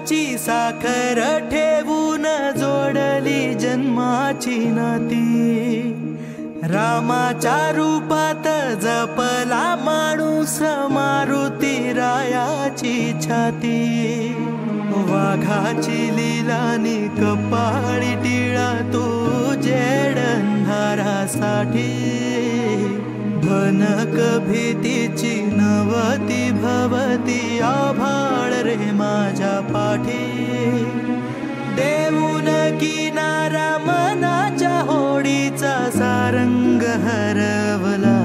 दुधाची साखर ठेवून जोडली जन्माची नाती, रामाच्या रूपात जपला माणूस मारुती रायाची छाती, वाघाची लीलानी कपाळी टिळा तू जेडंधारासाठी, भनक भीतीची नवती भवती आभाळ रे माझ्या पाठी, देऊन किनारा मनाच्या होडीचा सारंग हरवला,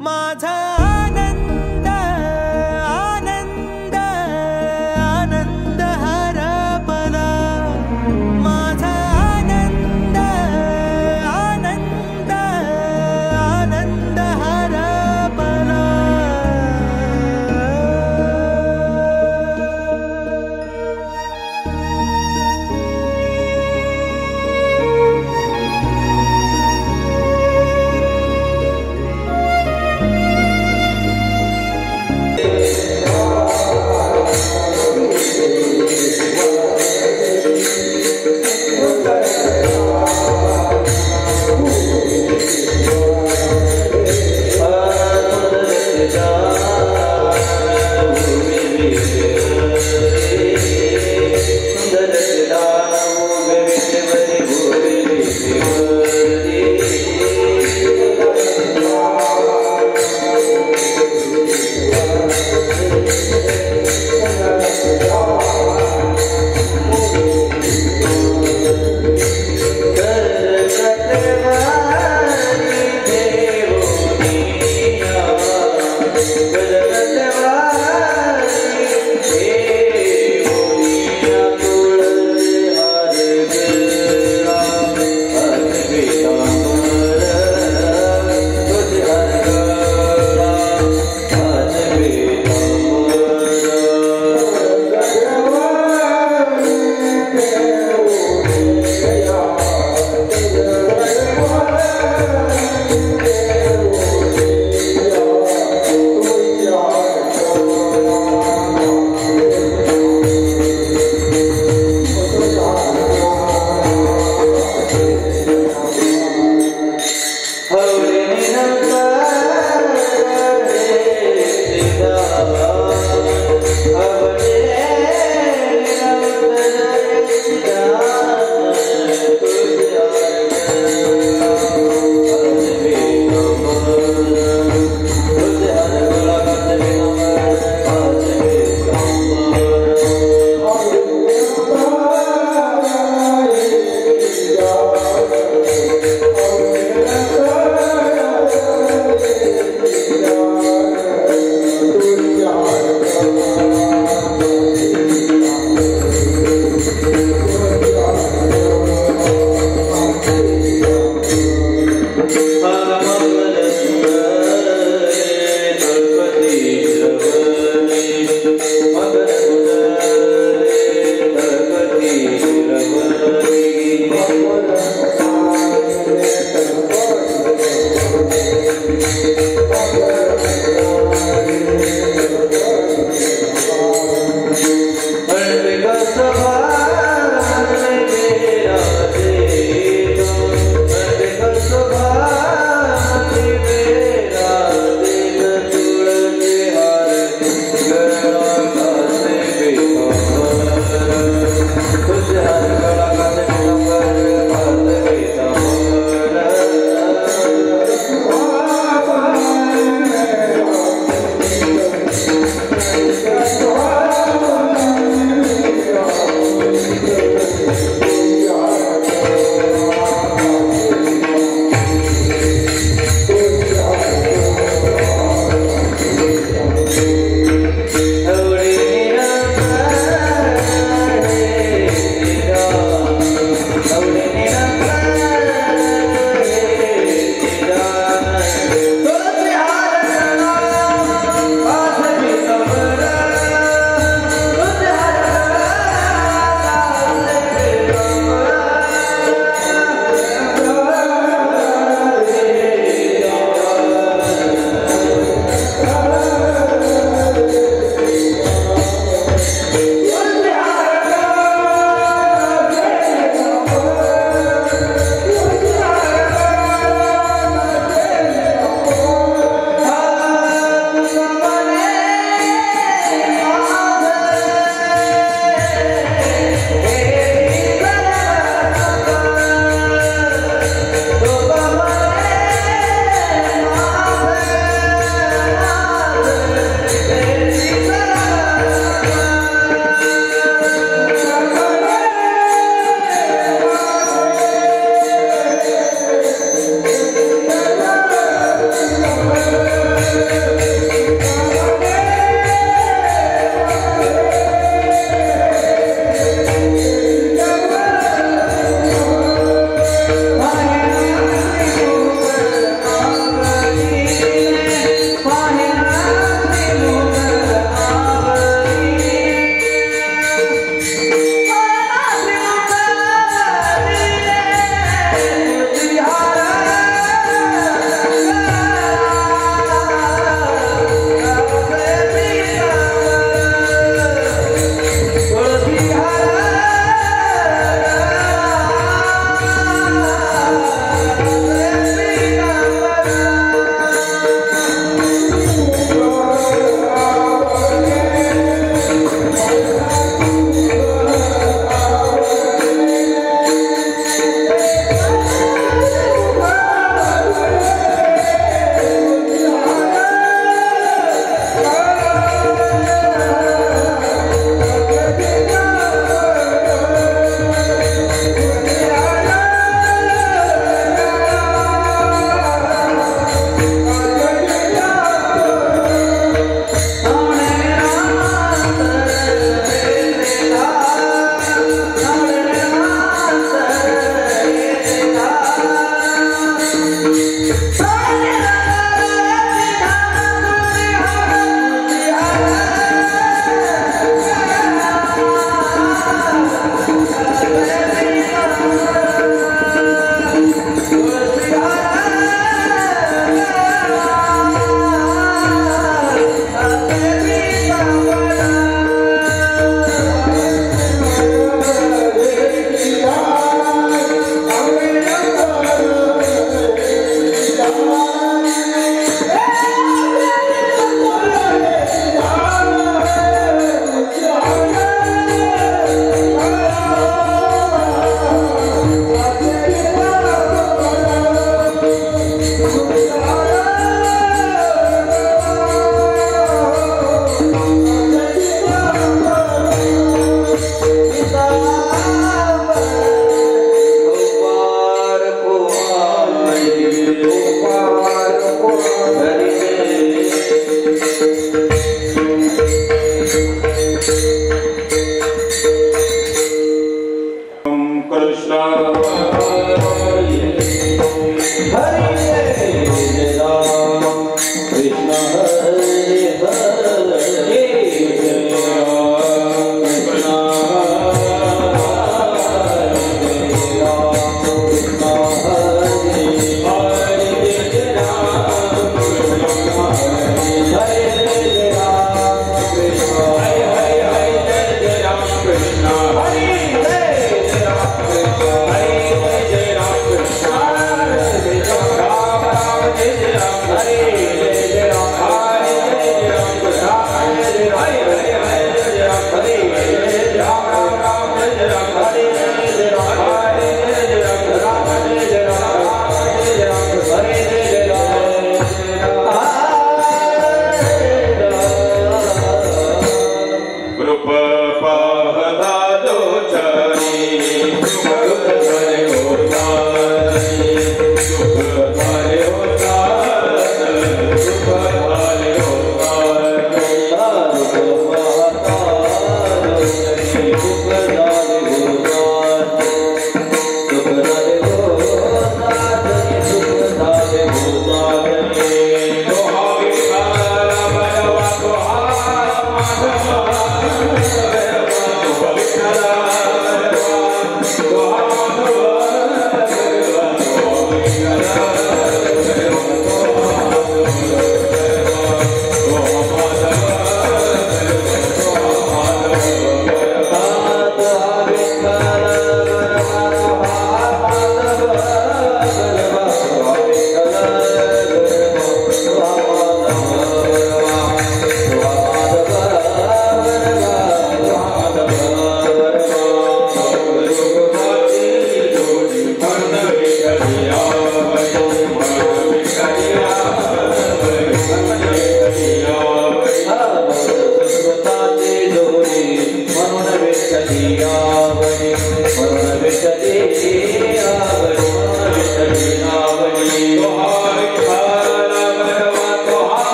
माझा आनंद आनंद आनंद हरपला, माझा आनंद आनंद आनंद हरपला.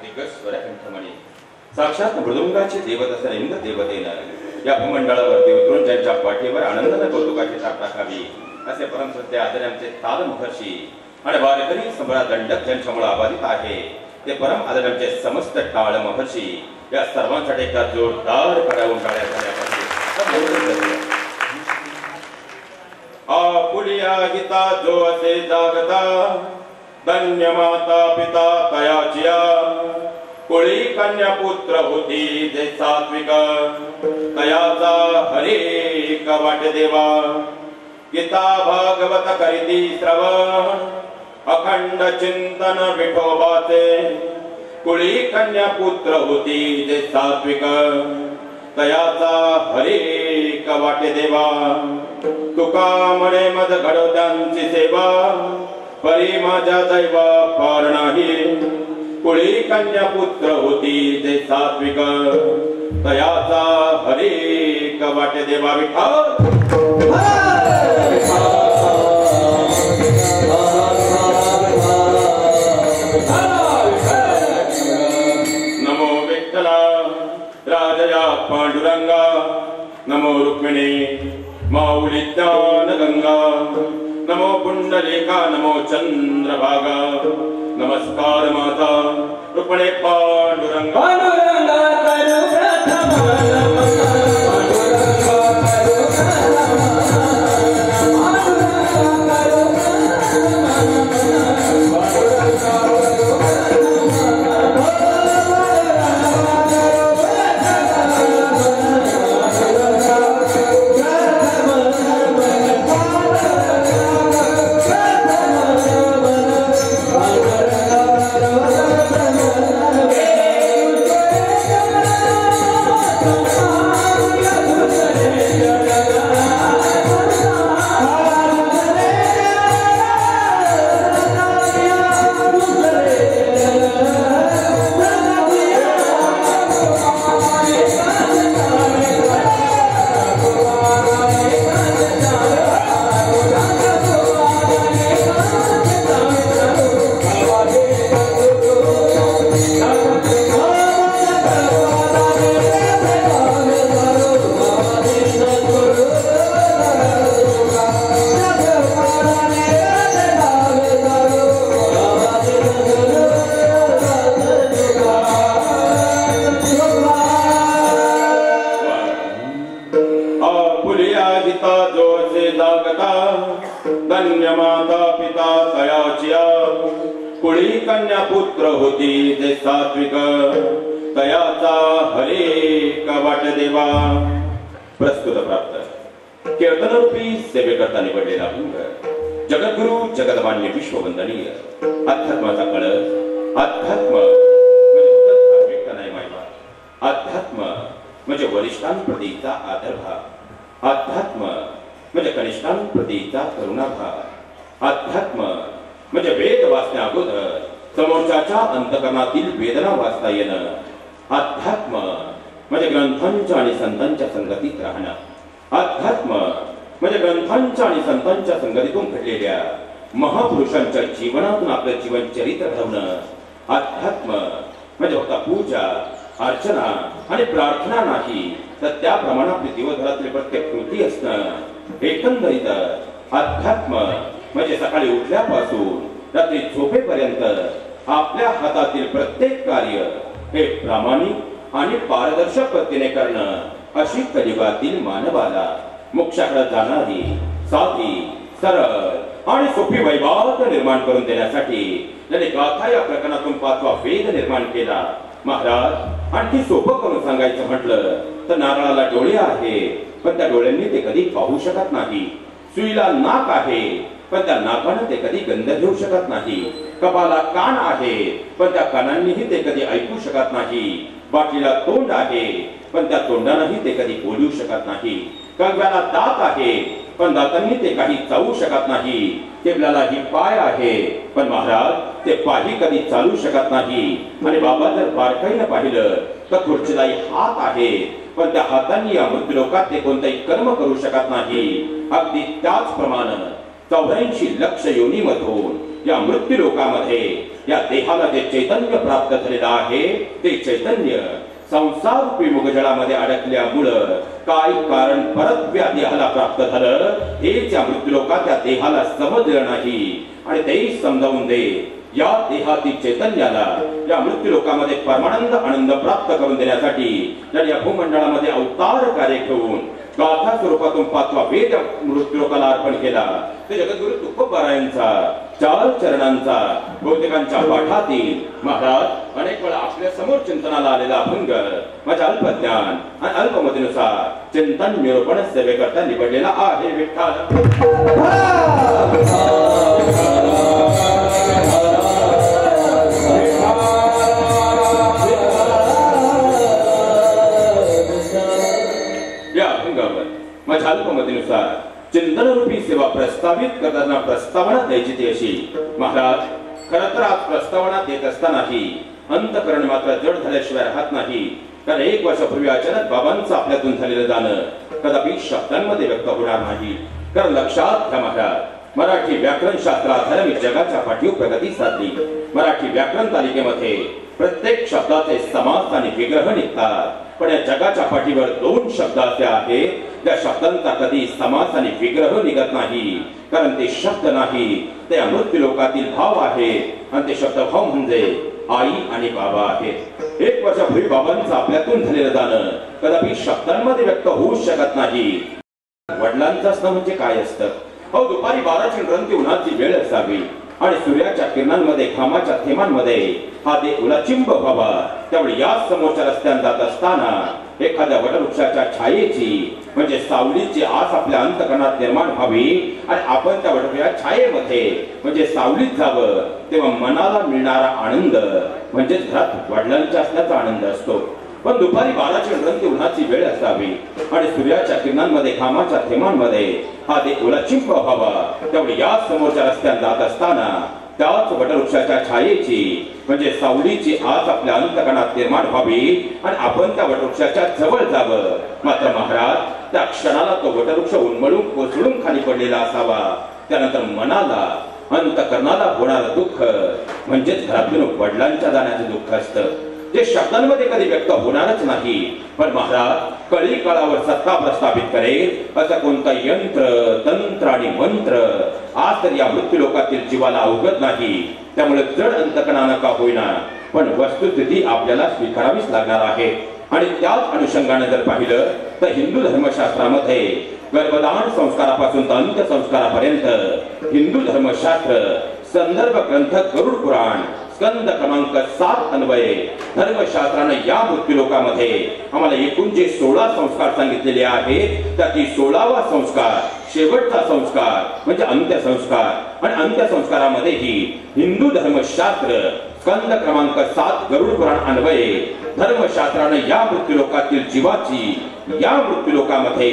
दिग्गज स्वरकंठमणी साक्षात मृदुंगाचे देवत असणारे इंद्र देवतेनं या भूमंडळावरती उतरून ज्यांच्या पाठीवर आनंदाने कौतुकाची थाप टाकावी असे परमसत्य आदरांचे ताल महर्षी आणि वारकरी संभळा दंडक ज्यांच्यामुळे आबाधित आहे ते परम आदरांचे समस्त टाळ महर्षी या सर्वांसाठी एका जोरदार कडावून टाळ्या झाल्या पाहिजे. आपुलिया हिता जो असे जागता धन्य माता पिता तयाचिया कुळी कन्या पुत्र होती जे सात्विक तयाचा हरी कवाट देवा गीता भागवत करीती श्रवण अखंड चिंतन विठोबाचे कुळी कन्या पुत्र होती जे सात्विक तयाचा हरी कवाटे देवा तुका म्हणे मज घडवत्यांची सेवा परी माझ्या दैवा पार नाही कुळी कन्या पुत्र होती जे सात्विक तयाचा हरी कवाटे देवा विठ्ठल नमो विठ्ठला राजया पांडुरंगा नमो रुक्मिणी माऊली ज्ञान गंगा नमो पुंडलिका नमो चंद्रभागा नमस्कार माता रुक्मिणी पांडुरंगा धन्य माता पिता तयाचिया कुळी कन्या पुत्र होती जे सात्विक तयाचा हरी कवाट देवा. प्रस्तुत प्राप्त कीर्तनरूपी सेवेकरता निवडलेला भंग जगद्गुरु जगदमान्य विश्ववंदनीय अध्यात्माचा कळस. अध्यात्म म्हणजे धार्मिकता नाही मायवा. अध्यात्म म्हणजे वरिष्ठांप्रतीचा आदरभाव. अध्यात्म म्हणजे कनिष्ठांप्रतीचा करुणाभाव. अध्यात्म म्हणजे वेद वाचण्या अगोदर समोरच्याच्या अंतकरणातील वेदना वाचता येणं. अध्यात्म म्हणजे ग्रंथांच्या आणि संतांच्या संगतीत राहणं. अध्यात्म म्हणजे ग्रंथांच्या आणि संतांच्या संगतीतून घडलेल्या महापुरुषांच्या जीवनातून आपलं जीवन चरित्र घडवणं. अध्यात्म म्हणजे फक्त पूजा अर्चना आणि प्रार्थना नाही तर त्याप्रमाणे आपली दिवसभरातली प्रत्येक कृती असणं. एकंदरीत अध्यात्म म्हणजे सकाळी उठल्यापासून रात्री झोपेपर्यंत आपल्या हातातील प्रत्येक कार्य हे प्रामाणिक आणि पारदर्शक पद्धतीने करणं अशी कलियुगातील मानवाला मोक्षाकडे जाणारी साधी सरळ आणि सोपी वैभव निर्माण करून देण्यासाठी त्यांनी गाथा या प्रकरणातून 5वा वेद निर्माण केला. महाराज आणखी सोपं करून सांगायचं म्हटलं तर नारळाला डोळे आहे पण त्या डोळ्यांनी ते कधी पाहू शकत नाही. सुईला नाक आहे पण त्या नाकाने ते कधी गंध घेऊ शकत नाही. कपाला कान आहे पण त्या कानांनीही ते कधी ऐकू शकत नाही. बाटलीला तोंड आहे पण त्या तोंडानेही ते कधी बोलू शकत नाही. कंगव्याला दात आहे पण दातांनी ते काही चावू शकत नाही. टेबलालाही पाय आहे पण महाराज ते पायही कधी चालू शकत नाही. आणि बाबा जर बारकाईने पाहिलं तर खुर्चीलाही हात आहे पण त्या हातांनी या मृत्यूलोकात ते कोणतेही कर्म करू शकत नाही. अगदी त्याचप्रमाणे 84 लक्ष योनीमधून या मृत्यूलोकामध्ये या देहाला जे चैतन्य प्राप्त झालेलं आहे ते चैतन्य संसार रूपी मुगजळामध्ये अडकल्यामुळं काय कारण परत या देहाला प्राप्त झालं हेच या मृत्यूलोकात त्या देहाला समजलं नाही. आणि तेही समजावून दे या देहातील चैतन्याला या मृत्यूलोकामध्ये परमानंद आनंद प्राप्त करून देण्यासाठी ज्यांनी या भूमंडळामध्ये अवतार कार्य घेऊन गाथा स्वरूपातून 5वा वेद मृत्यूलोकाला अर्पण केला ते जगद्गुरु तुकोबारायांचा 4 चरणांचा बहुतेकांच्या पाठातील महाराज अनेक वेळा आपल्या समोर चिंतनाला आलेला अभंग माझ्या अल्पज्ञान आणि अल्पमतीनुसार चिंतन निरूपण सेवेकरता निवडलेला आहे. विठ्ठल या अभंगावर माझ्या अल्पमतीनुसार चिंतन रूपी सेवा प्रस्तावित करताना प्रस्तावना द्यायची ती अशी. महाराज खरं तर आज प्रस्तावना देत असतानाही अंतकरण मात्र जड झाल्याशिवाय राहत नाही. कारण 1 वर्षापूर्वी अचानक बाबांचं आपल्यातून झालेलं जाणं कदापि शब्दांमध्ये व्यक्त होणार नाही. कारण लक्षात घ्या महाराज मराठी व्याकरण शास्त्रात मी जगाच्या पाठीवर प्रगती साधली. मराठी व्याकरण तालिकेमध्ये प्रत्येक शब्दाचे समास आणि विग्रह निघतात. पण या जगाच्या पाठीवर 2 शब्द असे आहेत त्या शब्दांचा कधी समास आणि विग्रह निघत नाही. कारण ते शब्द नाही ते मृत्यूलोकातील भाव आहे. आणि ते शब्द भाव म्हणजे आई आणि बाबा आहेत. 1 वर्षापूर्वी बाबांचं आपल्यातून झालेलं जाणं कदापि शब्दांमध्ये व्यक्त होऊ शकत नाही. वडिलांचं असणं म्हणजे काय असतं? अहो दुपारी 12ची रंती उन्हाची वेळ असावी आणि सूर्याच्या किरणांमध्ये घामाच्या थेंबांमध्ये हा देह उलाचिंब व्हावा. त्यावेळी या समोरच्या रस्त्याने जात असताना एखाद्या वटवृक्षाच्या छायेची म्हणजे सावलीची आस आपल्या अंतकरणात निर्माण व्हावी आणि आपण त्या वटवृक्षाच्या छायेमध्ये म्हणजे सावलीत जावं. तेव्हा मनाला मिळणारा आनंद म्हणजे घरात वडिलांच्या असण्याचा आनंद असतो. पण दुपारी 12ची रंती उन्हाची वेळ असावी आणि सूर्याच्या किरणांमध्ये घामाच्या थेंबांमध्ये हा देह उलाचिंब व्हावा. त्यावेळी या समोरच्या रस्त्याने जात असताना त्याच वटवृक्षाच्या छायेची म्हणजे सावलीची आस आपल्या अंतकरणात निर्माण व्हावी आणि आपण त्या वटवृक्षाच्या जवळ जावं. मात्र महाराज त्या क्षणाला तो वटवृक्ष उन्मळून कोसळून खाली पडलेला असावा. त्यानंतर मनाला अंतकरणाला होणारं दुःख म्हणजेच घरातून वडिलांच्या जाण्याचं दुःख असतं जे शब्दांमध्ये कधी व्यक्त होणारच नाही. पण महाराज कळी काळावर सत्ता प्रस्थापित करेल असं कोणतं यंत्र तंत्र आणि मंत्र आज तर या मृत्यूलोकातील जीवाला अवगत नाही. त्यामुळे जड अंतकरणानं का होईना पण वस्तुस्थिती आपल्याला स्वीकारावीच लागणार आहे. आणि त्याच अनुषंगाने जर पाहिलं तर हिंदू धर्मशास्त्रामध्ये गर्भदान संस्कारापासून तर अंत्यसंस्कारापर्यंत हिंदू धर्मशास्त्र संदर्भ ग्रंथ गरुड पुराण स्कंद क्रमांक 7 अन्वये धर्मशास्त्राने या मृत्यूलोकामध्ये आम्हाला एकूण जे 16 संस्कार सांगितलेले आहेत त्यातील 16वा संस्कार शेवटचा संस्कार म्हणजे अंत्यसंस्कार. आणि अंत्यसंस्कारामध्येही हिंदू धर्मशास्त्र स्कंद क्रमांक 7 गरुड पुराण अन्वये धर्मशास्त्राने या मृत्यूलोकातील जीवाची या मृत्यूलोकामध्ये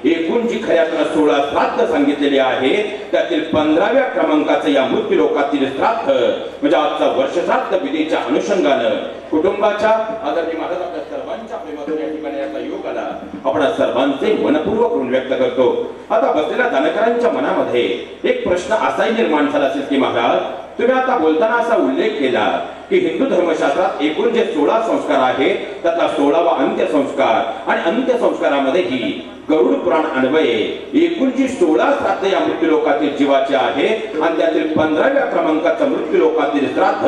एकूण जी खऱ्यातनं 16 श्राद्ध सांगितलेले आहेत त्यातील 15व्या क्रमांकाचं या मृत्यूलोकातील श्राद्ध म्हणजे आजचा वर्ष श्राद्ध विधीच्या अनुषंगानं कुटुंबाच्या आदरणीय महाराज आपल्या सर्वांच्या प्रेमातून या ठिकाणी याचा योग आला. आपण सर्वांचे मनपूर्वक ऋण व्यक्त करतो. आता बसलेल्या दानकरांच्या मनामध्ये एक प्रश्न असाही निर्माण झाला असेल की महाराज तुम्ही आता बोलताना असा उल्लेख केला की हिंदू धर्मशास्त्रात एकूण जे 16 संस्कार आहेत त्यातला 16वा अंत्यसंस्कार आणि अंत्यसंस्कारामध्येही गरुड पुराण अन्वये एकूण जी 16 श्राद्ध या मृत्यूलोकातील जीवाचे आहेत आणि त्यातील 15व्या क्रमांकाचं मृत्यूलोकातील श्राद्ध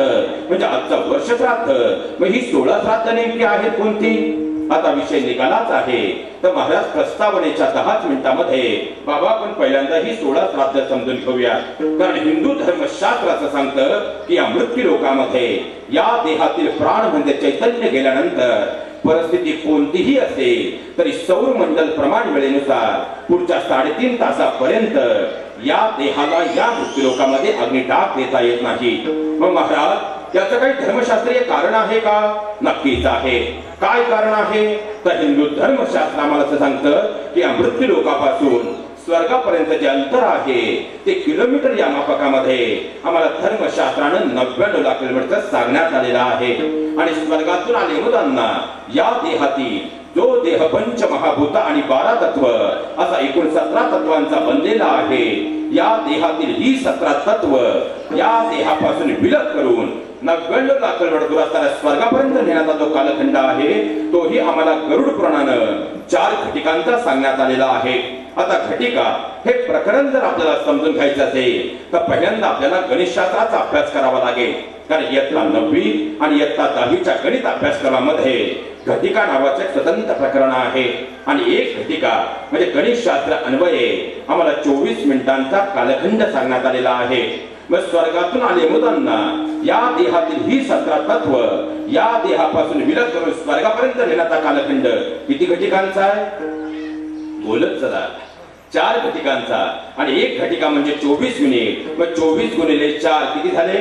म्हणजे आजचं वर्ष श्राद्ध मग ही 16 श्राद्ध नेमकी आहेत कोणती? आता विषय निघालाच आहे. तर महाराज प्रस्तावनेच्या 10 मिनिटांमध्ये बाबा आपण पहिल्यांदा ही 16 श्राद्ध समजून घेऊया. कारण हिंदू धर्मशास्त्राचं सांगतं की या मृत्यूलोकामध्ये या देहातील प्राण म्हणजे चैतन्य गेल्यानंतर परिस्थिती कोणतीही असेल तरी सौर मंडल प्रमाण वेळेनुसार पुढच्या 3.5 तासापर्यंत या देहाला या मृत्यूलोकामध्ये अग्निटाप देता येत नाही. मग महाराज याचं काही धर्मशास्त्रीय कारण आहे का? नक्कीच आहे. काय कारण आहे? तर हिंदू धर्मशास्त्र आम्हाला असं सांगतं की या मृत्यूलोकापासून स्वर्गापर्यंत जे अंतर आहे ते किलोमीटर या मापकामध्ये आम्हाला धर्मशास्त्रानं 99 लाख किलोमीटर सांगण्यात आलेला आहे. आणि स्वर्गातून आले मुलांना या देहातील जो देह 5 महाभूत आणि 12 तत्व असा एकूण 17 तत्वांचा बनलेला आहे या देहातील ही 17 तत्व या देहापासून विलग करून नव्वद लाकलवड दूर असताना स्वर्गापर्यंत नेण्याचा जो कालखंड आहे तोही आम्हाला गरुड पुराणानं 4 घटिकांचा सांगण्यात आलेला आहे. आता घटिका हे प्रकरण जर आपल्याला समजून घ्यायचं असेल तर पहिल्यांदा आपल्याला गणितशास्त्राचा अभ्यास करावा लागेल. कारण इयत्ता 9वी आणि इयत्ता 10वीच्या गणित अभ्यासक्रमामध्ये घटिका नावाचे स्वतंत्र प्रकरण आहे. आणि एक घटिका म्हणजे गणितशास्त्र अन्वये आम्हाला 24 मिनिटांचा कालखंड सांगण्यात आलेला आहे. मग स्वर्गातून आले मुलांना या देहातील ही 17 तत्व या देहापासून विलग करून स्वर्गापर्यंत नेण्याचा कालखंड किती घटिकांचा आहे? बोलत चला. 4 घटिकांचा. आणि एक घटिका म्हणजे 24 मिनिट. मग 24 गुणिले 4 किती झाले?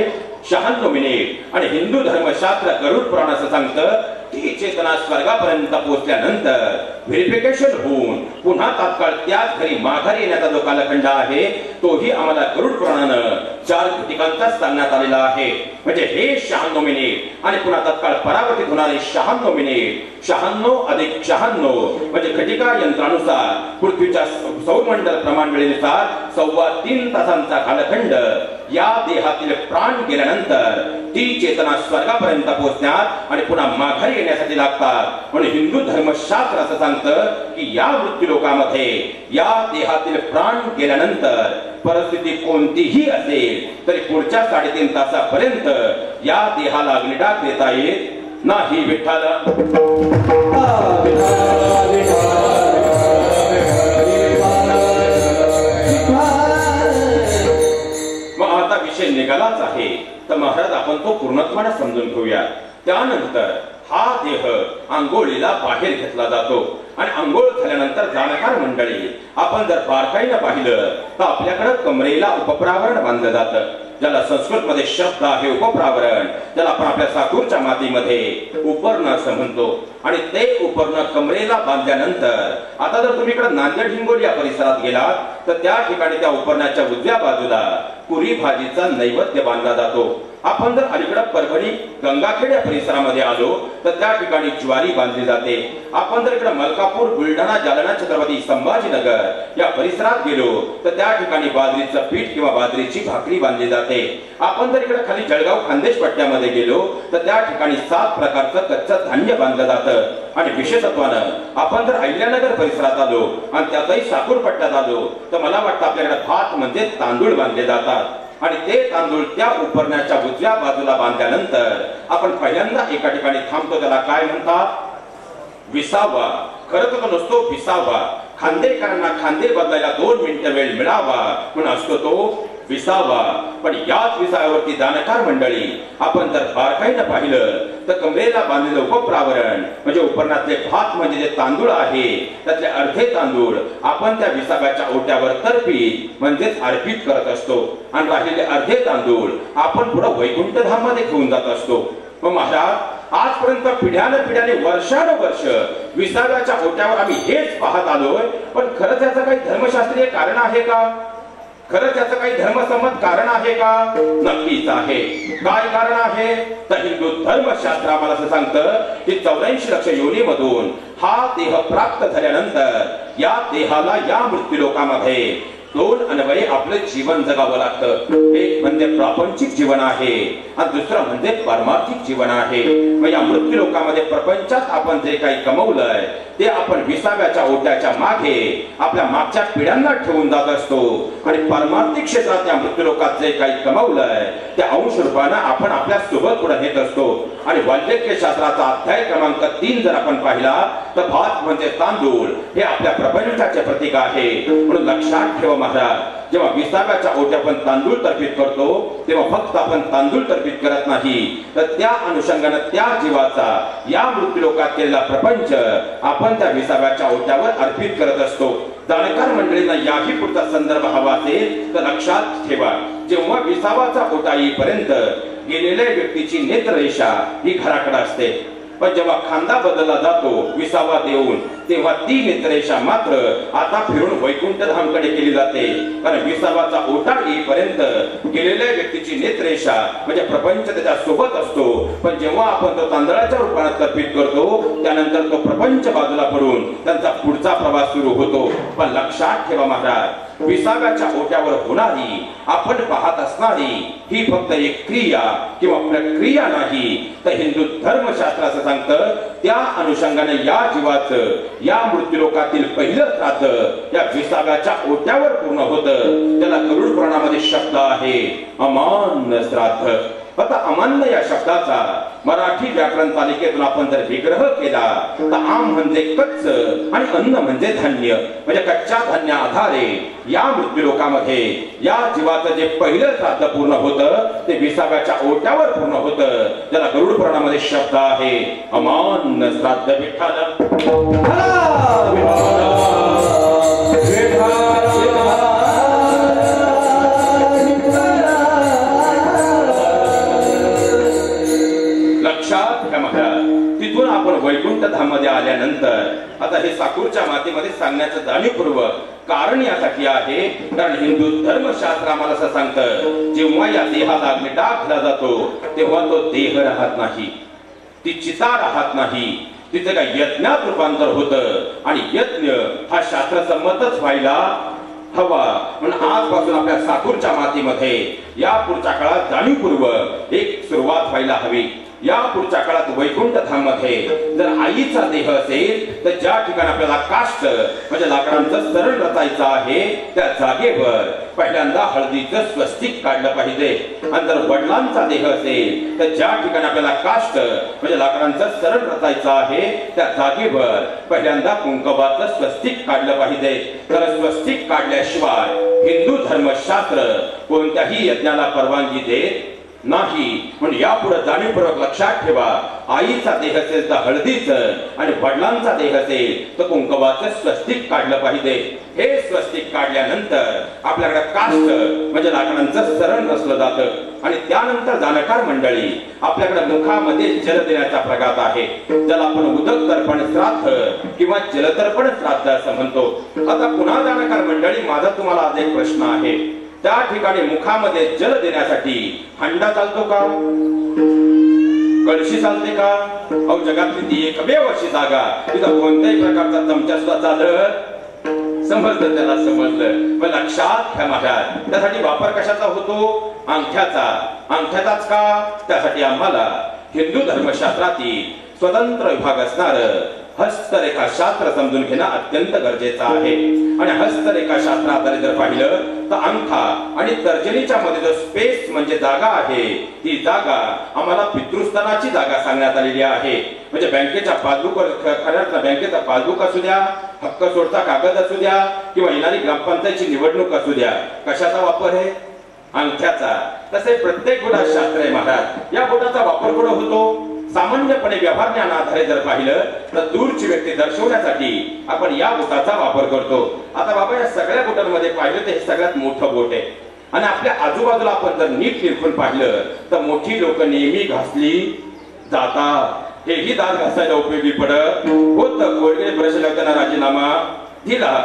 96 मिनिट. आणि हिंदू धर्मशास्त्र गरुड पुराण असं सांगतं ती चेतना स्वर्गापर्यंत पोहोचल्यानंतर व्हेरिफिकेशन होऊन पुन्हा तात्काळ त्याच घरी माघारी येण्याचा जो कालखंड आहे तोही आम्हाला गरुड पुराणानं 4 घटिकांचा सांगण्यात आलेला आहे. म्हणजे हे 96 मिनिट आणि पुन्हा तात्काळ परावर्तित होणारे 96 मिनिट. 96 अधिक 96 म्हणजे घटिका यंत्रानुसार पृथ्वीच्या सौरमंडल प्रमाण वेळेनुसार 3.25 तासांचा कालखंड या देहातील प्राण गेल्यानंतर ती चेतना स्वर्गापर्यंत पोहोचण्यात आणि पुन्हा माघारी येण्यासाठी लागतात. म्हणून हिंदू धर्मशास्त्र असं सांगतं की या मृत्यू लोकामध्ये या देहातील प्राण गेल्यानंतर परिस्थिती कोणतीही असेल तरी पुढच्या 3.5 तासापर्यंत या देहाला अग्निडाग देता येत नाही. विठ्ठल विषय निघालाच आहे तर महाराज आपण तो पूर्णत्वाने समजून घेऊया. त्यानंतर हा देह आंघोळीला बाहेर घेतला जातो आणि आंघोळ झाल्यानंतर जाणकार मंडळी आपण जर बारकाईने पाहिलं तर आपल्याकडे कमरेला उपप्रावरण बांधलं जातं ज्याला संस्कृत मध्ये शब्द आहे उपप्रावरण, ज्याला आपण आपल्या साकूरच्या मातीमध्ये उपर्ण असं म्हणतो. आणि ते उपर्ण कमरेला बांधल्यानंतर आता जर तुम्ही इकडे नांदेड हिंगोली या परिसरात गेलात तर त्या ठिकाणी त्या उपरण्याच्या उजव्या बाजूला पुरी भाजीचा नैवेद्य बांधला जातो. आपण जर अलीकडे परभणी गंगाखेड या परिसरामध्ये आलो तर त्या ठिकाणी ज्वारी बांधली जाते. आपण जर इकडे मलकापूर बुलढाणा जालना छत्रपती संभाजीनगर या परिसरात गेलो तर त्या ठिकाणी बाजरीचं पीठ किंवा बाजरीची भाकरी बांधली जाते. आपण जर इकडे खाली जळगाव खानदेश पट्ट्यामध्ये गेलो तर त्या ठिकाणी 7 प्रकारचं कच्चं धान्य बांधलं जातं. आणि विशेषत्वानं आपण जर अहिल्यानगर परिसरात आलो आणि त्यातही साकूर पट्ट्यात आलो तर मला वाटतं आपल्याकडे भात म्हणजे तांदूळ बांधले जातात. आणि ते तांदूळ त्या उपरण्याच्या उजव्या बाजूला बांधल्यानंतर आपण पहिल्यांदा एका ठिकाणी थांबतो. त्याला काय म्हणतात? विसावा. खरं तर नसतो विसावा. खांदेकरांना खांदे बदलायला 2 मिनिटं वेळ मिळावा म्हणून असतो तो विसावा. पण याच विसाव्यावरती जाणकार मंडळी आपण जर बारकाईनं पाहिलं तर कमरेला बांधलेलं उपप्रावरण म्हणजे उपरणातले भात म्हणजे जे तांदूळ आहे त्यातले अर्धे तांदूळ आपण त्या विसाव्याच्या ओट्यावर तर्पीत म्हणजेच अर्पित करत असतो. आणि राहिलेले अर्धे तांदूळ आपण पुढे वैकुंठ धाम मध्ये घेऊन जात असतो. मग महाराज आजपर्यंत पिढ्याने वर्षानुवर्ष विसाव्याच्या ओट्यावर आम्ही हेच पाहत आलोय. पण खरं त्याचं काही धर्मशास्त्रीय कारण आहे का? खरं त्याचं काही धर्मसंमत कारण आहे का? नक्कीच आहे. काय कारण आहे? तर हिंदू धर्मशास्त्र आम्हाला असं सांगतं की 84 लक्ष योनीमधून हा देह प्राप्त झाल्यानंतर या देहाला या मृत्यू लोकामध्ये 2 अन्वये आपले जीवन जगावं लागतं. एक म्हणजे प्रापंचिक जीवन आहे आणि दुसरं म्हणजे पारमार्थिक जीवन आहे. मग या मृत्यू लोकामध्ये प्रपंचात आपण जे काही कमवलंय ते आपण विसाव्याच्या ओट्याच्या मागे आपल्या मागच्या पिढ्यांना ठेवून जात असतो. आणि पारमार्थिक क्षेत्रात या मृत्यू लोकात जे काही कमवलंय त्या अंश रूपानं आपण आपल्या सोबत पुढे नेत असतो. आणि वाल्मिकी शास्त्राचा अध्याय क्रमांक 3 जर आपण पाहिला तर भात म्हणजे तांदूळ हे आपल्या प्रपंचाचे प्रतीक आहे. म्हणून लक्षात ठेवा महाराज, जेव्हा विसाव्याच्या ओट्या आपण तांदूळ तर्पित करतो तेव्हा फक्त आपण तांदूळ तर्पित करत नाही तर त्या अनुषंगाने त्या जीवाचा या मृत्यू लोकात केलेला प्रपंच आपण त्या विसाव्याच्या ओट्यावर अर्पित करत असतो. जाणकार मंडळींना याही पुढचा संदर्भ हवा असेल तर लक्षात ठेवा, जेव्हा विसावाचा ओटा येईपर्यंत गेलेल्या व्यक्तीची नेत्ररेषा ही घराकडे असते. पण जेव्हा खांदा बदलला जातो विसावा देऊन तेव्हा ती नेत्ररेषा मात्र आता फिरून वैकुंठ धामकडे केली जाते. कारण विसावाचा ओटा येईपर्यंत गेलेल्या व्यक्तीची नेत्ररेषा म्हणजे प्रपंच त्याच्या सोबत असतो. पण जेव्हा आपण तो तांदळाच्या रूपात तर्पित करतो त्यानंतर तो प्रपंच बाजूला पडून त्यांचा पुढचा प्रवास सुरू होतो. पण लक्षात ठेवा महाराज, विसाव्याच्या ओट्यावर होणारी, आपण पाहत असणारी ही फक्त एक क्रिया किंवा प्रक्रिया नाही, तर हिंदू धर्मशास्त्र असं सांगतं त्या अनुषंगाने या जीवाचं या मृत्यूलोकातील पहिलं श्राद्ध या विसाव्याच्या ओट्यावर पूर्ण होतं. त्याला गरुड पुराणामध्ये शब्द आहे अमान्य श्राद्ध. आता अमान्य या शब्दाचा मराठी व्याकरण तालिकेतून आपण जर विग्रह केला तर आम म्हणजे कच्च आणि अन्न म्हणजे धान्य. म्हणजे कच्च्या धान्या आधारे या मृत्यूलोकामध्ये या जीवाचं जे पहिलं श्राद्ध पूर्ण होतं ते विसाव्याच्या ओट्यावर पूर्ण होतं. ज्याला गरुड पुराणामध्ये शब्द आहे अमान्य श्राद्ध. तिथून आपण वैकुंठ धाम मध्ये आल्यानंतर आता हे साकूरच्या मातीमध्ये सांगण्याचं जाणीवपूर्वक कारण यासाठी आहे कारण हिंदू धर्मशास्त्र आम्हाला असं सांगतं जेव्हा या देहाला अग्नी टाकला जातो तेव्हा तो देह राहत नाही, ती चिता राहत नाही, तिथे काही यज्ञात रूपांतर होतं आणि यज्ञ हा शास्त्रसंमतच व्हायला हवा. म्हणून आजपासून आपल्या साकूरच्या मातीमध्ये या पुढच्या काळात जाणीवपूर्वक एक सुरुवात व्हायला हवी. या पुढच्या काळात वैकुंठ धाम मध्ये जर आईचा देह असेल तर ज्या ठिकाणी आपल्याला काष्ट म्हणजे लाकडांचं सरळ रचायचं आहे त्या जागेवर पहिल्यांदा हळदीचं स्वस्तिक काढलं पाहिजे. आणि जर वडिलांचा देह असेल तर ज्या ठिकाणी आपल्याला काष्ट म्हणजे लाकडांचं सरळ रचायचं आहे त्या जागेवर पहिल्यांदा कुंकवाचं स्वस्तिक काढलं पाहिजे. तर स्वस्तिक काढल्याशिवाय हिंदू धर्मशास्त्र कोणत्याही यज्ञाला परवानगी देत नाही. म्हणून यापुढे जाणीवपूर्वक लक्षात ठेवा आईचा देह असेल तर हळदीचं आणि वडिलांचा देह असेल तर कुंकवाचं स्वस्तिक काढलं पाहिजे. हे स्वस्तिक काढल्यानंतर आपल्याकडे काष्ट म्हणजे लाकडांचं सरण रचलं जातं आणि त्यानंतर जाणकार मंडळी आपल्याकडे मुखामध्ये जल देण्याचा प्रघात आहे ज्याला आपण उदक तर्पण श्राद्ध किंवा जलतर्पण श्राद्ध असं म्हणतो. आता पुन्हा जाणकार मंडळी माझा तुम्हाला आज एक प्रश्न आहे. त्या ठिकाणी मुखामध्ये जल देण्यासाठी हंडा चालतो का, कळशी चालते का? अहो जगातली ती एकमेव अशी जागा तिथं कोणत्याही प्रकारचा चमचा सुद्धा चालत समजलं, त्याला समजलं. पण लक्षात घ्या महाराज त्यासाठी वापर कशाचा होतो? अंगठ्याचा. अंगठ्याचाच का? त्यासाठी आम्हाला हिंदू धर्मशास्त्रातील स्वतंत्र विभाग असणार हस्तरेखा शास्त्र समजून घेणं अत्यंत गरजेचं आहे. आणि हस्तरेखा शास्त्राद्वारे जर पाहिलं तर अंगठा आणि तर्जनीच्या मध्ये जो स्पेस म्हणजे जागा आहे ती जागा आम्हाला पितृस्थानाची जागा सांगण्यात आलेली आहे. म्हणजे बँकेच्या पासबुकवर बँकेचा पासबुक असू द्या, हक्क सोडता कागद असू द्या किंवा येणारी ग्रामपंचायतची निवडणूक असू द्या, कशाचा वापर आहे? अंगठ्याचा. तसे प्रत्येक गुणात शास्त्र आहे महाराज. या बोटाचा वापर कुठं होतो? सामान्यपणे व्यवहार ज्ञान आधारे जर पाहिलं तर दूरची व्यक्ती दर्शवण्यासाठी आपण या बोटाचा वापर करतो. आता बाबा या सगळ्या बोटांमध्ये पाहिलं तर हे सगळ्यात मोठं बोट आहे आणि आपल्या आजूबाजूला आपण जर नीट निरखून पाहिलं तर मोठी लोक नेहमी घासली जातात. हेही दात घासायला उपयोगी पडत होतं. कोळगे ब्रश लावताना राजीनामा दिला.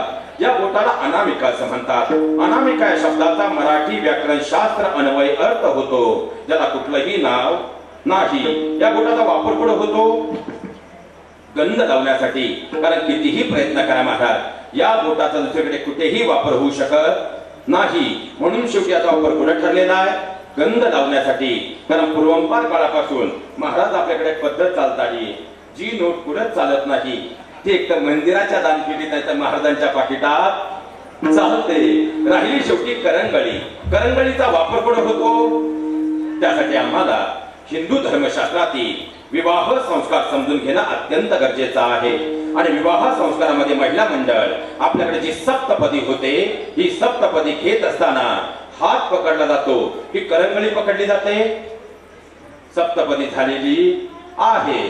या बोटाला अनामिका असं म्हणतात. अनामिका या शब्दाचा मराठी व्याकरण शास्त्र अन्वय अर्थ होतो ज्याला कुठलंही नाव नाही. या बोटाचा वापर कुठे होतो? गंध लावण्यासाठी. कारण कितीही प्रयत्न करा महाराज या बोटाचा दुसरीकडे कुठेही वापर होऊ शकत नाही. म्हणून शेवटी याचा वापर कुठे ठरलेला आहे? गंध लावण्यासाठी. कारण पूर्वंपार काळापासून महाराज आपल्याकडे पद्धत चालताही जी नोट कुठेच चालत नाही ती एक तर मंदिराच्या दानपेटीत नाही तर महाराजांच्या पाकिटात चालते. राहिली शेवटी करंगळी. करंगळीचा वापर कुठे होतो? त्यासाठी आम्हाला हिंदू धर्मशास्त्रातील विवाह संस्कार समजून घेणं अत्यंत गरजेचं आहे. आणि विवाह संस्कारामध्ये महिला मंडळ आपल्याकडे जी सप्तपदी होते ही सप्तपदी घेत असताना हात पकडला जातो की करंगळी पकडली जाते? सप्तपदी झालेली आहे.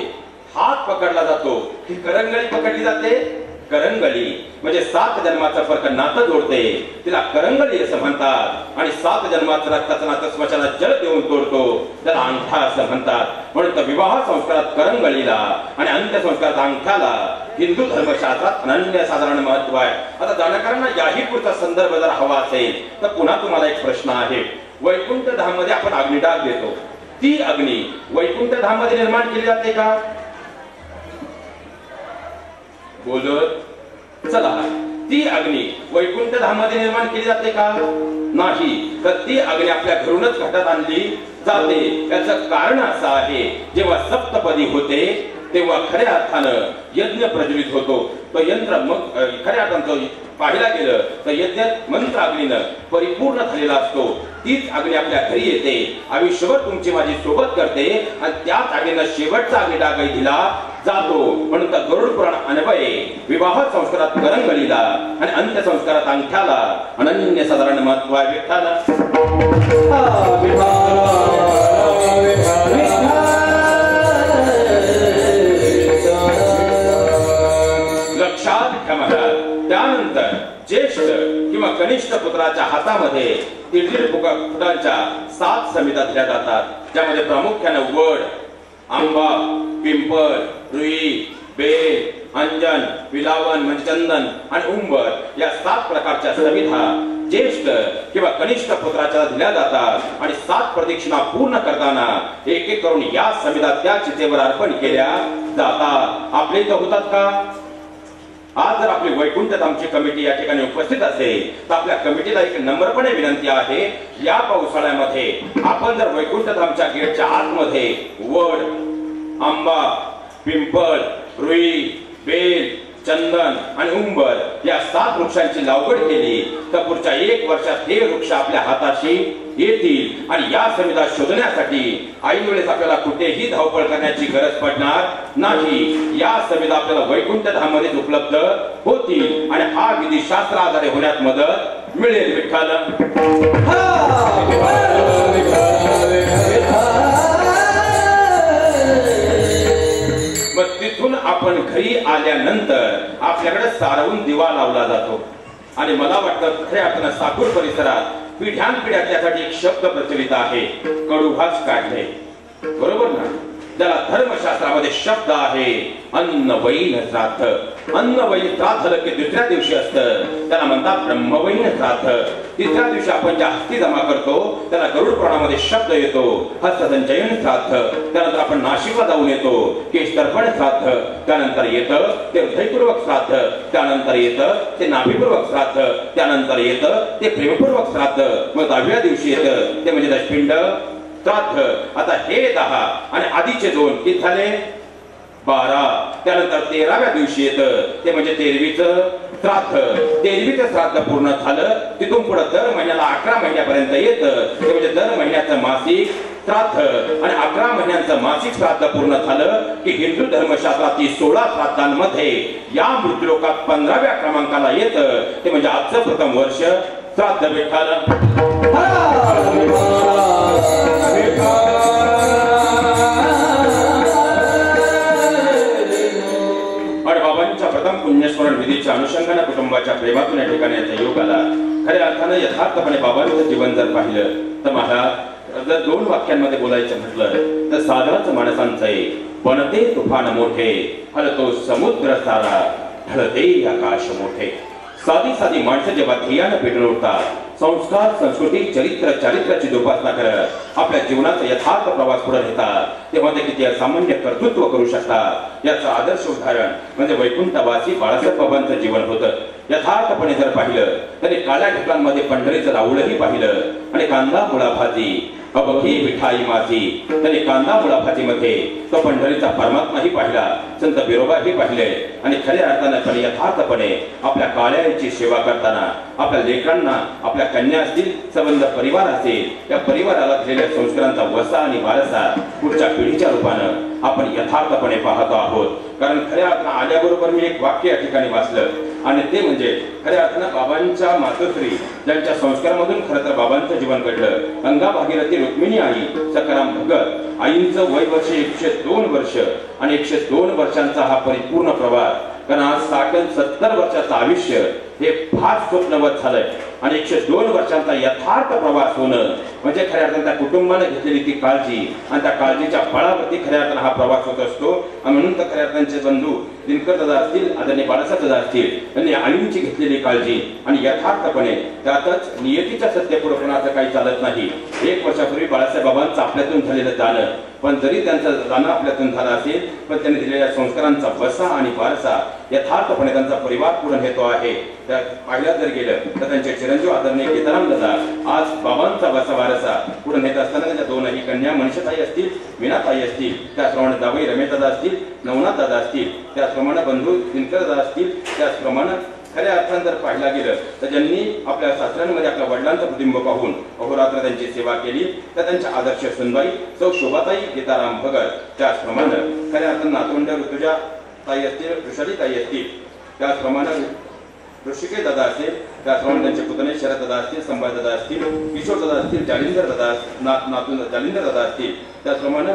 हात पकडला जातो की करंगळी पकडली जाते? करंगळी म्हणजे 7 जन्माचा फरक नातं जोडते तिला करंगळी असं म्हणतात. आणि 7 जन्माचं रक्ताचं नातं स्मशानात जल देऊन तोडतो त्याला अंगठा असं म्हणतात. म्हणून विवाह संस्कारात करंगळीला आणि अंत्यसंस्कारात अंगठ्याला हिंदू धर्मशास्त्रात अनन्यसाधारण महत्व आहे. आता जाणकारांना याही पुढचा संदर्भ जर हवा असेल तर पुन्हा तुम्हाला एक प्रश्न आहे. वैकुंठ धाम मध्ये आपण अग्निडाग देतो. ती अग्नी वैकुंठ धाम मध्ये निर्माण केली जाते का? बोलत चला ती अग्नी वैकुंठ धामामध्ये निर्माण केली जाते का? नाही. तर ती अग्नी आपल्या घरूनच घटात आणली जाते. याचं कारण असं आहे, जेव्हा सप्तपदी होते तेव्हा खऱ्या अर्थानं यज्ञ प्रज्वलित होतो. तो यंत्र मग खऱ्या अर्थानं पाहिला गेलं तर यज्ञात मंत्र अग्नीनं परिपूर्ण झालेला असतो. तीच अग्नी आपल्या घरी येते, आयुष्यभर तुमची माझी सोबत करते आणि त्याच अग्नीनं शेवटचा अग्नी डागही दिला जातो. म्हणून तर गरुड पुराण अन्वये विवाह संस्कारात करंगळीला आणि अंत्यसंस्कारात अंगठ्याला अनन्य साधारण महत्व आहे. विठ्ठला लक्षात ठेवा. त्यानंतर ज्येष्ठ किंवा कनिष्ठ पुत्राच्या हातामध्ये 1.5 फुटांच्या 7 समिता दिल्या जातात, ज्यामध्ये प्रामुख्याने वड, आंबा, पिंपळ, रुई, बेल, अंजन, विलावन म्हणजे चंदन आणि उंबर या 7 प्रकारच्या समिधा ज्येष्ठ किंवा कनिष्ठ पुत्राच्या दिल्या जातात. आणि 7 प्रदक्षिणा पूर्ण करताना एक एक करून या समिधा त्या चितेवर अर्पण केल्या जातात. आपले इथं होतात का? आज जर आपली वैकुंठ धामची कमिटी या ठिकाणी उपस्थित असेल तर आपल्या कमिटीला एक नम्रपणे विनंती आहे, या पावसाळ्यामध्ये आपण जर वैकुंठ धामच्या गेटच्या आतमध्ये वड, आंबा, पिंपळ, रुई, बेल, चंदन आणि उंबर या 7 वृक्षांची लागवड केली तर पुढच्या 1 वर्षात हे वृक्ष आपल्या हाताशी येतील. आणि या समिधा शोधण्यासाठी ऐन वेळेस आपल्याला कुठेही धावपळ करण्याची गरज पडणार नाही. या समिधा आपल्याला वैकुंठ धाममध्येच उपलब्ध होतील आणि हा विधी शास्त्र आधारे होण्यात मदत मिळेल. विठ्ठल मग तिथून आपण घरी आल्यानंतर आपल्याकडे सारवून दिवा लावला जातो. आणि मला वाटतं खऱ्या अर्थानं साकूर परिसरात पिढ्यानपिढ्या त्यासाठी एक शब्द प्रचलित आहे, कडुभाच काढले. बरोबर ना? ज्याला धर्मशास्त्रामध्ये शब्द आहे अन्नवैन श्राद्ध. अन्नवैन श्राद्ध झालं की दुसऱ्या दिवशी असतं, त्याला म्हणतात ब्रह्मवैन श्राद्ध. तिसऱ्या दिवशी आपण ज्या हस्ती जमा करतो त्याला गरुड पुराणामध्ये शब्द येतो हस्तसंचयन श्राद्ध. त्यानंतर आपण नाशिकला जाऊन येतो केशतर्पण श्राद्ध. त्यानंतर येतं ते हृदयपूर्वक श्राद्ध. त्यानंतर येतं ते नाभीपूर्वक श्राद्ध. त्यानंतर येतं ते प्रेमपूर्वक श्राद्ध. मग 10व्या दिवशी येतं ते म्हणजे दशपिंड श्राद्ध. आता हे 10 आणि आधीचे 2 किती झाले? 12. त्यानंतर 13व्या दिवशी येतं ते म्हणजे 13वीचं श्राद्ध. 13वीचं श्राद्ध पूर्ण झालं तिथून पुढे दर महिन्याला 11 महिन्यापर्यंत येतं ते म्हणजे दर महिन्याचं मासिक श्राद्ध. आणि 11 महिन्यांचं मासिक श्राद्ध पूर्ण झालं की हिंदू धर्मशास्त्रातील 16 श्राद्धांमध्ये या मृत्यूलोकात 15व्या क्रमांकाला येतं ते म्हणजे आजचं प्रथम वर्ष श्राद्ध. विठ्ठल आणि बाबांच्या प्रथम पुण्यस्मरण विधीच्या अनुषंगाने कुटुंबाच्या प्रेमातून या ठिकाणी याचा योग आला. खऱ्या अर्थानं यथार्थपणे बाबांचं जीवन जर पाहिलं तर मला जर 2 वाक्यांमध्ये बोलायचं म्हटलं तर साधाच माणसांचे बनते तुफान मोठे, हलतो समुद्र सारा, ढळते आकाश मोठे. साधी साधी माणसं जेव्हा ध्येयानं पेटून उठतात, संस्कार, संस्कृती, चरित्र, चारित्र्याची जोपासना करत आपल्या जीवनाचा यथार्थ प्रवास पुढे नेतात, तेव्हा ते किती असामान्य कर्तृत्व करू शकतात. याचं आदर्श उदाहरण म्हणजे वैकुंठवासी बाळासाहेब बाबांचं जीवन होतं. यथार्थपणे जर पाहिलं तरी काळ्या ढगांमध्ये पंढरीचं राऊळही पाहिलं आणि कांदा मुळा भाजी अबघी विठाई माझी. त्यांनी कांदा मुळा भाजीमध्ये तो पंढरीचा परमात्माही पाहिला, संत बिरोबाही पाहिले. आणि खऱ्या अर्थाने यथार्थपणे आपल्या काळ्याची सेवा करताना आपल्या लेकरांना, आपल्या कन्या असतील, संबंध परिवार असेल, या परिवाराला दिलेल्या संस्कारांचा वसा आणि वारसा पुढच्या पिढीच्या रूपानं आपण यथार्थपणे पाहतो आहोत. कारण खऱ्या अर्थानं आल्याबरोबर मी एक वाक्य या ठिकाणी वाचलं आणि ते म्हणजे खऱ्या अर्थानं बाबांच्या मातोश्री ज्यांच्या संस्कारामधून खरं तर बाबांचं जीवन घडलं, गंगा भागीरथी रुक्मिणी आई सखाराम भगत. आईंचं वय वर्ष 102 वर्ष आणि 102 वर्षांचा हा परिपूर्ण प्रवास. कारण आज 60-70 वर्षाचं आयुष्य हे फार स्वप्नवत झालंय आणि 102 वर्षांचा यथार्थ प्रवास होणं म्हणजे खऱ्या अर्थानं त्या कुटुंबाने घेतलेली ती काळजी आणि त्या काळजीच्या बळावरती खऱ्या अर्थानं हा प्रवास होत असतो. आणि म्हणून तर खऱ्या अर्थांचे बंधू दिनकर दादा असतील, आदरणीय बाळासाहेब दादा असतील, त्यांनी आईंची घेतलेली काळजी आणि यथार्थपणे त्यातच नियतीच्या सत्यपूर्णपणाचं काही चालत नाही. 1 वर्षापूर्वी बाळासाहेब बाबांचं आपल्यातून झालेलं जाणं, पण जरी त्यांचं जाणं आपल्यातून झालं असेल पण त्यांनी दिलेल्या संस्कारांचा वसा आणि वारसा यथार्थपणे त्यांचा परिवार पुढे नेतो आहे. त्या पाहिल्या जर गेलं तर त्यांचे चिरंजीव आदरणीय केदाराम दादा आज बाबांचा वसा वारसा पुढे नेत असताना त्यांच्या दोनही कन्या मनीषाताई असतील, मीनाताई असतील, त्याचप्रमाणे जावई रमेश दादा असतील, नवनाथ दादा असतील, त्याचप्रमाणे बंधू दिनकर दादा असतील, त्याचप्रमाणे खऱ्या अर्थानं जर पाहिला गेलं तर ज्यांनी आपल्या सासऱ्यांमध्ये आपल्या वडिलांचं प्रतिबिंब पाहून अहोरात्र त्यांची सेवा केली तर त्यांच्या आदर्श सुनबाई सौ शोभाताई गीताराम भगत, त्याचप्रमाणे खऱ्या अर्थानं नातवंड ऋतुजा ताई असतील, ऋषाली ताई असतील, त्याचप्रमाणे ऋषिकेश दादा असतील, त्याचप्रमाणे त्यांचे पुतणे शरद दादा असतील, संभाजी दादा असतील, किशोर दादा असतील, जालिंदर दादा नातून जालिंदर दादा असतील, त्याचप्रमाणे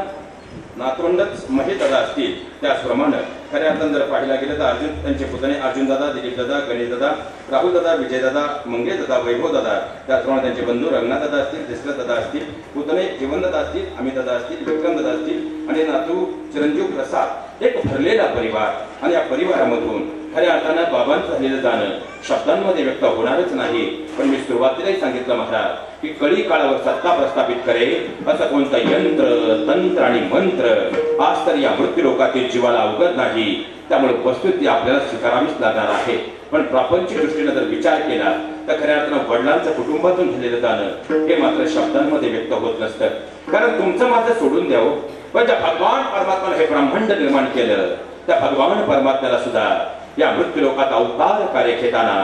नातवंडच महेश दादा असतील, त्याचप्रमाणे खऱ्या अर्थानं जर पाहिला गेलं तर अर्जुन त्यांचे पुतणे अर्जुन दादा, दिलीप दादा, गणेश दादा, राहुल दादा, विजय दादा, मंगेश दादा, वैभव दादा, त्याचप्रमाणे त्यांचे बंधू रंगनाथ दादा असतील, दशरथ दादा असतील, पुतणे जीवन दादा असतील, अमित दादा असतील, विक्रम दादा असतील आणि नातू चिरंजीव प्रसाद, एक भरलेला परिवार. आणि या परिवारामधून खऱ्या अर्थानं बाबांचं झालेलं जाणं शब्दांमध्ये व्यक्त होणारच नाही. पण मी सुरुवातीलाही सांगितलं महाराज की कळी काळावर सत्ता प्रस्थापित करेल असं कोणतं यंत्र, तंत्र आणि मंत्र आज तर या मृत्यू लोकातील जीवाला अवगत नाही. त्यामुळे वस्तुस्थिती आपल्याला स्वीकारावीच लागणार आहे. पण प्रापंचिक दृष्टीने जर विचार केला तर खऱ्या अर्थानं वडिलांचं कुटुंबातून झालेलं जाणं हे मात्र शब्दांमध्ये व्यक्त होत नसतं. कारण तुमचं माझं सोडून द्यावं पण ज्या भगवान परमात्म्याने हे ब्रह्मांड निर्माण केलं त्या भगवान परमात्म्याला सुद्धा या मृत्यू लोकात अवतार कार्य घेताना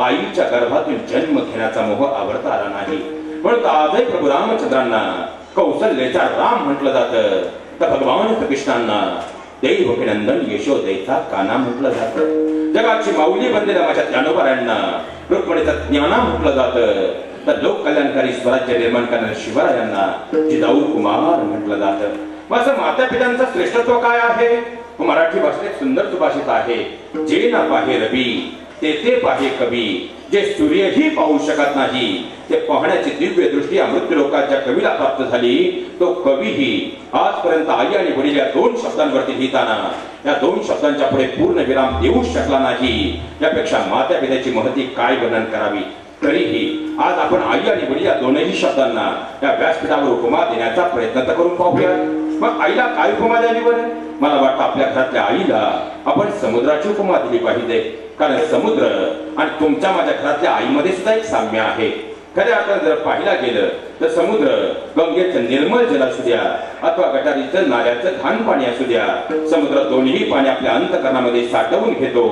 आईच्या गर्भातून जन्म घेण्याचा मोह आवडता आला नाही. म्हणून आजही प्रभू रामचंद्रांना कौशल्याचा राम म्हटलं जातं तर भगवान कृष्णांना देवकीनंदन यशोदेचा काना म्हटलं जातं. जगाची माऊली बनलेल्या माझ्या ज्ञानोबारायांना रुक्मिणीचं ज्ञाना म्हटलं जातं तर लोक कल्याणकारी स्वराज्य निर्माण करणाऱ्या शिवरायांना जिजाऊ कुमार म्हटलं जातं. मग माता पित्यांचं श्रेष्ठत्व काय आहे? मराठी भाषेत सुंदर सुभाषित आहे, जे ना पाहे रवी ते पाहे कवी, जे सूर्यही पाहू शकत नाही ते पाहण्याची दिव्य दृष्टी मृत्यू लोकांच्या कवीला प्राप्त झाली. तो कवीही आजपर्यंत आई आणि वडील या 2 शब्दांवरती लिहिताना या 2 शब्दांच्या पुढे पूर्ण विराम देऊ शकला नाही. यापेक्षा माता पित्याची महती काय वर्णन करावी. तरीही आज आपण आई आणि वडील या दोनही शब्दांना या व्यासपीठावर उपमा देण्याचा प्रयत्न तर करून पाहूया. मग आईला काय उपमा द्यावी बरं? मला वाटतं आपल्या घरातल्या आईला आपण समुद्राची उपमा दिली पाहिजे. कारण समुद्र आणि तुमच्या माझ्या घरातल्या आईमध्ये सुद्धा एक साम्य आहे. खऱ्या अर्थानं जर पाहिला गेलं तर समुद्र गंगेचं निर्मल जल असू द्या अथवा गटारीचं नाल्याचं घाण पाणी असू द्या, समुद्र दोन्ही पाणी आपल्या अंतःकरणामध्ये साठवून घेतो.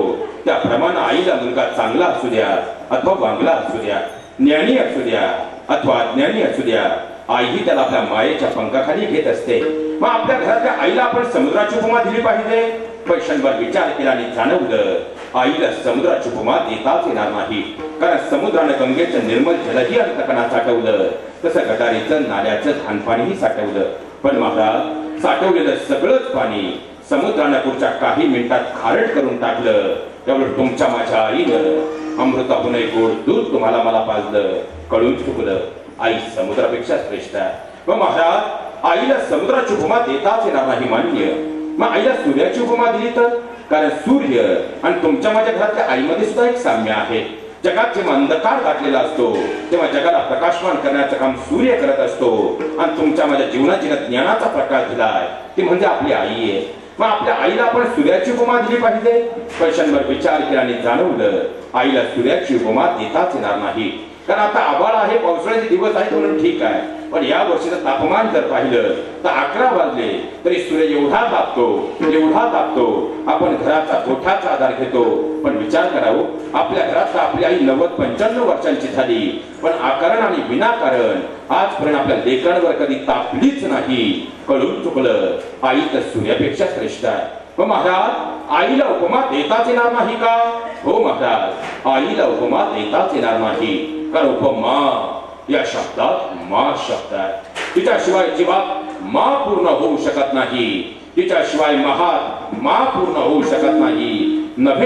त्याप्रमाणे आईला मुलगा चांगला असू द्या अथवा वांगला असू द्या, ज्ञानी असू द्या अथवा अज्ञानी असू द्या, आईही त्याला आपल्या मायेच्या पंखाखाली घेत असते. मग आपल्या घरातल्या आईला आपण समुद्राची उपमा दिली पाहिजे. पैशांवर विचार केला आणि जाणवलं आईला समुद्राची उपमा देताच येणार नाही. कारण समुद्रानं गंगेचं निर्मल जलही अंतःकरणात साठवलं तसं गटारीचं नाल्याचं घाणपाणीही साठवलं. पण महाराज साठवलेलं सगळंच पाणी समुद्रानं पुढच्या काही मिनिटात खारट करून टाकलं. त्यामुळे तुमच्या माझ्या आईनं अमृताहून गोड दूध तुम्हाला मला पाजलं, कळून चुकलं आई समुद्रापेक्षा श्रेष्ठ आहे. मग महाराज आईला समुद्राची उपमा देताच येणार नाही मान्य. मग आईला सूर्याची उपमा दिली तर? कारण सूर्य आणि तुमच्या माझ्या घरातल्या आईमध्ये सुद्धा एक साम्य आहे. जगात जेव्हा अंधकार गाठलेला असतो तेव्हा जगाला प्रकाशमान करण्याचं काम सूर्य करत असतो. आणि तुमच्या माझ्या जीवनात जिला ज्ञानाचा प्रकाश दिलाय ती म्हणजे आपली आई आहे. मग आपल्या आईला आपण सूर्याची उपमा दिली पाहिजे. पैशांवर विचार केला आणि जाणवलं आईला सूर्याची उपमा देताच येणार नाही. कारण आता आभाळ आहे, पावसाळ्याचे दिवस आहेत म्हणून ठीक आहे. पण या वर्षीचं तापमान जर पाहिलं तर 11 वाजले तरी सूर्य एवढा तापतो आपण घराचा गोठ्याचा आधार घेतो. पण विचार करावं आपल्या घरात आपली आई 90-95 वर्षांची झाली पण आकारण आणि विनाकारण आजपर्यंत आपल्या लेकरांवर कधी तापलीच नाही. कळून चुकलं आई तर सूर्यापेक्षा श्रेष्ठ आहे. मग महाराज आईला उपमा देताच येणार नाही का? हो महाराज आईला उपमा देताच येणार नाही. कारण उपमा या शब्दात मा शब्द आहे. तिच्याशिवाय जीवात मा पूर्ण होऊ शकत नाही. तिच्याशिवाय महात मा पूर्ण होऊ शकत नाही. नभे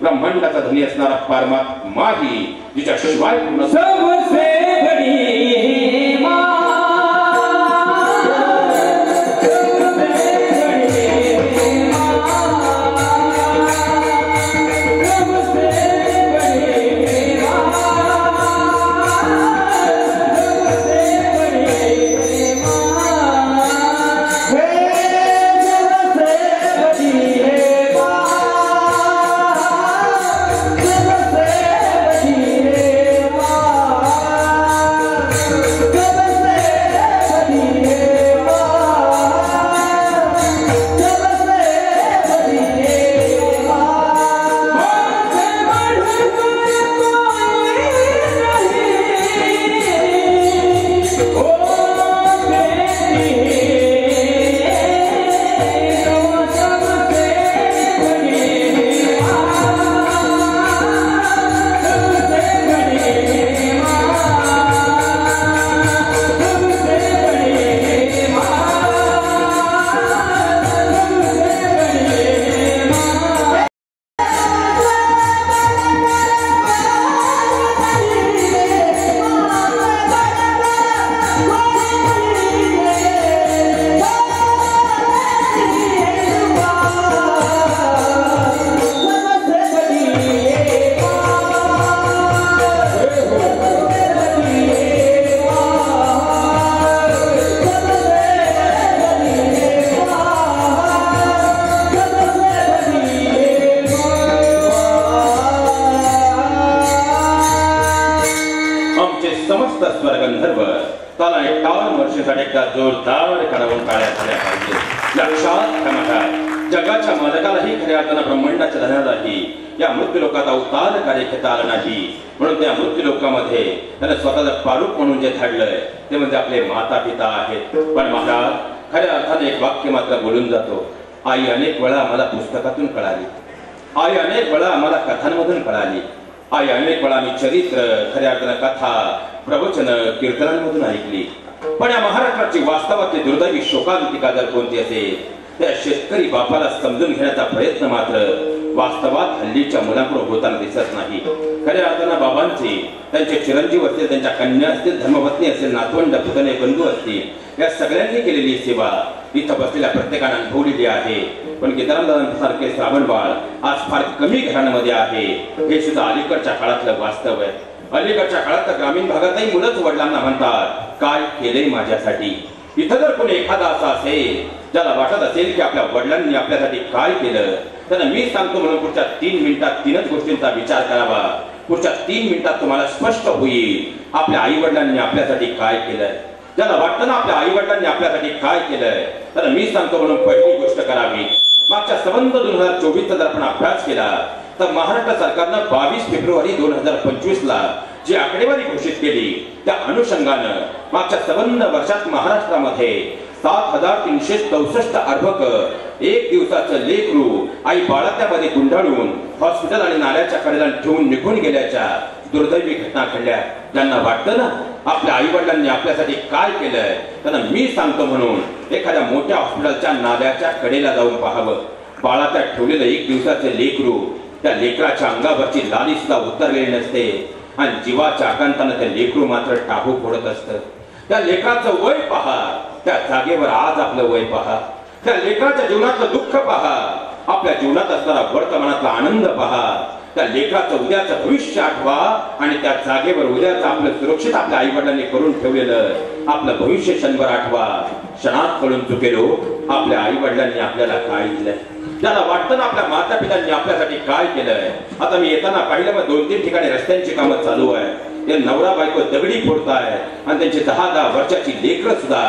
ब्रह्मांडाचा धनी असणारा परमात्मा ही जिच्याशिवाय पूर्ण सबसे बड़ी माँ दूरचा स्वर्गंधर्व त्याला एकटावर वर्षासाठी एकदा जोरदार कडवून काढ्या झाल्या पाहिजे. लक्षात घ्या माझ्या जगाच्या मालकालाही खऱ्या अर्थानं ब्रह्मांडाच्या धनालाही या मृत्यू लोकात अवतार कार्य घेता आलं नाही. म्हणून त्या मृत्यू लोकांमध्ये त्यानं स्वतःचं पारूप म्हणून जे धाडलंय ते म्हणजे आपले माता पिता आहेत. पण महाराज खऱ्या अर्थाने एक वाक्य मात्र बोलून जातो. आई अनेक वेळा आम्हाला पुस्तकातून कळाली, आई अनेक वेळा आम्हाला कथांमधून कळाली, आई अनेक वेळा मी चरित्र खऱ्या अर्थानं कथा प्रवचन कीर्तनांमधून ऐकली. पण या महाराष्ट्राची वास्तवातली दुर्दैवी शोकांतिका जर कोणती असेल त्या शेतकरी बापाला समजून घेण्याचा प्रयत्न मात्र वास्तवात हल्लीच्या मुलांकडून होताना दिसत नाही. खऱ्या अर्थानं बाबांची त्यांचे चिरंजीव असतील, त्यांच्या कन्या असतील, धर्मपत्नी असेल, नातवंड पुतणे बंधू असतील, या सगळ्यांनी केलेली सेवा इथं बसलेल्या प्रत्येकाने अनुभवलेली आहे. पण गीतारामदासारखे श्रावण बाळ आज फार कमी घरांमध्ये आहे. हे सुद्धा अलीकडच्या काळातलं वास्तव आहे. अलीकडच्या काळात तर ग्रामीण भागातही मुलंच वडिलांना म्हणतात काय केलंय माझ्यासाठी. इथं जर कोणी एखादा असा असेल ज्याला वाटत असेल की आपल्या वडिलांनी आपल्यासाठी काय केलं, त्यांना मी सांगतो म्हणून पुढच्या 3 मिनिटात 3च गोष्टींचा विचार करावा. पुढच्या 3 मिनिटात तुम्हाला स्पष्ट होईल आपल्या आई वडिलांनी आपल्यासाठी काय केलंय. ज्याला वाटतं ना आपल्या आई वडिलांनी आपल्यासाठी काय केलंय, तर मी सांगतो म्हणून पहिली गोष्ट करावी. मागच्या संबंध 2024चा जर आपण अभ्यास केला तर महाराष्ट्र सरकारनं 22 फेब्रुवारी 2025 ला जी आकडेवारी घोषित केली त्या अनुषंगानं मागच्या संबंध वर्षात महाराष्ट्रामध्ये 7,364 अर्भक एक दिवसाचं लेकरू आई बाळात्यामध्ये गुंडाळून हॉस्पिटल आणि नाल्याच्या कडेला ठेवून निघून गेल्याच्या दुर्दैवी घटना घडल्या. ज्यांना वाटतं ना आपल्या आई वडिलांनी आपल्यासाठी काय केलंय, त्यांना मी सांगतो म्हणून एखाद्या मोठ्या हॉस्पिटलच्या नाल्याच्या कडेला जाऊन पाहावं. बाळात्यात ठेवलेलं एक दिवसाचं लेकरू, त्या लेकराच्या अंगावरची लाली सुद्धा उतरलेली नसते आणि जीवाच्या आकांतानं ते लेकरू मात्र टाकू फोडत असतं. त्या लेकराचं वय पहा, त्या जागेवर आज आपलं वय पहा. त्या लेकराच्या जीवनातलं दुःख पहा, आपल्या जीवनात असणारा वर्तमानातला आनंद पहा. त्या लेकराचं उद्याचं भविष्य आठवा आणि त्या जागेवर उद्याचं आपलं सुरक्षित आपल्या आई वडिलांनी करून ठेवलेलं आपलं भविष्य क्षणभर आठवा. क्षणात कळून चुकेलो आपल्या आई वडिलांनी आपल्याला काय दिलंय. ज्याला वाटतं ना आपल्या माता पित्यांनी आपल्यासाठी काय केलंय. आता मी येताना पाहिलं मग 2-3 ठिकाणी रस्त्यांची कामं चालू आहे. ते नवरा बायको दगडी फोडताय आणि त्यांची 10-10 वर्षाची लेकरं सुद्धा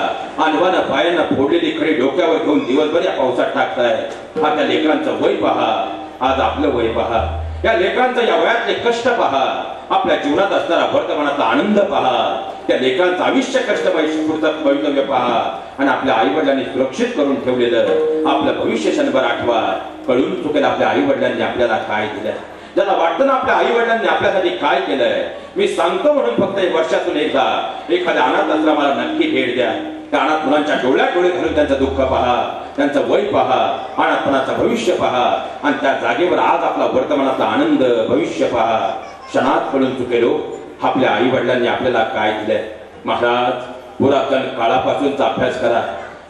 अनवानं पायांना फोडलेली खडी डोक्यावर घेऊन दिवसभर या पावसात टाकताय. हा त्या लेकरांचं वय पहा, आज आपलं वय पहा. या लेकरांचं या वयातले कष्ट पहा, आपल्या जीवनात असणारा वर्तमानातला आनंद पहा. त्या लेकरांचं आयुष्य कष्टमय भवितव्य पहा आणि आपल्या आई वडिलांनी सुरक्षित करून ठेवलेलं आपलं भविष्य क्षणभर आठवा. कळून चुकेल आपल्या आई वडिलांनी आपल्याला काय दिलं. ज्याला वाटतं ना आपल्या आई वडिलांनी आपल्यासाठी काय केलंय, मी सांगतो म्हणून फक्त वर्षातून एकदा एखाद्या अनाथ आश्रमाला नक्की भेट द्या. त्या अनाथ मुलांच्या डोळ्यात डोळे घालून त्यांचं दुःख पहा, त्यांचं वय पहा, अनाथपणाचं भविष्य पहा आणि त्या जागेवर आज आपला वर्तमानातला आनंद भविष्य पहा. क्षणात कळून चुकेलो आपल्या आई वडिलांनी आपल्याला काय दिलंय. महाराज पुरातन काळापासूनचा अभ्यास करा.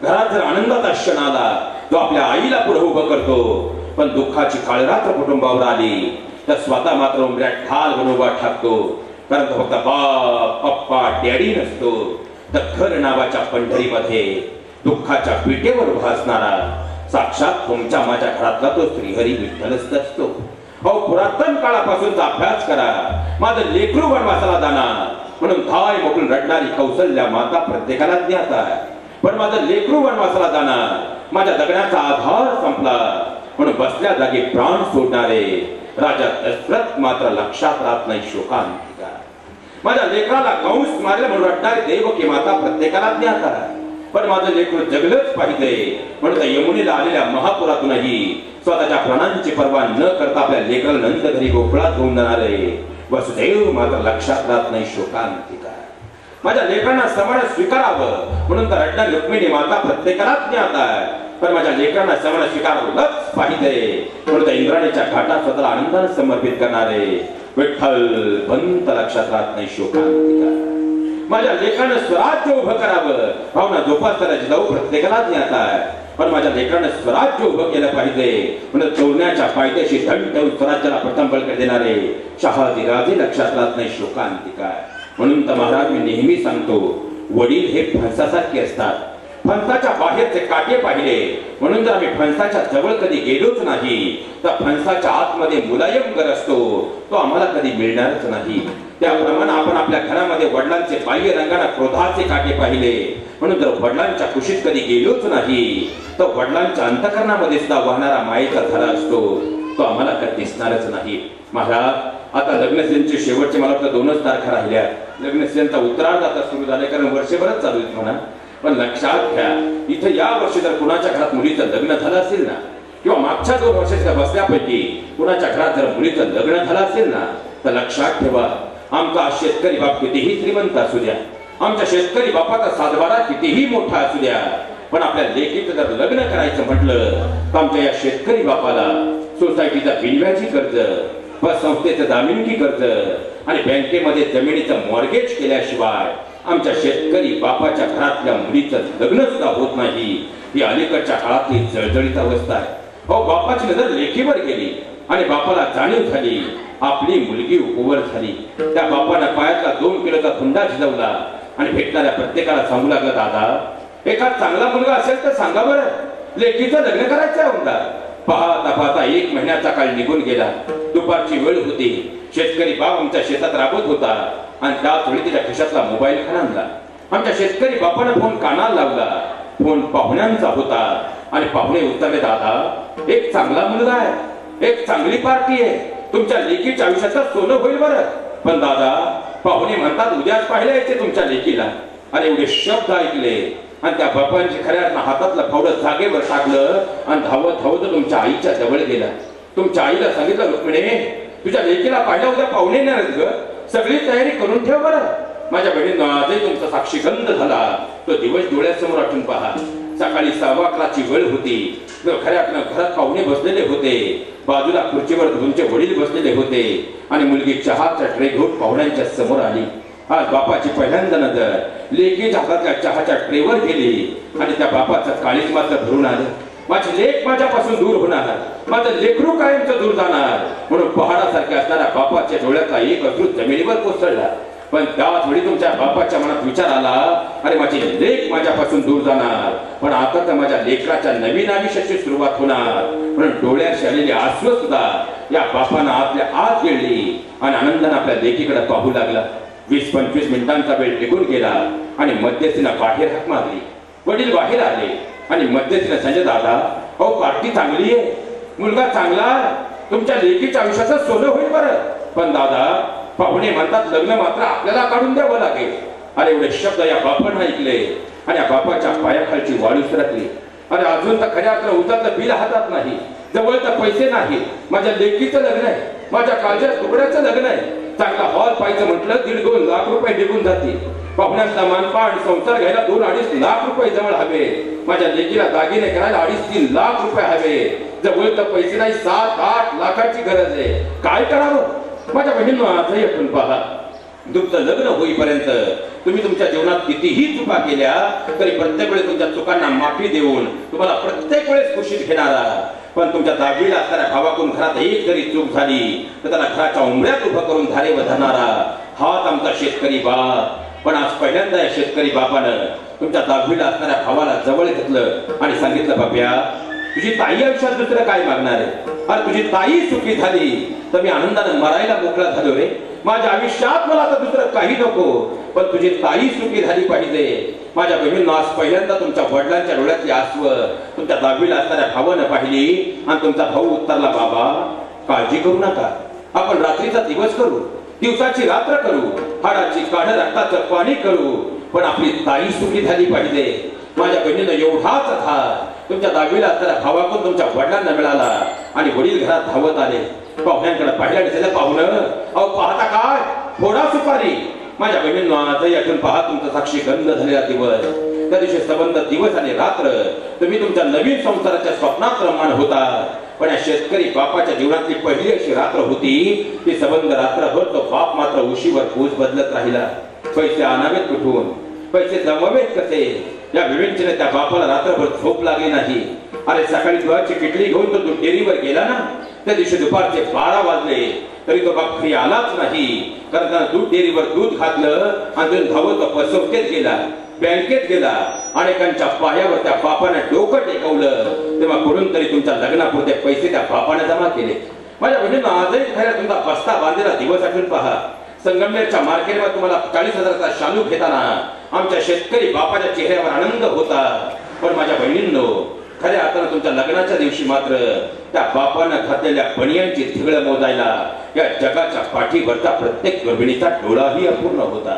घरात जर आनंदाचा क्षण आला तो आपल्या आईला पुढे उभं करतो, पण दुःखाची काळरात्र कुटुंबावर आली तर स्वतः मात्र उमऱ्यात ढाल बनवून उभा ठाकतो. कारण तो फक्त बाप पप्पा डॅडी नसतो, तर घर नावाच्या पंढरीमध्ये दुःखाच्या पिठेवर उभा असणारा साक्षात तुमच्या माझ्या घरातला तो श्रीहरी विठ्ठलच असतो. अहो पुरातन काळापासूनचा अभ्यास करा. माझं लेकरू वनवासाला जाणार म्हणून धाय मोकळून रडणारी कौशल्या माता प्रत्येकाला ज्ञात आहे. पण माझं लेकरू वनवासाला जाणार, माझ्या जगण्याचा आधार संपला म्हणून बसल्या जागी प्राण सोडणारे राजा दशरथ मात्र लक्षात राहत नाही शोकांतिका. माझ्या लेकराला कंस मारले म्हणून रडणारी देवकी माता प्रत्येकाला ज्ञात आहे. पण माझं लेकरू जगलंच पाहिजे म्हणून त्या यमुनेला आलेल्या महापुरातूनही स्वतःच्या प्राणांची पर्वा न करता आपल्या लेकराला नंद घरी गोकुळात घेऊन जाणारे वसुदेव मात्र लक्षात राहत नाही शोकांतिका. माझ्या लेकरांना समान स्वीकारावं म्हणून तर रडणारी रुक्मिणी माता प्रत्येकाला ज्ञात आहे. पण माझ्या लेकरांना समान स्वीकारलंच पाहिजे म्हणून त्या इंद्राणीच्या घाटात स्वतःला आनंदाने समर्पित करणारे विठ्ठल पंत लक्षात राहत नाही शोकांतिका. माझ्या लेकरांना स्वराज्य उभं करावं भावना जोपासताना जिजाऊ प्रत्येकाला ज्ञात आहे. पण माझ्या लेकरांना स्वराज्य उभं केलं पाहिजे म्हणून चोरण्याच्या पायथ्याशी धन ठेवून स्वराज्याला प्रथम बळकटी देणारे शहाजीराजे लक्षात राहत नाही शोकांतिका. म्हणून तर महाराज मी नेहमी सांगतो वडील हे फणसासारखे असतात. फणसाच्या बाहेरचे काटे पाहिले, म्हणून जर आम्ही फणसाच्या जवळ कधी गेलोच नाही तर फणसाच्या आतमध्ये मुलायम गर असतो तो आम्हाला कधी मिळणारच नाही. त्याप्रमाणे आपण आपल्या घरामध्ये वडिलांचे बाह्य रंगाने क्रोधाचे काटे पाहिले, म्हणून जर वडिलांच्या कुशीत कधी गेलोच नाही तर वडिलांच्या अंतःकरणामध्ये सुद्धा वाहणारा मायेचा धारा असतो तो आम्हाला कधी दिसणारच नाही. महाराज आता लग्नसेनचे शेवटचे मला वाटतं 2च तारखा राहिल्या. लग्नसेनचा उत्तरार्ध आता सुरू झाले, कारण वर्षभरच चालू आहेत म्हणा. पण लक्षात घ्या, इथं या वर्षी जर कुणाच्या घरात मुलीचं लग्न झालं असेल ना, किंवा मागच्या 2 वर्षाच्या बसल्यापैकी कुणाच्या घरात जर मुलीचं लग्न झालं असेल ना, तर लक्षात ठेवा, आमचा शेतकरी बाप कितीही श्रीमंत असू द्या, आमच्या शेतकरी बापाचा सातबारा कितीही मोठा असू द्या, पण आपल्या लेकीचं जर लग्न करायचं म्हटलं तर आमच्या या शेतकरी बापाला सोसायटीचा बिनव्याजी कर्ज, पतसंस्थेचं जामिनगी कर्ज आणि बँकेमध्ये जमिनीचं मॉर्गेज केल्याशिवाय आमच्या शेतकरी बापाच्या घरातल्या मुलीचं लग्न सुद्धा होत नाही. ही अलीकडच्या काळातली जळजळीत अवस्था आहे. अहो, बापाची नजर लेकीवर गेली आणि बापाला जाणीव झाली आपली मुलगी उपवर झाली. त्या बापानं पायातला 2 किलोचा हुंडा झिजवला आणि भेटणाऱ्या प्रत्येकाला सांगू लागला, दादा एखादा चांगला मुलगा असेल तर सांगा बरं, लेकीचं लग्न करायचं आहे हुंडा. पाहता पाहता 1 महिन्याचा काळ निघून गेला. दुपारची वेळ होती. शेतकरी बाप आमच्या शेतात राबत होता आणि त्याच वेळी त्याच्या खिशातला मोबाईल खणाणला. आमच्या शेतकरी बापानं फोन कानाला लावला. फोन पाहुण्यांचा होता आणि पाहुणे उत्तरले, दादा एक चांगला मुलगा आहे, एक चांगली पार्टी आहे, तुमच्या लेकीच्या आयुष्याचं सोनं होईल बरं. पण दादा पाहुणे म्हणतात उद्याच पाहिलं यायचे तुमच्या लेकीला. आणि एवढे शब्द ऐकले आणि त्या बापांची खऱ्या हातातलं फावडं जागेवर टाकलं आणि धावत धावत तुमच्या आईच्या जवळ गेला. तुमच्या आईला सांगितलं, रुक्मिणी तुझ्या लेकीला पाहिलं उद्या पाहुणे येणार ग, सगळी तयारी करून ठेव बरं. माझ्या बहिणीनं आजही तुमचा साक्षीगंध झाला तो दिवस डोळ्यासमोर आठवून पहा. सकाळी 11:15ची वेळ होती. खऱ्या घरात पाहुणे बसलेले होते, बाजूला खुर्चीवर तुमचे वडील बसलेले होते आणि मुलगी चहाचा ट्रे घेऊन पाहुण्यांच्या समोर आली. आज बापाची पहिल्यांदा नजर लेकीच्या हातातल्या चहाच्या ट्रेवर गेली आणि त्या बापाचं काळीज मात्र भरून आलं. माझी लेक माझ्यापासून दूर होणार, माझं लेकरू कायमचं दूर जाणार, म्हणून पहाडासारखे असणाऱ्या बापाच्या डोळ्यातला एक अश्रू जमिनीवर कोसळला. पण त्याच वेळी तुमच्या बापाच्या मनात विचार आला, अरे माझी लेक माझ्यापासून दूर जाणार, पण आता तर माझ्या लेकराच्या नवीन आयुष्याची सुरुवात होणार. म्हणून डोळ्याशी आलेली आसू सुद्धा या बापानं आपल्या आत गेली आणि आनंदाने आपल्या लेकीकडे पाहू लागला. 20-25 मिनिटांचा वेळ निघून गेला आणि मध्यस्थीनं बाहेर हाक मारली. वडील बाहेर आले आणि मध्यस्थीनं सांगितले, दादा अहो पार्टी चांगली आहे, मुलगा चांगला, तुमच्या लेकीच्या आयुष्याचं सोनं होईल बरं. पण दादा पाहुणे म्हणतात लग्न मात्र आपल्याला काढून द्यावं लागेल. अरे एवढे शब्द या बापानं ऐकले आणि या बापाच्या पायाखालची वाळू सरकली. अरे अजून तर खऱ्या अर्थानं उद्याचं बिल हातात नाही, जवळ तर पैसे नाही, माझ्या लेकीचं लग्न आहे, माझ्या काळजात तुकड्याचं लग्न आहे. चांगला हॉल पाहिजे म्हटलं 1.5-2 लाख रुपये निघून जातील. पाहुण्यांचा मानपान संसार घ्यायला 2-2.5 लाख रुपये जवळ हवे. माझ्या लेकीला दागिने करायला 2.5-3 लाख रुपये हवे. जवळ तर पैसे नाही, 7-8 लाखाची गरज आहे. काय करावं? माझ्या बहिणींनो आजही आठवून पहा, तुमचं लग्न होईपर्यंत तुम्ही तुमच्या जीवनात कितीही चुका केल्या तरी प्रत्येक वेळेस तुमच्या चुकांना माफी देऊन तुम्हाला प्रत्येक वेळेस खुशीत घेणारा, पण तुमच्या दाबीला असणाऱ्या भावाकडून घरात एक जरी चूक झाली तर त्याला घराच्या उंबऱ्यात उभं करून धारेवर धरणारा हाच आमचा शेतकरी बाप. पण आज पहिल्यांदा या शेतकरी बापानं तुमच्या दाबीला असणाऱ्या भावाला जवळ घेतलं आणि सांगितलं, बाप्या तुझी ताई आयुष्यात दुसरं काय मागणार आहे? अरे तुझी ताई सुखी झाली तर मी आनंदाने मरायला मोकळा झालो रे. माझ्या आयुष्यात मला आता दुसरं काही नको, पण तुझी ताई सुखी झाली पाहिजे. माझ्या बहिणींना आज पहिल्यांदा तुमच्या वडिलांच्या डोळ्यातली आसव तुमच्या दाबीला असणाऱ्या भावानं पाहिली आणि तुमचा भाऊ उत्तरला, बाबा काळजी करू नका, आपण रात्रीचा दिवस करू, दिवसाची रात्र करू, हाडाची काढ रक्ताचं पाणी करू, पण आपली ताई सुखी झाली पाहिजे. माझ्या बहिणीनं एवढाच धार तुमच्या दाबीला असणाऱ्या भावाकडून तुमच्या वडिलांना मिळाला आणि वडील घरात धावत आले. पाहुण्यांकडे पाहिल्या दिसलं, पाहुणं अहो पाहता काय, फोडा सुपारी. माझ्या बहिणींनो आजही आठवून पहा तुमचा साक्षी गंध झालेला दिवस. त्या दिवशी संबंध दिवस आणि रात्र तुम्ही तुमच्या नवीन संसाराच्या स्वप्नात रममान होता. पण या शेतकरी बापाच्या जीवनातली पहिली अशी रात्र होती ती संबंध रात्रभर तो बाप मात्र उशीवर पोच बदलत राहिला. पैसे आणावेत कुठून, पैसे जमवेत कसे, या विवेचने त्या बापाला रात्रभर झोप लागली नाही. अरे सकाळी दुधाची किटली घेऊन तो डेअरीवर गेला ना, त्या दिवशी दुपारचे 12 वाजले तरी तो बाप घरी आलाच नाही. कारण त्यानं दूध डेअरीवर दूध घातलं आणि तो धावत पसवतेत गेला, बँकेत गेला. अनेकांच्या पायावर त्या बापाने डोकं टेकवलं. तेव्हा कुठून तरी तुमच्या लग्नापुरते पैसे त्या बापाने जमा केले. माझ्या बहिणीनं आजही खऱ्या तुमचा बस्ता बांधलेला दिवस आठवून पहा. संगमनेरच्या मार्केटमध्ये तुम्हाला 40,000चा शालू घेताना आमच्या शेतकरी बापाच्या चेहऱ्यावर आनंद होता. पण माझ्या बहिणींनो, खऱ्या अर्थानं तुमच्या लग्नाच्या दिवशी मात्र त्या बापानं घातलेल्या बनियांची थिगळं मोजायला या जगाच्या पाठीवरचा प्रत्येक गर्भिणीचा डोळाही अपूर्ण होता.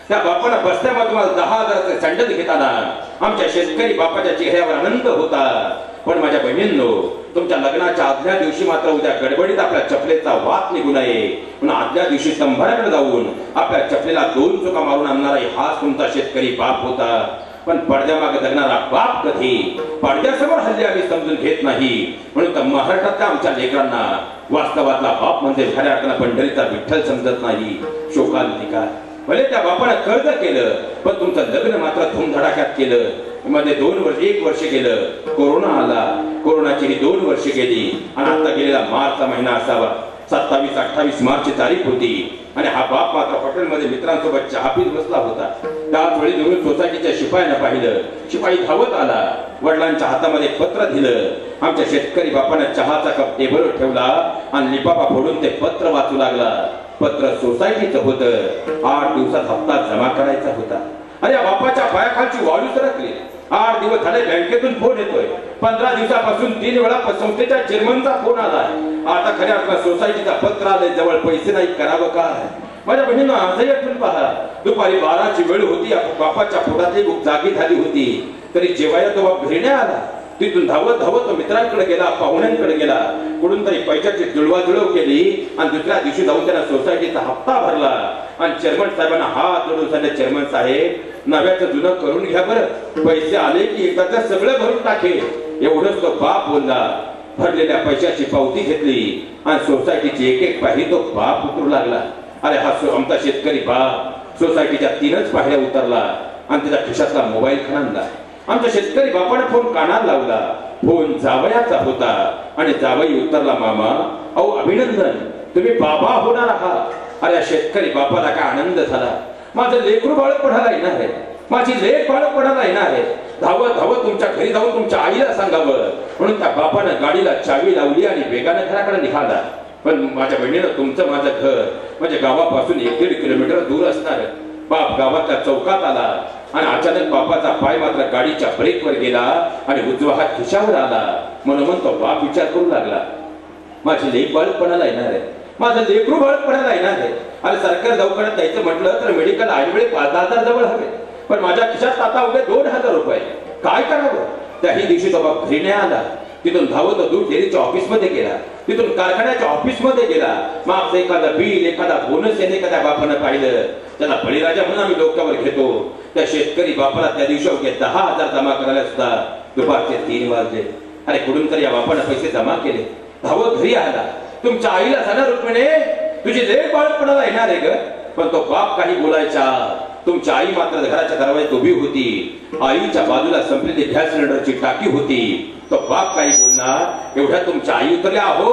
त्या बापानं बस्त्यामध्ये तुम्हाला 10,000चे सँडल घेताना आमच्या शेतकरी बापाच्या चेहऱ्यावर आनंद होता. पण माझ्या बहिणींनो, तुमच्या लग्नाच्या आदल्या दिवशी मात्र उद्या गडबडीत आपल्या चपलेचा वात निघू नये म्हणून आदल्या दिवशी संभाराकडे जाऊन आपल्या चपलेला 2 चुका मारून आणणारा हाच तुमचा शेतकरी बाप होता. पण पडद्यामागे जगणारा बाप कधी पडद्यासमोर हल्ले आम्ही समजून घेत नाही. म्हणून तर महाराष्ट्रातल्या आमच्या लेकरांना वास्तवातला बाप म्हणजे खऱ्या अर्थानं पंढरीचा विठ्ठल समजत नाही. शोकांतिका भले त्या बापानं कर्ज केलं, पण तुमचं लग्न मात्र धूमधडाक्यात केलं. मध्ये 1 वर्ष गेलं, कोरोना आला, कोरोनाची ही 2 वर्ष गेली आणि आता गेलेला मार्चचा महिना असावा. 27-28 मार्चची तारीख होती आणि हा बाप मात्र हॉटेलमध्ये मित्रांसोबत चहा पीत बसला होता. त्याच वेळी निवडून सोसायटीच्या शिपायानं पाहिलं. शिपाई धावत आला, वडिलांच्या हातामध्ये पत्र दिलं. आमच्या शेतकरी बापानं चहाचा कप टेबलवर ठेवला आणि लिफाफा फोडून ते पत्र वाचू लागला. पत्र सोसायटीचं होतं. 8 दिवसात हप्ता जमा करायचा होता. अरे या बापाच्या पायाखालची वाळू सरकली. 8 दिवस झाले बँकेतून फोन येतोय. 15 दिवसापासून 3 वेळा संस्थेच्या चेअरमनचा फोन आलाय. आता खऱ्या अर्थानं सोसायटीचा पत्र आलंय, जवळ पैसे नाही, करावं काय? माझ्या बहिणीनं आजही आठवून पहा. दुपारी 12ची वेळ होती. बापाच्या पोटातली भूक जागी झाली होती तरी जेवायला तो बाप घरी नाही आला. तिथून धावत तो मित्रांकडे गेला, पाहुण्यांकडे गेला, कुठून तरी पैशाची जुळवाजुळव केली आणि दुसऱ्या दिवशी जाऊन त्याला सोसायटीचा हप्ता भरला आणि चेअरमन साहेबांना हात जोडून सांगितले, चेअरमन साहेब नव्याचं जुनं करून घ्या बरं, पैसे आले की एकदा सगळं भरून टाके. एवढंच तो बाप बोलला. भरलेल्या पैशाची पावती घेतली आणि सोसायटीची एक पायरी तो बाप उतरू लागला. अरे हा आमचा शेतकरी बाप सोसायटीच्या 3च पायऱ्या उतरला आणि त्याच्या खिशातला मोबाईल खणाला. आमच्या शेतकरी बापाने फोन कानाला लावला. फोन जावयाचा होता आणि जावई उतरला, मामा अहो अभिनंदन, तुम्ही बाबा होणार आहात. अरे शेतकरी बापाला काय आनंद झाला. माझं लेकरू बाळक पडायला येणार आहे, माझी लेक बाळक पडायला येणार आहे. धावत तुमच्या घरी जाऊन तुमच्या आईला सांगावं म्हणून त्या बापानं गाडीला चावी लावली आणि वेगानं घराकडे निघाला. पण माझ्या बहिणीनं तुमचं माझं घर म्हणजे गावापासून 1-1.5 किलोमीटर दूर असणार. बाप गावाच्या चौकात आला आणि अचानक बापाचा पाय मात्र गाडीच्या ब्रेकवर गेला आणि उजवा हात खिशावर आला. म्हणून तो बाप विचार करू लागला, माझी लेक बाळपणाला येणार आहे, माझं लेकरू बाळपणाला येणार आहे. अरे सरकार दवाखान्यात जायचं म्हटलं तर मेडिकल ऐनवेळी 5,000 जवळ हवे, पण माझ्या खिशात आता उभे 2,000 रुपये. काय करावं? त्याही दिवशी तो बाप घरी नाही आला. तिथून धावत दूध डेअरीच्या ऑफिसमध्ये गेला, तिथून कारखान्याच्या ऑफिसमध्ये गेला. मागचं एखादा बिल, एखादा बोनस याने एखाद्या बापानं पाहिलं. त्याला बळीराजा म्हणून आम्ही डोक्यावर घेतो. त्या शेतकरी बापाला त्या दिवशी अवघे 10,000 जमा करायला सुद्धा दुपारचे 3 वाजले. अरे कुठून तरी या बापानं पैसे जमा केले. धावत घरी आला. तुमच्या आईला सांगा, रुक्मिणी तुझी लेक बाळपणाला येणार आहे ग. पण तो बाप काही बोलायचा. तुमची आई मात्र घराच्या दरवाजात उभी होती. आईच्या बाजूला संपलेली गॅस सिलेंडरची टाकी होती. तो बाप काही बोलणार एवढ्या तुमच्या आई उतरल्या. अहो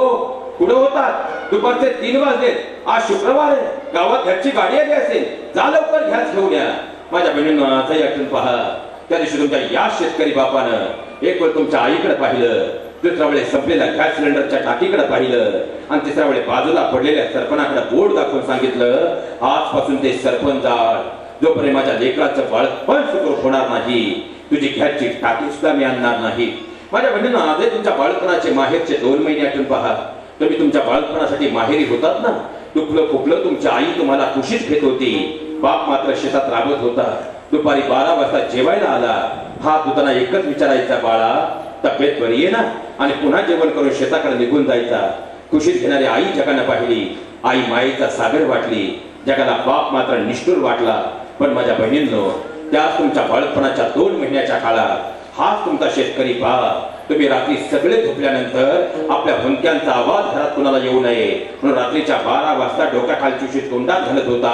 कुठं होतात? दुपारचे 3 वाजले. आज शुक्रवार आहे, गावात घरची गाडी आली असेल, जा लवकर गॅस घेऊन या. माझ्या बहिणींना आजही आठवून पहा. त्या दिवशी तुमच्या या शेतकरी बापानं एक वेळ तुमच्या आईकडे पाहिलं, दुसऱ्या वेळेस संपलेल्या गॅस सिलेंडरच्या टाकीकडे पाहिलं आणि तिसऱ्या वेळेस बाजूला पडलेल्या सरपणाकडे बोर्ड दाखवून सांगितलं, आजपासून ते सरपंच जाळ, जोपर्यंत माझ्या लेकराचं बाळपण सुखरूप होणार नाही, तुझी गॅसची टाकी सुद्धा मी आणणार नाही. माझ्या बहिणींना आजही तुमच्या बाळपणाचे माहेरचे 2 महिने आठवून पहा. तुम्ही तुमच्या बाळपणासाठी माहेरी होतात ना. दुखलं खुपलं तुमची आई तुम्हाला खुशीच घेत होती. बाप मात्र शेतात राबत होता. दुपारी 12 वाजता जेवायला आला. हात धुताना एकच विचारायचा, बाळा तब्येत बरी आहे ना? आणि पुन्हा जेवण करून शेताकडे निघून जायचा. खुशीत घेणारी आई जगानं पाहिली. आई मायेचा सागर वाटली. जगाला बाप मात्र निष्ठुर वाटला. पण माझ्या बहिणींनो, त्याच तुमच्या बाळपणाच्या 2 महिन्याच्या काळात हाच तुमचा शेतकरी बाप. तुम्ही रात्री सगळे झोपल्यानंतर आपल्या भुंक्यांचा आवाज घरात कुणाला येऊ नये म्हणून रात्रीच्या 12 वाजता डोक्याखालची उशी तोंडात घालत होता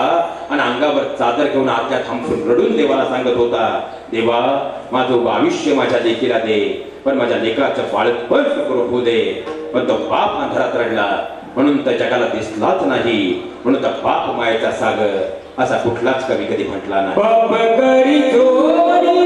आणि अंगावर चादर घेऊन आत्या थांबून रडून देवाला सांगत होता, देवा माझं आयुष्य माझ्या लेकीला दे, पण माझ्या लेकराचं बाळपण सुखरूप होऊ दे. पण तो बाप अंधारात रडला म्हणून त्या जगाला दिसलाच नाही, म्हणून तर बाप मायेचा सागर असा कुठलाच कवी कधी म्हटला नाही. बाप करी जोडी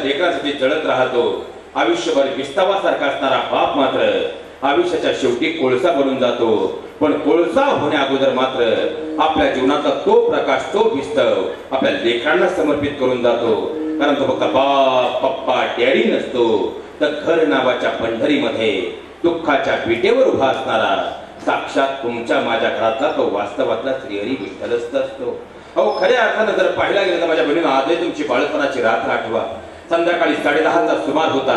लेकरांसाठी जळत राहतो. आयुष्यभर विस्तावासारखा असणारा बाप मात्र आयुष्याच्या शेवटी कोळसा बनून जातो. पण कोळसा होण्या अगोदर मात्र आपल्या जीवनाचा तो प्रकाश, तो विस्तव आपल्या लेकरांना समर्पित करून जातो. कारण तो फक्त बाप, पप्पा, डॅडी नसतो, तर घर नावाच्या पंढरीमध्ये दुःखाच्या विटेवर उभा असणारा साक्षात तुमच्या माझ्या घरातला तो वास्तवातला श्रीहरी विठ्ठलच असतो. अहो, खऱ्या अर्थानं जर पाहिला गेलं तर माझ्या बहिणीनं आजही तुमची बाळपणाची रात्र आठवा. संध्याकाळी 10:30चा सुमार होता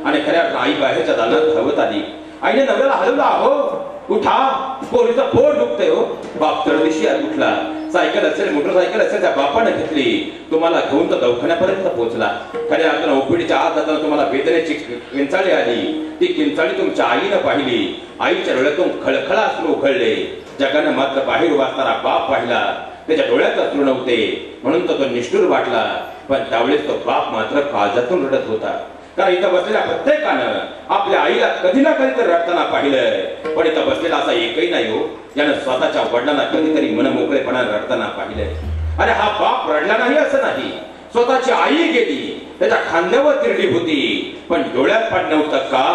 आणि खऱ्या अर्थानं आई बाहेरच्या दारात धावत आली. आईने नवऱ्याला हलवला, अहो उठा, पोरीचं पोट दुखतंय हो. बाप तळदिशी उठला. सायकल असेल, मोटरसायकल असेल, त्या बापानं घेतली. तुम्हाला घेऊन तर दवाखान्यापर्यंत पोहोचला. खऱ्या अर्थानं ओपीडीच्या आत जाताना तुम्हाला वेदनेची किंचाळी आली. ती किंचाळी तुमच्या आईनं पाहिली. आईच्या डोळ्यातून खळखळा अश्रू उघडले. जगानं मात्र बाहेर उभा असणारा बाप पाहिला. त्याच्या डोळ्यात अश्रू नव्हते म्हणून तो निष्ठुर वाटला. पण त्यावेळेस तो बाप मात्र काळजातून रडत होता. कारण इथं बसलेल्या प्रत्येकानं आपल्या आईला कधी ना कधी तर रडताना पाहिलंय. पण इथं बसलेला असा एकही नाही हो ज्यानं स्वतःच्या वडिलांना कधीतरी मनमोकळेपणाने रडताना पाहिलंय. अरे हा बाप रडला नाही असं नाही. स्वतःची आई गेली, त्याच्या खांद्यावर तिरडी होती, पण डोळ्यात पाणी नव्हतं का?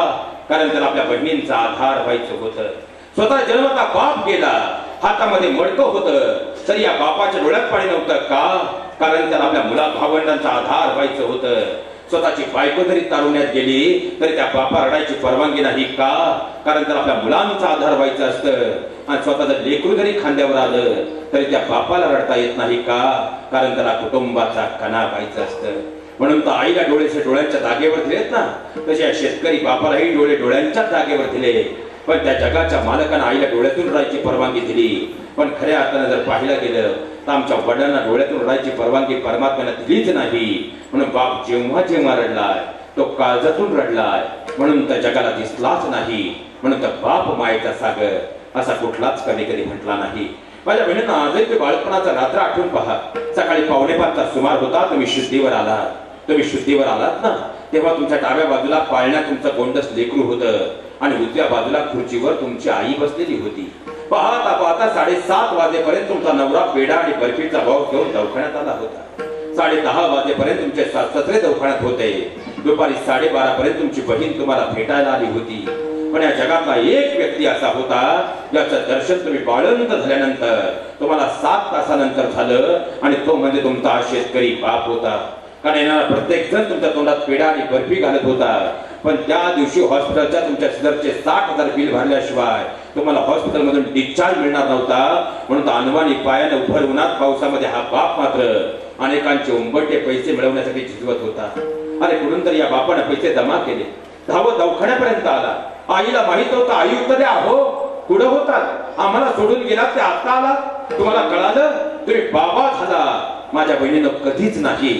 कारण त्याला आपल्या बहिणींचा आधार व्हायचं होतं. स्वतः जन्मता बाप गेला, हातामध्ये मडकं होतं, तरी या बापाच्या डोळ्यात पाणी नव्हतं का? कारण त्याला आपल्या मुला भावंडांचा आधार व्हायचं होतं. स्वतःची बायको जरी तारुण्यात गेली तरी त्या बापा रडायची परवानगी नाही का? कारण त्याला आपल्या मुलांचा आधार व्हायचं असतं. आणि स्वतः जर लेकरू जरी खांद्यावर आलं तरी त्या बापाला रडता येत नाही का? कारण त्याला कुटुंबाचा कणा व्हायचं असतं. म्हणून तर आईला डोळेचे डोळ्यांच्या जागेवर दिलेत ना, तसे या शेतकरी बापालाही डोळे डोळ्यांच्या जागेवर दिले. पण त्या जगाच्या मालकानं आईला डोळ्यातून रडायची परवानगी दिली. पण खऱ्या अर्थानं जर पाहिलं गेलं तर आमच्या वडिलांना डोळ्यातून रडायची परवानगी परमात्म्यानं दिलीच नाही. म्हणून बाप जेव्हा जेव्हा रडलाय तो काळजातून रडलाय, म्हणून त्या जगाला दिसलाच नाही. म्हणून तर बाप मायेचा सागर असा कुठलाच कधी कधी म्हटला नाही. माझ्या बहिणींना आजही ते बाळपणाचा रात्र आठवून पहा. सकाळी 4:45चा सुमार होता. तुम्ही शुद्धीवर आलात. तुम्ही शुद्धीवर आलात ना, तेव्हा तुमच्या डाव्या बाजूला पाळण्यात तुमचं गोंडस लेकरू होतं आणि उजव्या बाजूला खुर्चीवर तुमची आई बसलेली होती. पाहता पाहता 7:30 वाजेपर्यंत तुमचा नवरा पेढा आणि बर्फीचा बॉक्स घेऊन दवाखान्यात आला होता. 10:30 वाजेपर्यंत तुमचे सासरे दवाखान्यात होते. दुपारी 12:30 पर्यंत तुमची बहीण तुम्हाला भेटायला आली होती. पण या जगातला एक व्यक्ती असा होता ज्याचं दर्शन तुम्ही बाळंत झाल्यानंतर तुम्हाला 7 तासानंतर झालं आणि तो म्हणजे तुमचा शेतकरी बाप होता. कारण येणारा प्रत्येक जण तुमच्या तोंडात पेढा आणि बर्फी घालत होता, पण त्या दिवशी हॉस्पिटलच्या तुमच्या सिजरचे 60,000 बिल भरल्याशिवाय तुम्हाला हॉस्पिटलमधून डिस्चार्ज मिळणार नव्हता. म्हणून अनवाणी पायाने उभर उन्हात पावसामध्ये हा बाप मात्र अनेकांचे उंबरटे पैसे मिळवण्यासाठी झिजवत होता. अरे कुठून तर या बापाने पैसे जमा केले, धावत दवाखान्यापर्यंत आला. आईला माहित होतं, आई उत्तरे अहो कुठं होतात, आम्हाला सोडून गेलात ते आता आला, तुम्हाला कळालं तुम्ही बाबा झाला. माझ्या बहिणीनं कधीच नाही,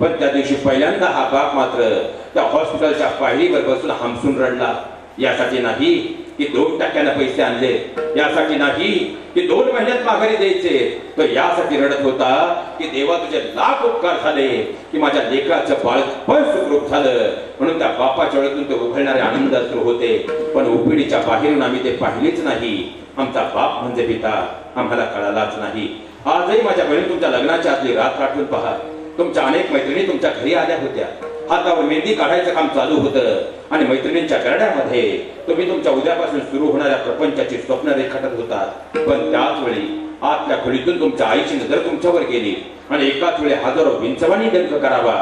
पण त्या दिवशी पहिल्यांदा हा बाप मात्र त्या हॉस्पिटलच्या पायरीवर बसून हमसून रडला. यासाठी नाही की 2% पैसे आणले, यासाठी नाही की 2 महिन्यात माघारी द्यायचे, तर यासाठी रडत होता की देवा तुझे लाख उपकार झाले की माझ्या लेकराचं बाळपण सुखरूप झालं. म्हणून त्या बापाच्या डोळ्यातून ते उघडणारे आनंद अश्रू होते, पण उपिडीच्या बाहेरून आम्ही ते पाहिलेच नाही. आमचा बाप म्हणजे पिता आम्हाला कळालाच नाही. आजही माझ्या बहिणी तुमच्या लग्नाच्या आतली रात आठवून पहा. तुमच्या अनेक मैत्रिणी तुमच्या घरी आल्या होत्या, हातावर मेहंदी काढायचं काम चालू होतं आणि मैत्रिणींच्या करड्यामध्ये तुम्ही तुमच्या उद्यापासून सुरू होणाऱ्या प्रपंचाची स्वप्न रेखाटत होतात. पण त्याच वेळी आतल्या खोलीतून तुमच्या आईची नजर तुमच्यावर गेली आणि एकाच वेळी हजारो विंचवानी डंक करावा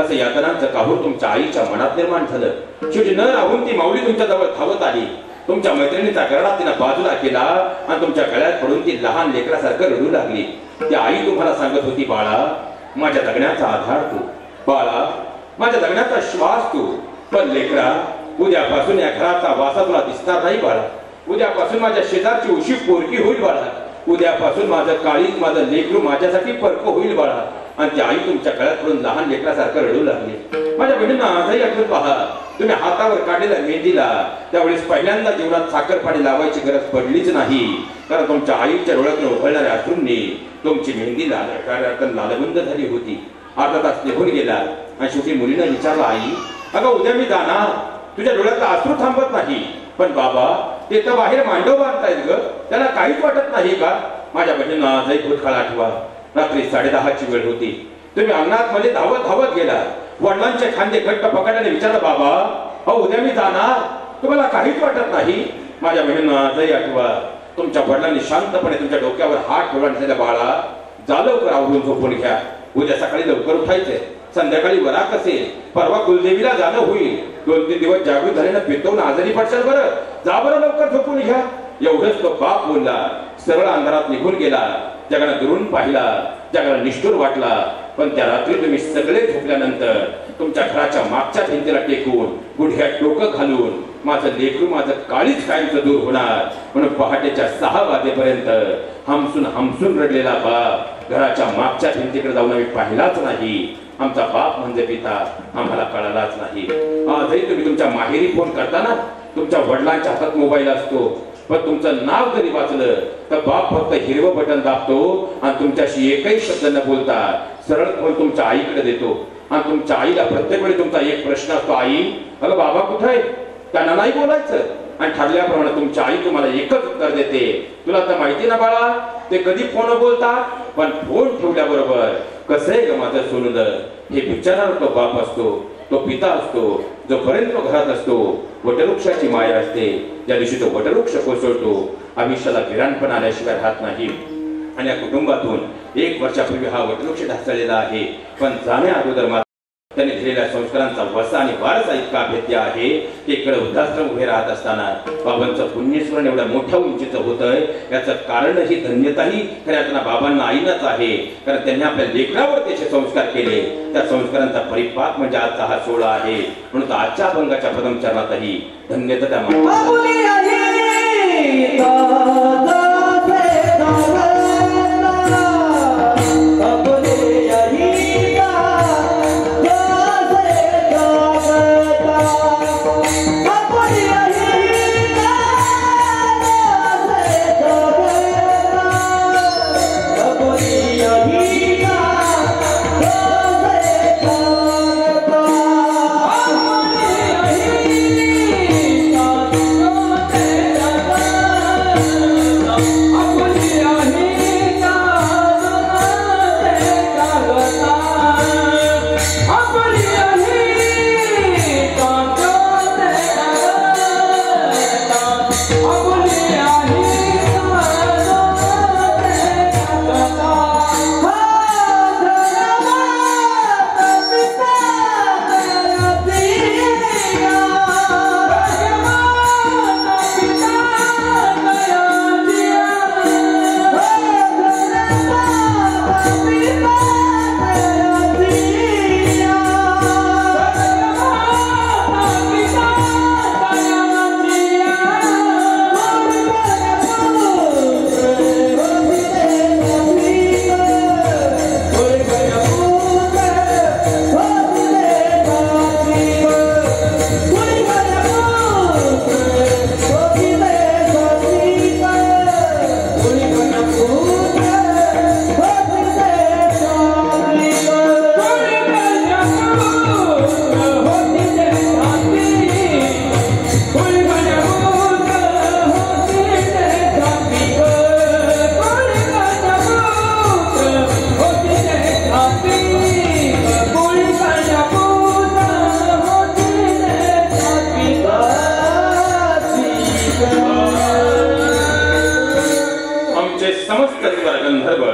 असं यातनांचं काहूर तुमच्या आईच्या मनात निर्माण झालं. शेवटी न राहून ती माऊली तुमच्या जवळ धावत आली. तुमच्या मैत्रिणीचा करडा तिनं बाजूला केला आणि तुमच्या गळ्यात पडून ती लहान लेकरासारखं रडू लागली. ती आई तुम्हाला सांगत होती, बाळा माझ्या जगण्याचा आधार तू, बाळा माझ्या जगण्याचा श्वास तू. पण लेकरा उद्यापासून या घराचा वासा तुला दिसणार नाही बाळा. उद्यापासून माझ्या शेजारची उशी पोरकी होईल बाळा. उद्यापासून माझं काळीज माझं लेकरू माझ्यासाठी परक होईल बाळा. आणि ती आई तुमच्या गळ्यात पडून लहान लेकरासारखं रडू लागली. माझ्या बहिणींना आजही आठवून पहा, तुम्ही हातावर काढलेल्या मेहंदीला त्यावेळेस पहिल्यांदा जीवनात साखर पाणी लावायची गरज पडलीच नाही, कारण तुमच्या आईच्या डोळ्यातून उघडणाऱ्या अश्रूंनी तुमची मेहंदी लालबंद झाली होती. अर्धा तास निघून गेला आणि शेवटी मुलीनं विचारलं, आई अगं उद्या मी जाणार, तुझ्या डोळ्यातला अश्रू थांबत नाही, पण बाबा ते तर बाहेर मांडव बांधतायत ग, त्याला काहीच वाटत नाही का? माझ्या बहिणीनं आजही भूतकाळ आठवा. रात्री 10:30ची वेळ होती. तुम्ही अंगणात मध्ये धावत धावत गेला, वडिलांचे खांदे घट्ट पकडल्याने विचारलं, बाबा अहो उद्या मी जाणार, तुम्हाला काहीच वाटत नाही? माझ्या बहिणीनं आजही आठवा. तुमच्या वडिलांनी शांतपणे तुमच्या डोक्यावर हात ठेवला आणि सांगितलं, बाळा जा लवकर आवरून झोपून घ्या, उद्या सकाळी लवकर उठायचंय, संध्याकाळी वरात असेल, परवा कुलदेवीला जाणं होईल, 2-3 दिवस जागृत झाल्यानं पितवून आजारी पडशाल, बरं जा बरं लवकर झोपून घ्या. एवढंच तो बाप बोलला. सरळ अंधारात निघून गेला. जगाला दुरून पाहिला, जगाला निष्ठुर वाटला. पण त्या रात्री तुम्ही सगळे झोपल्यानंतर तुमच्या घराच्या मागच्या भिंतीला टेकून गुडघ्यात डोकं घालून माझं लेकरू माझं काळीच कायमचं दूर होणार म्हणून पहाटेच्या 6 वाजेपर्यंत हमसून रडलेला बाप घराच्या मागच्या भिंतीकडे जाऊन आम्ही पाहिलाच नाही. आमचा बाप म्हणजे पिता आम्हाला कळालाच नाही. आजही तुम्ही तुमच्या माहेरी फोन करताना तुमच्या वडिलांच्या हातात मोबाईल असतो, पण तुमचं नाव जरी वाचलं तर बाप फक्त हिरवं बटन दाबतो आणि तुमच्याशी एकही शब्द न बोलता सरळ फोन तुमच्या आईकडे देतो. आणि तुमच्या आईला प्रत्येक वेळी तुमचा एक प्रश्न असतो, आई अगं बाबा कुठे आहे? त्यांना नाही बोलायचं. आणि ठरल्याप्रमाणे तुमच्या आई तुम्हाला एकच उत्तर देते, तुला तर माहिती ना बाळा ते कधी फोन बोलतात, पण फोन ठेवल्याबरोबर कसं आहे ग माझं सोनुलं हे विचारणारा तो बाप असतो, तो पिता असतो. जोपर्यंत तो घरात असतो वटवृक्षाची माया असते. ज्या दिवशी तो वटवृक्ष कोसळतो आयुष्याला विरानपण आल्याशिवाय राहत नाही. आणि या कुटुंबातून 1 वर्षापूर्वी हा वटवृक्ष ढासळलेला आहे, पण जाण्या अगोदर त्यांनी दिलेल्या संस्कारांचा वसा आणि वारसा इतका भेद्य आहे की इकडे वृद्धाश्रम उभे राहत असताना बाबांचं पुण्यस्मरण एवढ्या मोठ्या उंचीचं होतंय. याचं कारण ही धन्यताही खऱ्या अर्थानं बाबांना आईनच आहे, कारण त्यांनी आपल्या लेकरावर त्याचे संस्कार केले. त्या संस्कारांचा परिपाक म्हणजे आजचा हा सोहळा आहे. म्हणून आजच्या अभंगाच्या प्रथम चरणातही धन्यता त्या समस्त गंधर्व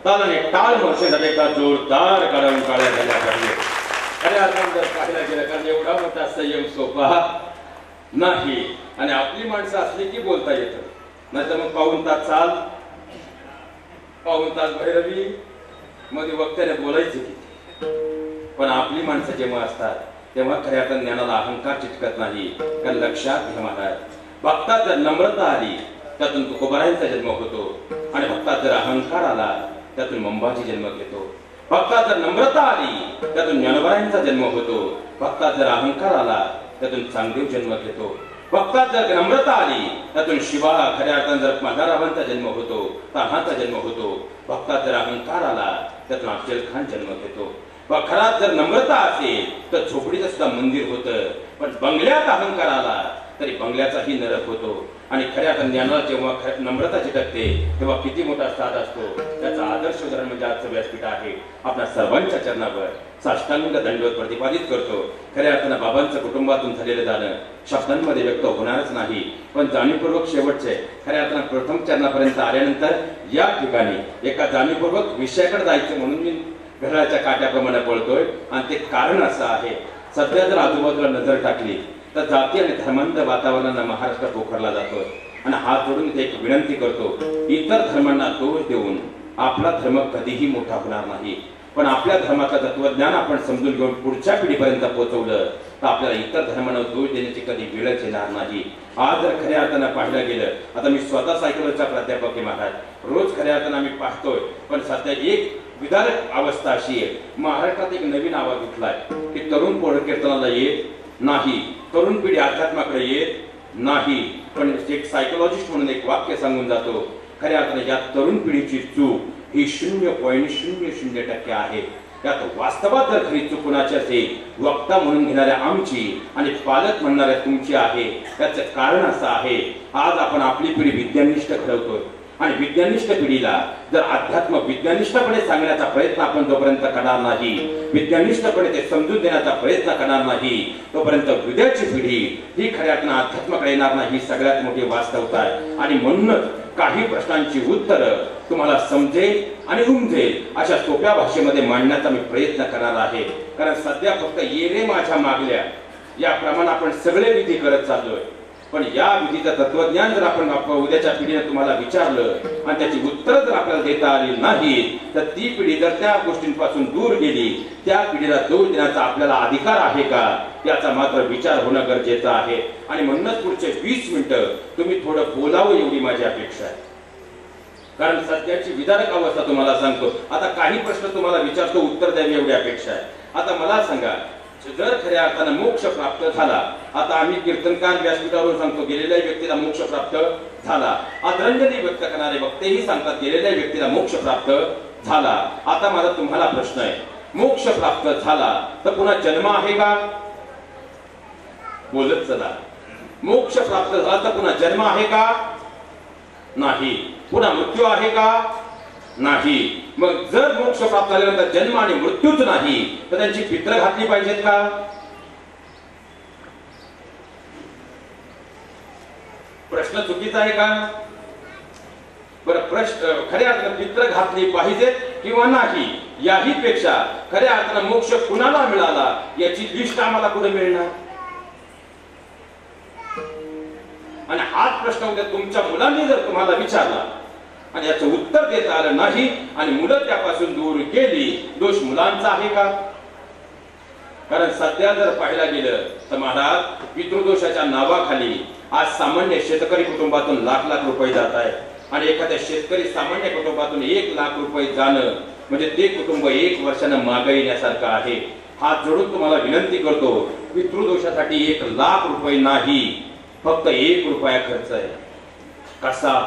तालाने टाळ मर्षेसाठी का जोरदार काढून काढ्या झाल्या पाहिजे. अरे आपण जर पाहिला गेलं कारण एवढा मोठा संयम सोपा नाही आणि आपली माणसं असली की बोलता येतं. नाहीतर मग पाऊण तास चाल पाऊण तास भैरवी मध्ये वक्त्याने बोलायचं किती. पण आपली माणसं जेव्हा असतात तेव्हा खऱ्या अर्थाने ज्ञानाला अहंकार चिटकत नाही. कारण लक्षात घ्या महाराज, भक्तात जर नम्रता आली त्यातून तुकोबारायांचा जन्म होतो आणि भक्तात जर अहंकार आला त्यातून मंबाची जन्म घेतो. भक्तात जर नम्रता आली त्यातून ज्ञानोबारायांचा जन्म होतो. भक्तात जर अहंकार आला त्यातून चांगदेव जन्म घेतो. भक्तात जर नम्रता आली त्यातून शिवा खऱ्या अर्थाने जर माधारावांचा जन्म होतो, ताहाचा जन्म होतो. भक्तात जर अहंकार आला त्यातून अफजल खान जन्म घेतो. खरात जर नम्रता असेल तर झोपडीचं सुद्धा मंदिर होतं. पण बंगल्यात अहंकार आला तरी बंगल्याचाही नरक होतो. आणि खऱ्या ज्ञानाला जेव्हा नम्रता चिटकते तेव्हा किती मोठा साध असतो. त्याचा आदर्श उदाहरण म्हणजे आजचं व्यासपीठ आहे. आपल्या सर्वांच्या चरणावर साष्टांग दंडवत प्रतिपादित करतो. खऱ्या अर्थानं बाबांचं कुटुंबातून झालेलं दान शब्दांमध्ये व्यक्त होणारच नाही, पण जाणीवपूर्वक शेवटचे खऱ्या अर्थानं प्रथम चरणापर्यंत आल्यानंतर या ठिकाणी एका जाणीवपूर्वक विषयाकडे जायचं म्हणून मी घराच्या काट्याप्रमाणे बोलतोय. आणि ते कारण असं आहे, सध्या जर आजूबाजूला नजर टाकली तर जाती आणि धर्मांत वातावरणाला महाराष्ट्र पोखरला जातोय. आणि हात जोडून इथे एक विनंती करतो, इतर धर्मांना दोष देऊन आपला धर्म कधीही मोठा होणार नाही. पण आपल्या धर्माचं तत्वज्ञान आपण समजून घेऊन पुढच्या पिढीपर्यंत पोहोचवलं तर आपल्याला इतर धर्मांना दोष देण्याची कधी वेळच येणार नाही. आज जर खऱ्या अर्थानं पाहिलं गेलं, आता मी स्वतः सायकोलॉजीचा प्राध्यापक आहे महाराज, रोज खऱ्या अर्थानं आम्ही पाहतोय. पण सध्या एक विदारक अवस्था अशी आहे, महाराष्ट्रात एक नवीन आवाज उठलाय की तरुण पोळ कीर्तनाला येत नाही, तरुण पिढी अध्यात्माकडे येत नाही. पण एक सायकोलॉजिस्ट म्हणून एक वाक्य सांगून जातो, खऱ्या अर्थाने या तरुण पिढीची चूक ही 0.00% आहे. त्यात वास्तवात जर खरी चूक कुणाची असेल, वक्ता म्हणून घेणाऱ्या आमची आणि पालक म्हणणाऱ्या तुमची आहे. त्याचं कारण असं आहे, आज आपण आपली पिढी विज्ञानिष्ठ घडवतोय आणि विज्ञानिष्ठ पिढीला जर अध्यात्म विज्ञानिष्ठपणे सांगण्याचा प्रयत्न आपण जोपर्यंत करणार नाही, विज्ञानिष्ठपणे ते समजून देण्याचा प्रयत्न करणार नाही, तोपर्यंत उद्याची पिढी ही खऱ्या अर्थानं अध्यात्माकडे येणार नाही. ही सगळ्यात मोठी वास्तवता आहे. आणि म्हणूनच काही प्रश्नांची उत्तरं तुम्हाला समजेल आणि उमजेल अशा सोप्या भाषेमध्ये मांडण्याचा मी प्रयत्न करणार आहे. कारण सध्या फक्त ये रे माझ्या मागल्या या प्रमाणे आपण सगळे विधी करत चाललोय. पण या विधीचं तत्वज्ञान जर आपण उद्याच्या पिढीने तुम्हाला विचारलं आणि त्याची उत्तरं जर आपल्याला देता आली नाही तर ती पिढी जर त्या गोष्टींपासून दूर गेली, त्या पिढीला दोष देण्याचा आपल्याला अधिकार आहे का याचा मात्र विचार होणं गरजेचं आहे. आणि म्हणूनच पुढचे 20 मिनिटं तुम्ही थोडं बोलावं एवढी माझी अपेक्षा आहे. कारण सध्याची विदारक अवस्था तुम्हाला सांगतो. आता काही प्रश्न तुम्हाला विचारतो, उत्तर द्यावी एवढी अपेक्षा आहे. आता मला सांगा, जर खऱ्या अर्थानं मोक्ष प्राप्त झाला, आता आम्ही कीर्तनकार व्यासपीठावरून सांगतो गेलेल्या व्यक्तीला मोक्ष प्राप्त झाला, आदरांजली व्यक्त करणारे वक्तेही सांगतात गेलेल्या व्यक्तीला मोक्ष प्राप्त झाला. आता माझा तुम्हाला प्रश्न आहे, मोक्ष प्राप्त झाला तर पुन्हा जन्म आहे का? बोलत चला. मोक्ष प्राप्त झाला तर पुन्हा जन्म आहे का? नाही. पुन्हा मृत्यू आहे का? नाही. मग जर मोक्ष प्राप्त झाल्यानंतर जन्म आणि मृत्यूच नाही तर त्यांची पित्र घातली पाहिजेत का? प्रश्न चुकीचा आहे का? बरं, प्रश्न खऱ्या अर्थानं पित्र घातली पाहिजेत किंवा नाही याही पेक्षा खऱ्या अर्थानं मोक्ष कुणाला मिळाला याची लिस्ट आम्हाला कुठे मिळणार? आणि हाच प्रश्न उद्या तुमच्या मुलांनी जर तुम्हाला विचारला आणि याचं उत्तर देता आलं नाही आणि मुलं त्यापासून दूर गेली, दोष मुलांचा आहे का? कारण सध्या जर पाहायला गेलं तर महाराज, पितृदोषाच्या नावाखाली आज सामान्य शेतकरी कुटुंबातून लाख लाख रुपये जात आहे. आणि एखाद्या शेतकरी सामान्य कुटुंबातून 1 लाख रुपये जाणं म्हणजे ते कुटुंब 1 वर्षानं मागे येण्यासारखं आहे. हात जोडून तुम्हाला विनंती करतो, पितृदोषासाठी 1 लाख रुपये नाही, फक्त 1 रुपया खर्च आहे. कसा?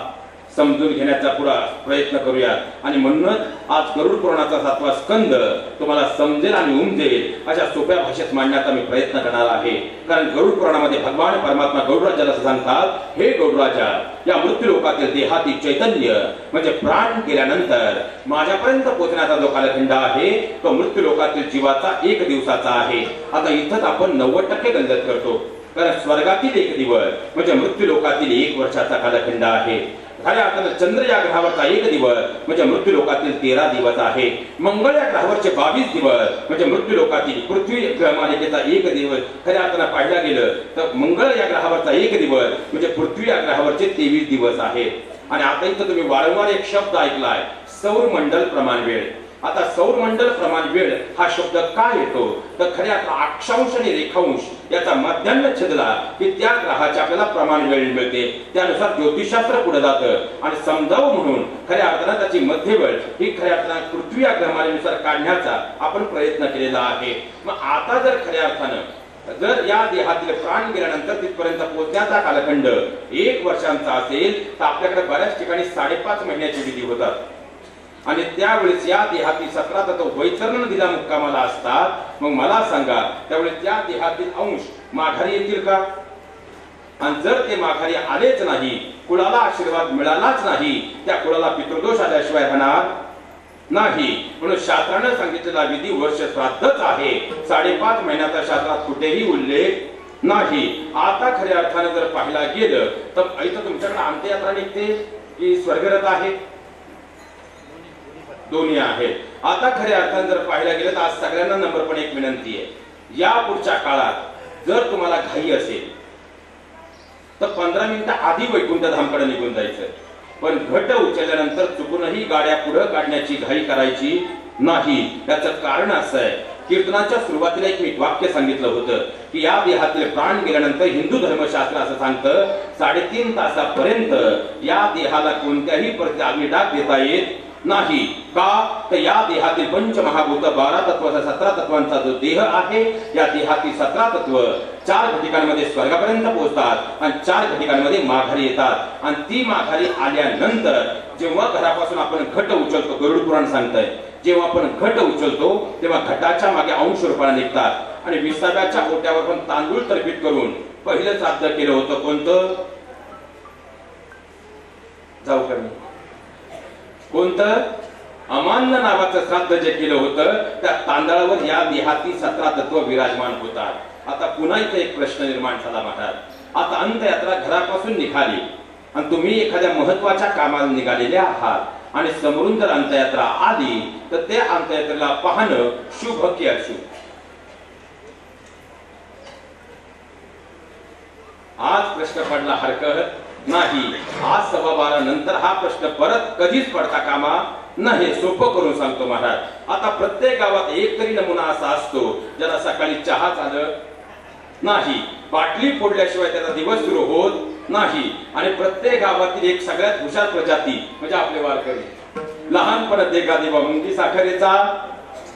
समजून घेण्याचा पुढा प्रयत्न करूया. आणि म्हणूनच आज गरुड पुराणाचा 7वा स्कंद तुम्हाला समजेल आणि उमजेल अशा सोप्या भाषेत मांडण्याचा मी प्रयत्न करणार आहे. कारण गरुड पुराणामध्ये भगवान परमात्मा गरुडराजाला असं सांगतात, हे गरुडराजा, या मृत्यू लोकातील देहाती चैतन्य म्हणजे प्राण गेल्यानंतर माझ्यापर्यंत पोहोचण्याचा जो कालखंड आहे तो मृत्यू लोकातील जीवाचा 1 दिवसाचा आहे. आता इथंच आपण 90% गल्लत करतो, कारण स्वर्गातील 1 दिवस म्हणजे मृत्यू लोकातील 1 वर्षाचा कालखंड आहे. खऱ्या अर्थानं चंद्र या ग्रहावरचा 1 दिवस म्हणजे मृत्यू लोकातील 13 दिवस आहे. मंगळ या ग्रहावरचे 22 दिवस म्हणजे मृत्यू लोकातील पृथ्वी ग्रहमालिकेचा 1 दिवस. खऱ्या अर्थानं पाहिला गेलं तर मंगळ या ग्रहावरचा 1 दिवस म्हणजे पृथ्वी या ग्रहावरचे 23 दिवस आहेत. आणि आता इथं तुम्ही वारंवार एक शब्द ऐकलाय, सौरमंडल प्रमाण वेळ. आता सौरमंडल प्रमाण वेळ हा शब्द काय येतो तर खऱ्या अक्षांश आणि रेखांश याचा मध्यान्ह छेदला की त्या ग्रहाची आपल्याला प्रमाण वेळ मिळते. त्यानुसार ज्योतिषशास्त्र पुढे जातं आणि समजावं म्हणून खऱ्या अर्थानं त्याची मध्य वेळ ही खऱ्या अर्थानं पृथ्वी या ग्रहमालेनुसार काढण्याचा आपण प्रयत्न केलेला आहे. मग आता जर खऱ्या अर्थानं जर या देहातील प्राण गेल्यानंतर तिथपर्यंत पोहोचण्याचा कालखंड 1 वर्षांचा असेल तर आपल्याकडे बऱ्याच ठिकाणी 5.5 महिन्याची विधी होतात. आणि त्यावेळेस या देहातील 17 तत्व वैतरण दिला मुक्कामाला असतात. मग मला सांगा त्यावेळेस त्या देहातील अंश माघारी येतील का? आणि जर ते माघारी आलेच नाही, कुळाला आशीर्वाद मिळालाच नाही, त्या कुळाला पितृदोष आल्याशिवाय राहणार नाही. म्हणून शास्त्राने सांगितलेला विधी वर्ष श्राद्धच आहे. 5.5 महिन्याचा शास्त्रात कुठेही उल्लेख नाही. आता खऱ्या अर्थाने जर पाहायला गेलं तर इथं तुमच्याकडे अंत्ययात्रा निघते की स्वर्गरथ आहे? दोन्ही आहेत. आता खऱ्या अर्थाने जर पाहायला गेलं तर आज सगळ्यांना नंबर एक विनंती आहे, या पुढच्या काळात जर तुम्हाला घाई असेल तर 15 मिनिटं आधी वैकुंठ धामकडे निघून जायचं. पण घट उचलल्यानंतर चुकूनही गाड्या पुढे काढण्याची घाई करायची नाही. त्याचं कारण असं आहे, कीर्तनाच्या सुरुवातीला एक वाक्य सांगितलं होतं की या देहातील प्राण गेल्यानंतर हिंदू धर्मशास्त्र असं सांगतं 3.5 तासापर्यंत या देहाला कोणत्याही प्रकारचा अग्निडाग देता येत नाही. का तर या देहातील पंचमहाभूत 12 तत्वाचा 17 तत्वांचा जो देह आहे या देहातील 17 तत्व 4 घटिकांमध्ये स्वर्गापर्यंत पोहोचतात आणि 4 घटिकांमध्ये माघारी येतात. आणि ती माघारी आल्यानंतर जेव्हा घरापासून आपण घट उचलतो, गरुड पुराण सांगतंय, जेव्हा आपण घट उचलतो तेव्हा घटाच्या मागे अंश रूपाने निघतात. आणि 20व्याच्या ओट्यावर पण तांदूळ तर्पित करून पहिलं श्राद्ध केलं होतं. कोणतं? जाऊ कमी कोणतं? अमान्य नावाचं श्राद्ध जे केलं होतं त्या तांदळावर या देहाती 17 तत्व विराजमान होतात. आता पुन्हा इथे एक प्रश्न निर्माण झाला महाराज. आता अंत्ययात्रा घरापासून निघाली आणि तुम्ही एखाद्या महत्वाच्या कामाला निघालेले आहात आणि समोरून जर अंत्ययात्रा आली तर त्या अंत्ययात्रेला पाहणं शुभ की अशुभ? आज प्रश्न पडला हरकत नाही. आज 12:15 नंतर हा प्रश्न परत कधीच पडता कामा नाही. सोपं करून सांगतो महाराज. आता प्रत्येक गावात एक तरी नमुना असा असतो ज्याला सकाळी चहा चालत नाही, बाटली फोडल्याशिवाय त्याचा दिवस सुरू होत नाही. आणि प्रत्येक गावातील एक सगळ्यात हुशार प्रजाती म्हणजे आपले वारकरी. लहानपणात देगा देवा मुंगी साखरेचा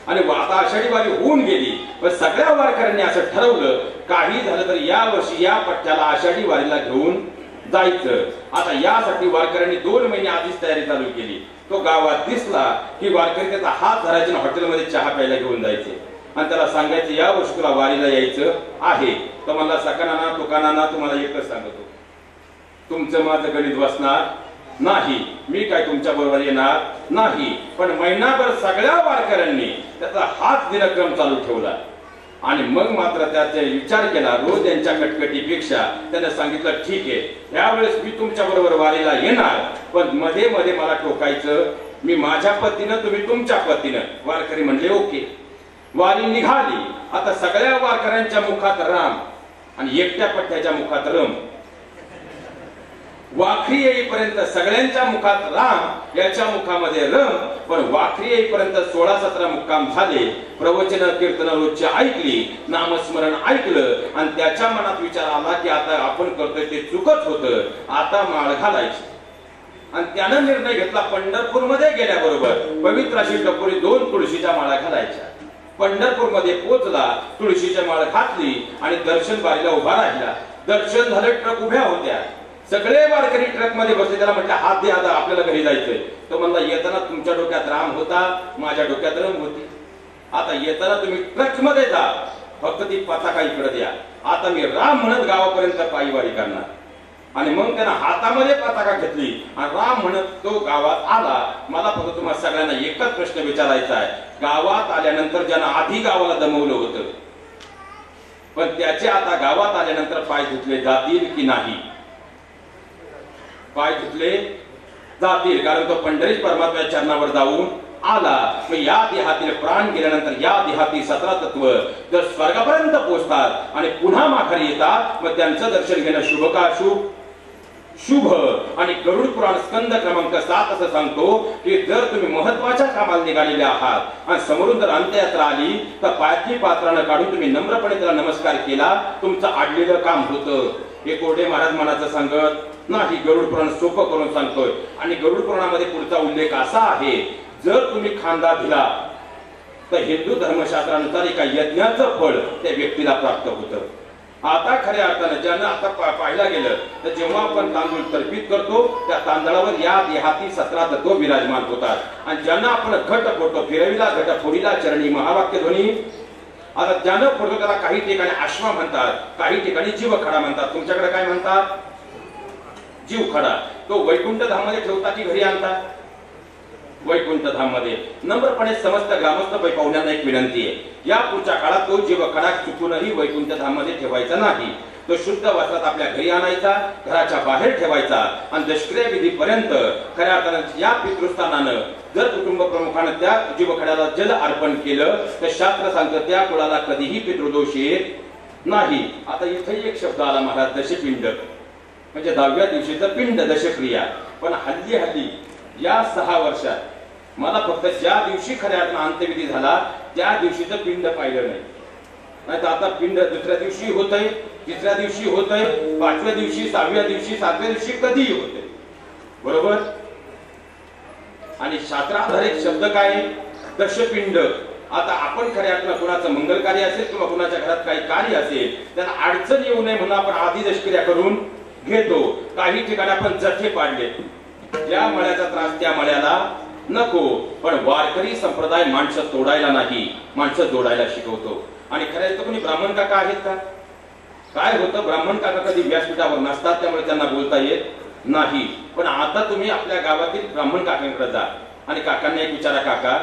आणि आता आषाढी वारी होऊन गेली, पण सगळ्या वारकऱ्यांनी असं ठरवलं काही झालं तर या वर्षी या पट्ट्याला आषाढी वारीला घेऊन जायचं. आता यासाठी वारकऱ्यांनी 2 महिने आधीच तयारी चालू केली. तो गावात दिसला की वारकरी त्याचा हात धरायचे आणि हॉटेलमध्ये चहा प्यायला घेऊन जायचे आणि त्याला सांगायचे या वर्षी तुला वारीला यायचं आहे. तर मला सकानाना तुकानाना तुम्हाला एकच सांगतो, तुमचं माझं गणित बसणार नाही, मी काय तुमच्या बरोबर येणार नाही. पण महिनाभर सगळ्या वारकऱ्यांनी त्याचा हात दिनक्रम चालू ठेवला आणि मग मात्र त्याचा विचार केला. रोज यांच्या कटकटीपेक्षा त्याने सांगितलं ठीक आहे यावेळेस मी तुमच्या बरोबर वारीला येणार, पण मध्ये मध्ये मला टोकायचं, मी माझ्या पद्धतीनं तुम्ही तुमच्या पद्धतीनं. वारकरी म्हणले ओके. वारी निघाली. आता सगळ्या वारकऱ्यांच्या मुखात राम आणि एकट्या पट्ट्याच्या मुखात रम. वाखरी येईपर्यंत सगळ्यांच्या मुखात राम, याच्या मुखामध्ये रम. पण वाखरी येईपर्यंत 16-17 मुक्काम झाले. प्रवचन कीर्तन रोजची ऐकली, नामस्मरण ऐकलं आणि त्याच्या मनात विचार आला की आता आपण करतोय ते चुकत होतं, आता माळ घालायची. आणि त्यानं निर्णय घेतला पंढरपूरमध्ये गेल्याबरोबर पवित्र अशी टपोरी 2 तुळशीच्या माळा घालायच्या. पंढरपूरमध्ये पोहोचला, तुळशीच्या माळ घातली आणि दर्शन बारीला उभा राहिला. दर्शन झालं, ट्रक उभ्या होत्या. सगळे वारकरी ट्रक मध्ये बसले. त्याला म्हटलं हात दे, आता आपल्याला घरी जायचंय. तो म्हणला येताना तुमच्या डोक्यात राम होता, माझ्या डोक्यात रम होती. आता येताना तुम्ही ट्रक मध्ये जा, फक्त ती पताका इकडे द्या. आता मी राम म्हणत गावापर्यंत पायी वारी करणार. आणि मग त्यानं हातामध्ये पताका घेतली आणि राम म्हणत तो गावात आला. मला फक्त तुम्हाला सगळ्यांना एकच प्रश्न विचारायचा आहे, गावात आल्यानंतर ज्यानं आधी गावाला दमवलं होतं, पण त्याचे आता गावात आल्यानंतर पाय धुतले जातील की नाही? पाय धुतले जातील, कारण तो पंढरीत परमात्म्याच्या चरणावर जाऊन आला. मग या देहातील प्राण गेल्यानंतर या देहातील 17 तत्व जर स्वर्गापर्यंत पोहोचतात आणि पुन्हा माघारी येतात, मग त्यांचं दर्शन घेणं शुभ का शुभ? शुभ. आणि गरुड पुराण स्कंद क्रमांक 7 असं सांगतो की जर तुम्ही महत्वाच्या कामाला निघालेले आहात आणि समोरून जर अंत्ययात्रा आली तर पायातली पात्रानं काढून तुम्ही नम्रपणे त्याला नमस्कार केला, तुमचं आडलेलं काम होतं. हे कोरडे महाराज मनाचं सांगत नाही, गरुड पुराण सोपं करून सांगतोय. आणि गरुड पुराणामध्ये पुढचा उल्लेख असा आहे, जर तुम्ही खांदा दिला तर हिंदू धर्मशास्त्रानुसार एका यज्ञाचं फळ त्या व्यक्तीला प्राप्त होतं. आता खऱ्या अर्थानं ज्यानं आता पाहिला गेलं तर जेव्हा आपण तांदूळ तर्पित करतो त्या तांदळावर या देहाती 17 तत्व विराजमान होतात. आणि ज्यांना आपण घट फोडतो, फिरविला घट फोडीला चरणी महावाक्य ध्वनी. आता ज्यानं फोडतो त्याला काही ठिकाणी आश्वा म्हणतात, काही ठिकाणी जीवखडा म्हणतात. तुमच्याकडे काय म्हणतात? जीवखडा. तो वैकुंठ धाम मध्ये ठेवता की घरी आणता? वैकुंठ धाम मध्ये. नम्रपणे समस्त ग्रामस्थ पाहुण्यांना एक विनंती आहे, या पुढच्या काळात तो जीवखडा चुकूनही वैकुंठ धाम मध्ये ठेवायचा नाही. तो शुद्ध वस्त्रात आपल्या घरी आणायचा, घराच्या बाहेर ठेवायचा. आणि दशक्रिया विधीपर्यंत खऱ्या अर्थानं या पितृस्थानानं जर कुटुंब प्रमुखानं त्या जीवखड्याला जल अर्पण केलं तर शास्त्र सांगतं त्या कुळाला कधीही पितृदोष येत नाही. आता इथे एक शब्द आला महाराज, दशपिंड, म्हणजे 10व्या दिवशीचं पिंड, दशक्रिया. पण हल्ली या 6 वर्षात मला फक्त ज्या दिवशी खऱ्या अर्थानं अंत्यविधी झाला त्या दिवशीचं पिंड पाहिलं नाही. नाही तर आता पिंड दुसऱ्या दिवशी होतंय, तिसऱ्या दिवशी होतंय, 5व्या दिवशी, 6व्या दिवशी, 7व्या दिवशी कधीही होतंय. बरोबर. आणि शास्त्राधारित शब्द काय? दशपिंड. आता आपण खऱ्या अर्थानं कुणाचं मंगल कार्य असेल किंवा कुणाच्या घरात काही कार्य असेल त्याला अडचण येऊ नये म्हणून आपण आधी दशक्रिया करून घेतो. काही ठिकाणी आपण जठे पाडले, ज्या मळ्याचा त्रास त्या मळ्याला नको. पण वारकरी संप्रदाय माणसं तोडायला नाही, माणसं जोडायला शिकवतो. आणि खरं तर कोणी ब्राह्मण काका आहेत का? काय होतं, ब्राह्मण काका कधी व्यासपीठावर नसतात त्यामुळे त्यांना बोलता येत नाही. पण आता तुम्ही आपल्या गावातील ब्राह्मण काकांकडे जा आणि काकांना एक विचारा, काका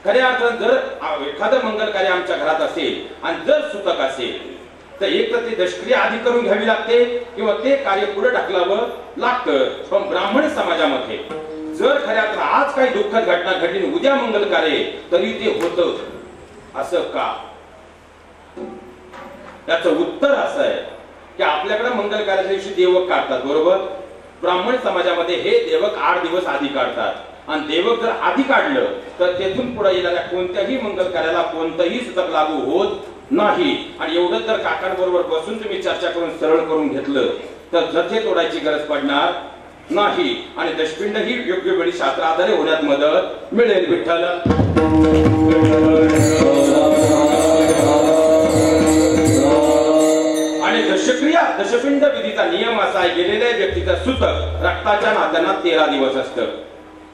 खऱ्या अर्थानं जर एखादं मंगल कार्य आमच्या घरात असेल आणि जर सुतक असेल तर एक तर ती दशक्रिया आधी करून घ्यावी लागते किंवा ते कार्य पुढे ढकलावं लागतं. पण ब्राह्मण समाजामध्ये जर खऱ्या आज काही दुःखद घटना घडली उद्या मंगल कार्य तरी ते होतं, असं का? त्याचं उत्तर असं आहे की आपल्याकडे मंगल कार्याच्या दिवशी देवक काढतात. बरोबर. ब्राह्मण समाजामध्ये हे देवक 8 दिवस आधी काढतात. आणि देवक जर आधी काढलं तर तेथून पुढे येणाऱ्या कोणत्याही मंगल कार्याला कोणतंही सुतक लागू होत नाही. आणि एवढं जर काकांबरोबर बसून तुम्ही चर्चा करून सरळ करून घेतलं तर जथे तोडायची गरज पडणार नाही. आणि दशपिंड ही योग्य वेळी शास्त्र आधारे होण्यात मदत मिळेल. विठ्ठल. आणि दशपिंड विधीचा नियम असा आहे, गेलेल्या व्यक्तीचा सुतक रक्ताच्या नात्यांना 13 दिवस असतं,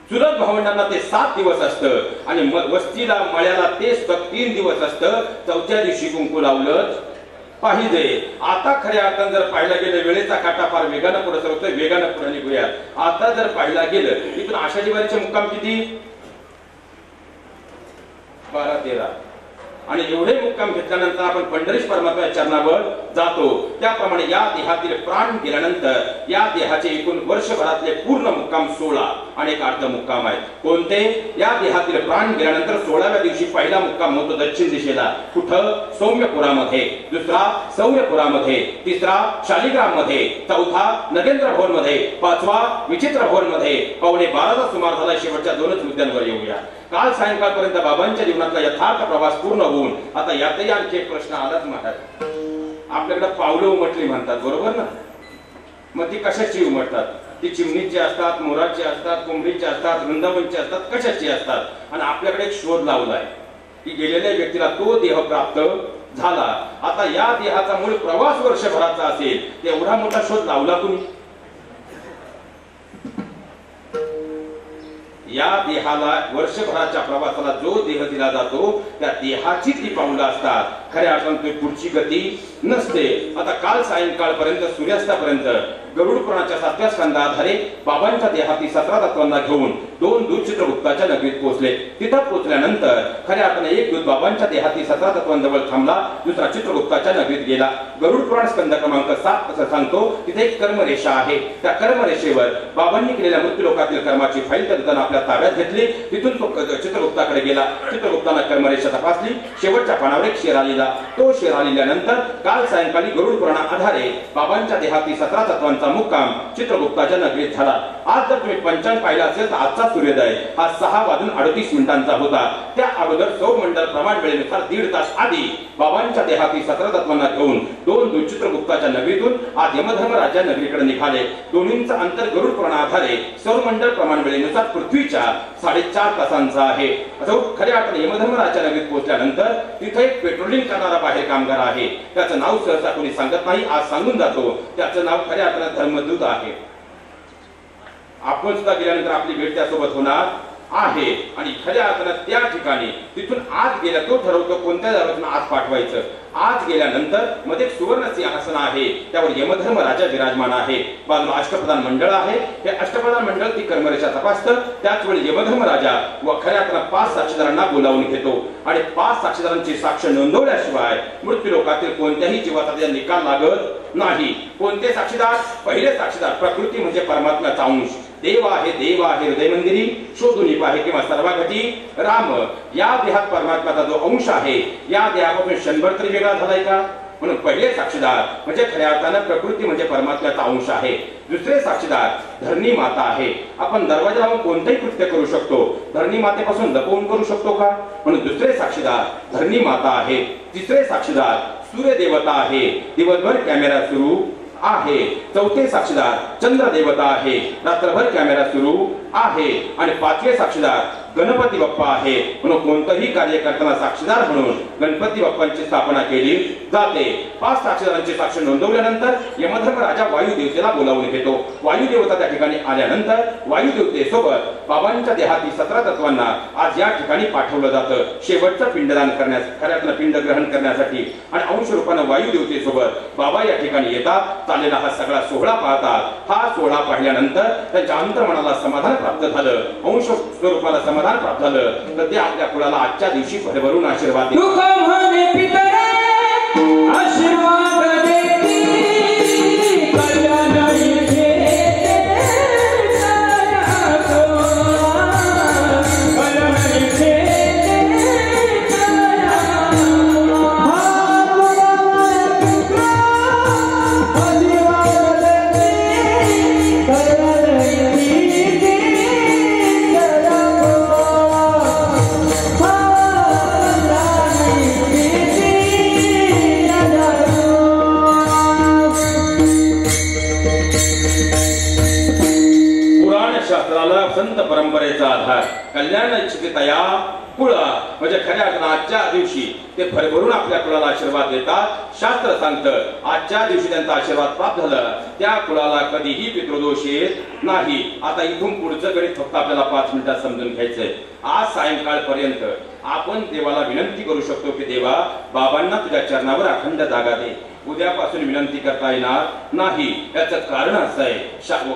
चुलत भावंडांना ते 7 दिवस असतं आणि वस्तीला मळ्याला ते सुतक 3 दिवस असतं. 4थ्या दिवशी कुंकू लावलं पाहिजे. आता खऱ्या अर्थानं जर पाहिला गेलं वेळेचा काटा फार वेगानं पुढे सरकतोय, वेगानं पुढे निघूया. आता जर पाहिला गेलं इथून आषाढी वारीचे मुक्काम किती? 12-13. आणि एवढे मुक्काम घेतल्यानंतर आपण पंढरीश परमात्म्याच्या चरणावर जातो. त्याप्रमाणे या देहातील प्राण गेल्यानंतर या देहाचे एकूण वर्षभरातले पूर्ण मुक्काम 16 आणि एक अर्ध मुक्काम आहेत. कोणते? या देहातील प्राण गेल्यानंतर 16व्या दिवशी पहिला मुक्काम होतो दक्षिण दिशेला. कुठं? सौम्यपुरामध्ये. दुसरा सौम्यपुरामध्ये. तिसरा शालिग्राम मध्ये. चौथा नगेंद्र भवन मध्ये. 5वा विचित्र भवन मध्ये. 11:15चा सुमार झाला. शेवटच्या 2च मुद्द्यांवर येऊया. काल सायंकाळपर्यंत बाबांच्या जीवनातला यथार्थ प्रवास पूर्ण होऊन आता यातही आणखी एक प्रश्न आलाच महाराज. आपल्याकडे पावलं उमटली म्हणतात. बरोबर ना? मग ती कशाची उमटतात? ती चिमणीची असतात, मोराची असतात, कोंबडीची असतात, वृंदावनची असतात, कशाची असतात? आणि आपल्याकडे एक शोध लावलाय की गेलेल्या व्यक्तीला तो देह प्राप्त झाला. आता या देहाचा मूळ प्रवास वर्षभराचा असेल, एवढा मोठा शोध लावला कुणी? या देहाला वर्षभराच्या प्रवासाला जो देह दिला जातो त्या देहाची ती पाऊलं असतात. खऱ्या अर्थाने पुढची गती नसते. आता काल सायंकाळपर्यंत सूर्यास्तापर्यंत गरुड पुराणाच्या 7व्या स्कंदाधारे बाबांच्या देहाती 17 तत्वांना घेऊन 2 दूत चित्रगुप्ताच्या नगरीत पोहोचले. तिथं पोहोचल्यानंतर खऱ्या अर्थाने एक दूत बाबांच्या देहाती 17 तत्वांजवळ थांबला, दुसरा चित्रगुप्ताच्या नगरीत गेला. गरुड पुराण स्कंद क्रमांक 7 असं सांगतो तिथे एक कर्मरेषा आहे. त्या कर्मरेषेवर बाबांनी केलेल्या मृत्यूलोकातील कर्माची फाईल त्यानं आपल्या ताब्यात घेतली. तिथून तो चित्रगुप्ताकडे गेला. चित्रगुप्तानं कर्मरेषा तपासली. शेवटच्या पानावर एक शेरा लिहिला. तो शेरा लिहिल्यानंतर काल सायंकाळी गरुड पुराणा आधारे बाबांच्या देहाती 17 तत्वांचा मुक्काम चित्रगुप्ताच्या नगरीत झाला. आज जर तुम्ही पंचांग पाहिला असेल तर आजचा सूर्योदय हा 6:38 होता. त्या अगोदर सौरमंडल प्रमाण वेळेनुसार 1.5 तास आधी बाबांच्या देहाती 17 तत्वांना घेऊन 2 दूत चित्रगुप्ताच्या नगरीतून आज यमधर्मराजा नगरीकडे निघाले. दोन्हींचं अंतर गरुड पुराणा आधारे सौरमंडल प्रमाण वेळेनुसार पृथ्वीच्या 4.5 तासांचा आहे. खऱ्या अर्थाने यमधर्मराजा नगरीत पोहोचल्यानंतर तिथे एक पेट्रोलिंग करणारा बाहेर कामगार आहे. त्याचं नाव सहसा कोणी सांगत नाही, आज सांगून जातो. त्याचं नाव खऱ्या अर्थाने धर्मदूत आहे. आपण सुद्धा गेल्यानंतर आपली भेट त्यासोबत होणार आहे. आणि खऱ्या अर्थाने त्या ठिकाणी तिथून आज गेला तो ठरवतो कोणत्या दरवाजातून आज पाठवायचं. आज गेल्यानंतर मध्ये एक सुवर्ण सिंहासन आहे, त्यावर यमधर्मराजा विराजमान आहे. बाजूला अष्टप्रधान मंडळ आहे. हे अष्टप्रधान मंडळ ती कर्मरेषा तपासतं. त्याच वेळी यमधर्मराजा व खऱ्या अर्थाने 5 साक्षीदारांना बोलावून घेतो आणि 5 साक्षीदारांची साक्ष नोंदवल्याशिवाय मृत्यूलोकातील कोणत्याही जीवाचा निकाल लागत नाही. कोणते साक्षीदार? पहिले साक्षीदार प्रकृती म्हणजे परमात्म्याचा अंश. देव आहे हृदय मंदिरी, शोधून पाहे किंवा सर्वाघटी राम. या देहात परमात्म्याचा जो अंश आहे या देहापासून 100 तरी वेगळा झालाय का? म्हणून पहिले साक्षीदार म्हणजे खऱ्या अर्थानं प्रकृती म्हणजे परमात्म्याचा अंश आहे. दुसरे साक्षीदार धरणी माता आहे. आपण दरवाजा लावून कोणतेही कृत्य करू शकतो, धरणी मातेपासून लपवून करू शकतो का? म्हणून दुसरे साक्षीदार धरणी माता आहे. तिसरे साक्षीदार सूर्य देवता आहे, दिवसभर कॅमेरा सुरू आहे. चौथे साक्षीदार चंद्र देवता आहे, रात्रभर कॅमेरा सुरू आहे. आणि 5वे साक्षीदार गणपती बाप्पा आहे. म्हणून कोणतेही कार्य करताना साक्षीदार म्हणून गणपती बाप्पांची स्थापना केली जाते. 5 साक्षीदारांची साक्ष नोंदवल्यानंतर यमधर्मराजा वायुदेवतेला बोलावून घेतो. वायुदेवता त्या ठिकाणी आल्यानंतर वायुदेवतेसोबत बाबांच्या देहाती 17 तत्वांना आज या ठिकाणी पाठवलं जातं शेवटचं पिंडदान करण्यास, खऱ्यातलं पिंड ग्रहण करण्यासाठी. आणि अंश रूपानं वायुदेवतेसोबत बाबा या ठिकाणी येतात. चाललेला हा सगळा सोहळा पाहतात. हा सोहळा पाहिल्यानंतर त्यांच्या अंतर्मनाला समाधान प्राप्त झालं, अंश स्वरूपाला समाधान प्राप्त झालं. तर ते आपल्या कुळाला आजच्या दिवशी भरभरून आशीर्वाद संत परंपरेचा आधार कल्याण इच्छितया कुळा म्हणजे खऱ्या आजच्या दिवशी ते भरभरून आपल्या कुळाला आशीर्वाद देतात. शास्त्र सांगतं आजच्या दिवशी त्यांचा आशीर्वाद प्राप्त झाला त्या कुळाला कधीही पितृदोष येत नाही. आता इथून पुढचं गणित फक्त आपल्याला 5 मिनिटात समजून घ्यायचंय. आज सायंकाळपर्यंत आपण देवाला विनंती करू शकतो की देवा बाबांना तुझ्या चरणावर अखंड जागा दे. उद्यापासून विनंती करता येणार नाही. याचं कारण असं आहे,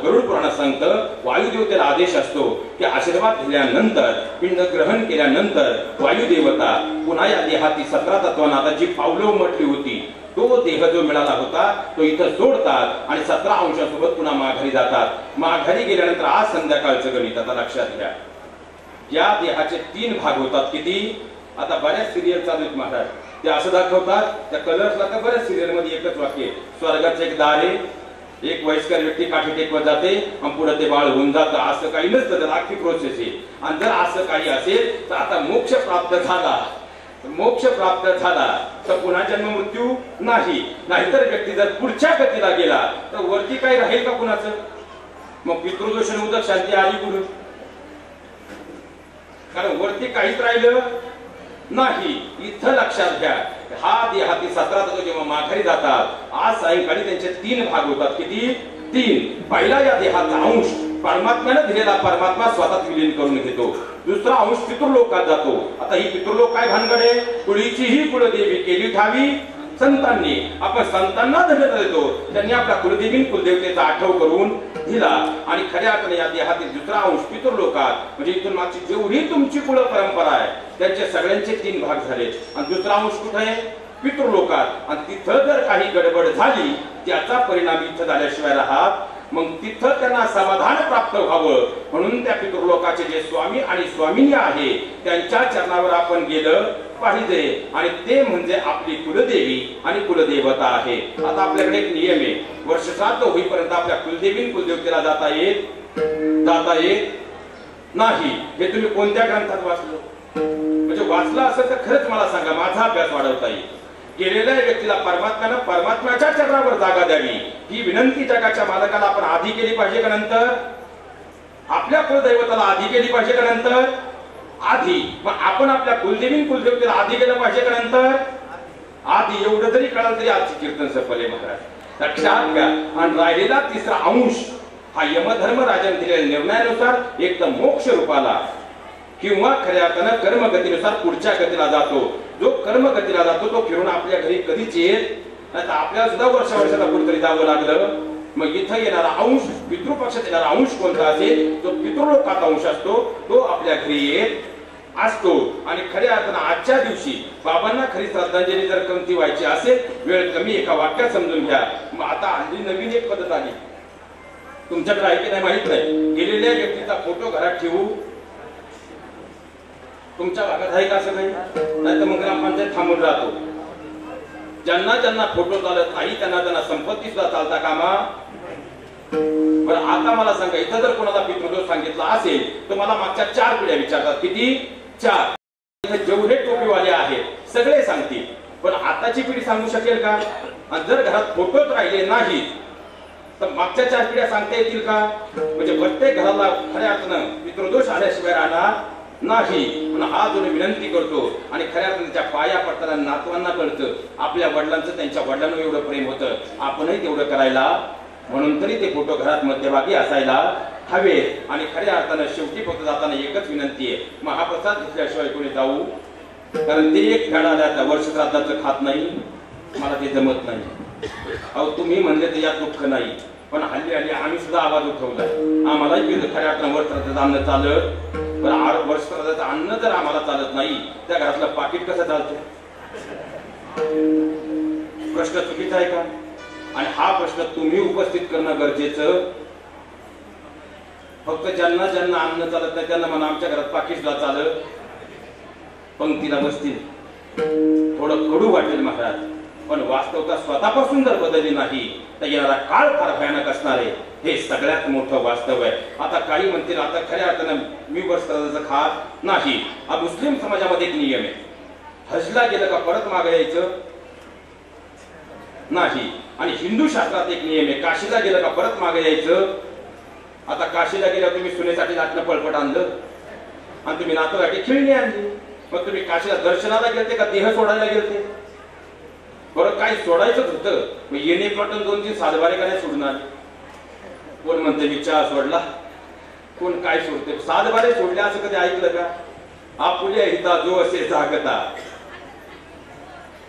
गरुड पुराणात सांगतं वायुदेवतेला आदेश असतो की आशीर्वाद दिल्यानंतर पिंड ग्रहण केल्यानंतर वायुदेवता पुन्हा या देहाती 17 तत्वांना आता जी पावलं उमटली होती तो देह जो मिळाला होता तो इथं सोडतात आणि 17 अंशासोबत पुन्हा माघारी जातात. माघारी गेल्यानंतर आज संध्याकाळचं गणित आता लक्षात घ्या. या देहाचे 3 भाग होतात. किती? आता बऱ्याच सिरियल चालू आहेत महाराज, ते असं दाखवतात त्या कलर्सला तर बऱ्याच सिरियल मध्ये एकच वाक्य, स्वर्गाचं एक दार आहे, एक वयस्कर व्यक्ती काठी टेकवत जाते आणि पुढे ते बाळ होऊन जातं. असं काही नसतं, तर अख्खी प्रोसेस आहे. आणि जर असं काही असेल तर आता मोक्ष प्राप्त झाला तर पुन्हा जन्म मृत्यू नाही. नाहीतर व्यक्ती जर पुढच्या गतीला गेला तर वरती काही राहील का कुणाचं? मग पितृदोष उदक शांती आली कुठं? कारण वरती काहीच राहिलं नाही. इथं लक्षात घ्या, हा देहाती 17 तत्व जेव्हा माघारी जातात आज सायंकाळी त्यांचे 3 भाग होतात. किती? 3. पहिला या देहाचा अंश परमात्म्याने दिलेला परमात्मा स्वतःच विलीन करून घेतो. दुसरा अंश पितृलोकात जातो. आता ही पितृलोक काय भानगडे? कुळीची ही कुलदेवी केली ठावी संतांनी. आपण संतांना धन्यता देतो, त्यांनी आपल्या कुलदेवी कुलदेवतेचा आठव करून दिला. आणि खऱ्या अर्थाने या देहातील दुसरा अंश पितृलोकात, म्हणजे इथून मागची जेवढी तुमची कुळ परंपरा आहे त्यांचे सगळ्यांचे 3 भाग झाले. आणि दुसरा अंश कुठे आहे? पितृलोकात. आणि तिथं जर काही गडबड झाली त्याचा परिणाम इथं झाल्याशिवाय राहत, मग तिथं त्यांना समाधान प्राप्त व्हावं म्हणून त्या पितृलोकाचे जे स्वामी आणि स्वामिनी आहे त्यांच्या चरणावर आपण गेलं पाहिजे. आणि ते म्हणजे आपली कुलदेवी आणि कुलदेवता आहे. आता आपल्याकडे एक नियम आहे, वर्षश्राद्ध होईपर्यंत आपल्या कुलदेवी कुलदेवतेला जाता येत नाही. हे तुम्ही कोणत्या ग्रंथात वाचलं? म्हणजे वाचलं असेल तर खरंच मला सांगा, माझा अभ्यास वाढवता येईल. गेलेल्या व्यक्तीला परमात्म्यानं परमात्म्याच्या चरणावर जागा द्यावी ही विनंती जगाच्या मालकाला आपण आधी केली पाहिजे का नंतर? आपल्या कुलदैवताला आधी केली पाहिजे का नंतर? आधी. मग आपण आपल्या कुलदेवी कुलदेवतेला आधी केलं पाहिजे का नंतर? आधी. एवढं जरी कळालं तरी आजची कीर्तन सफले महाराज, लक्षात घ्या. आणि राहिलेला तिसरा अंश हा यमधर्मराजाने दिलेल्या निर्णयानुसार एक तर मोक्ष रूपाला किंवा खऱ्या अर्थानं कर्मगतीनुसार पुढच्या गतीला जातो. जो कर्मगतीला जातो तो फिरून आपल्या घरी कधीच येत नाही. आपल्याला सुद्धा वर्षाला कुठेतरी जावं लागलं. मग इथं येणारा अंश, पितृपक्षात येणारा अंश कोणता असेल, जो पितृलोकात अंश असतो तो आपल्या घरी येत असतो. आणि खऱ्या अर्थानं आजच्या दिवशी बाबांना खरी श्रद्धांजली जर कमती व्हायची असेल, वेळ कमी, एका वाक्यात समजून घ्या. मग आता हल्ली नवीन एक पद्धत आली, तुमच्याकडे आहे की नाही माहित नाही. गेलेल्या व्यक्तीचा फोटो घरात ठेवू. तुमच्या भागात आहे का असं काही? नाही तर मग ग्रामपंचायत थांबून राहतो. ज्यांना ज्यांना फोटो चालत नाही त्यांना संपत्ती सुद्धा चालता कामा. बरं आता मला सांगा, इथं जर कोणाला पितृदोष सांगितला असेल तर मला मागच्या 4 पिढ्या विचारतात. किती? 4. इथे जेवढे टोपीवाले आहेत सगळे सांगतील, पण आताची पिढी सांगू शकेल का? आणि जर घरात फोटोच राहिले नाही तर मागच्या 4 पिढ्या सांगता येतील का? म्हणजे प्रत्येक घराला खऱ्या अर्थानं पितृदोष आल्याशिवाय राहणार नाही. म्हणून हा जो विनंती करतो आणि खऱ्या अर्थाने त्या पाया पडताना नातवांना कळतं आपल्या वडिलांचं त्यांच्या वडिलांवर एवढं प्रेम होतं, आपणही तेवढं करायला. म्हणून तरी ते फोटो घरात मध्यभागी असायला हवे. आणि खऱ्या अर्थानं शेवटी फक्त जाताना एकच विनंती आहे, महाप्रसाद घेतल्याशिवाय कोणी जाऊ, कारण ते एक फेड आल्या वर्षश्राद्धाचं खात नाही, मला ते जमत नाही. अहो तुम्ही म्हणले तर यात दुःख नाही, पण हल्ली आम्ही सुद्धा आवाज उठवलाय. आम्हालाही खऱ्या अर्थानं वर्षश्राद्धाचं अन्न चालत. बरं, वर्षश्राद्धाचं अन्न जर आम्हाला चालत नाही त्या घरातलं पाकिट कसं चालतं? प्रश्न चुकीचा आहे का? आणि हा प्रश्न तुम्ही उपस्थित करणं गरजेचं. फक्त ज्यांना ज्यांना अन्न चालत नाही त्यांना म्हणा आमच्या घरात पाकिट सुद्धा चालत, पंक्तीला बसतील. थोडं कडू वाटेल महाराज, पण वास्तवता स्वतःपासून जर बदलली नाही तर येणारा काळ फार भयानक असणार आहे. हे सगळ्यात मोठं वास्तव आहे. आता काही म्हणतील आता खऱ्या अर्थानं मी वर्षश्राद्धाचं खात नाही. हा मुस्लिम समाजामध्ये एक नियम आहे, हजला गेलं का परत मागे यायचं नाही. आणि हिंदू शास्त्रात एक नियम आहे, काशीला गेलं का परत मागे यायचं. आता काशीला गेल्यावर तुम्ही सुनेसाठी नातनं पळपट आणलं आणि तुम्ही नातवासाठी खेळणी आणली. मग तुम्ही काशीला दर्शनाला गेलते का देह सोडायला गेलते? बरं, काही सोडायचंच होतं. मग येणे पटन 2-3 सातबारे काय सोडणार? कोण म्हणते मी चहा सोडला, कोण काय सोडते. सातबारे सोडले असं कधी ऐकलं का? आपुल्या हिता जो असे जागता.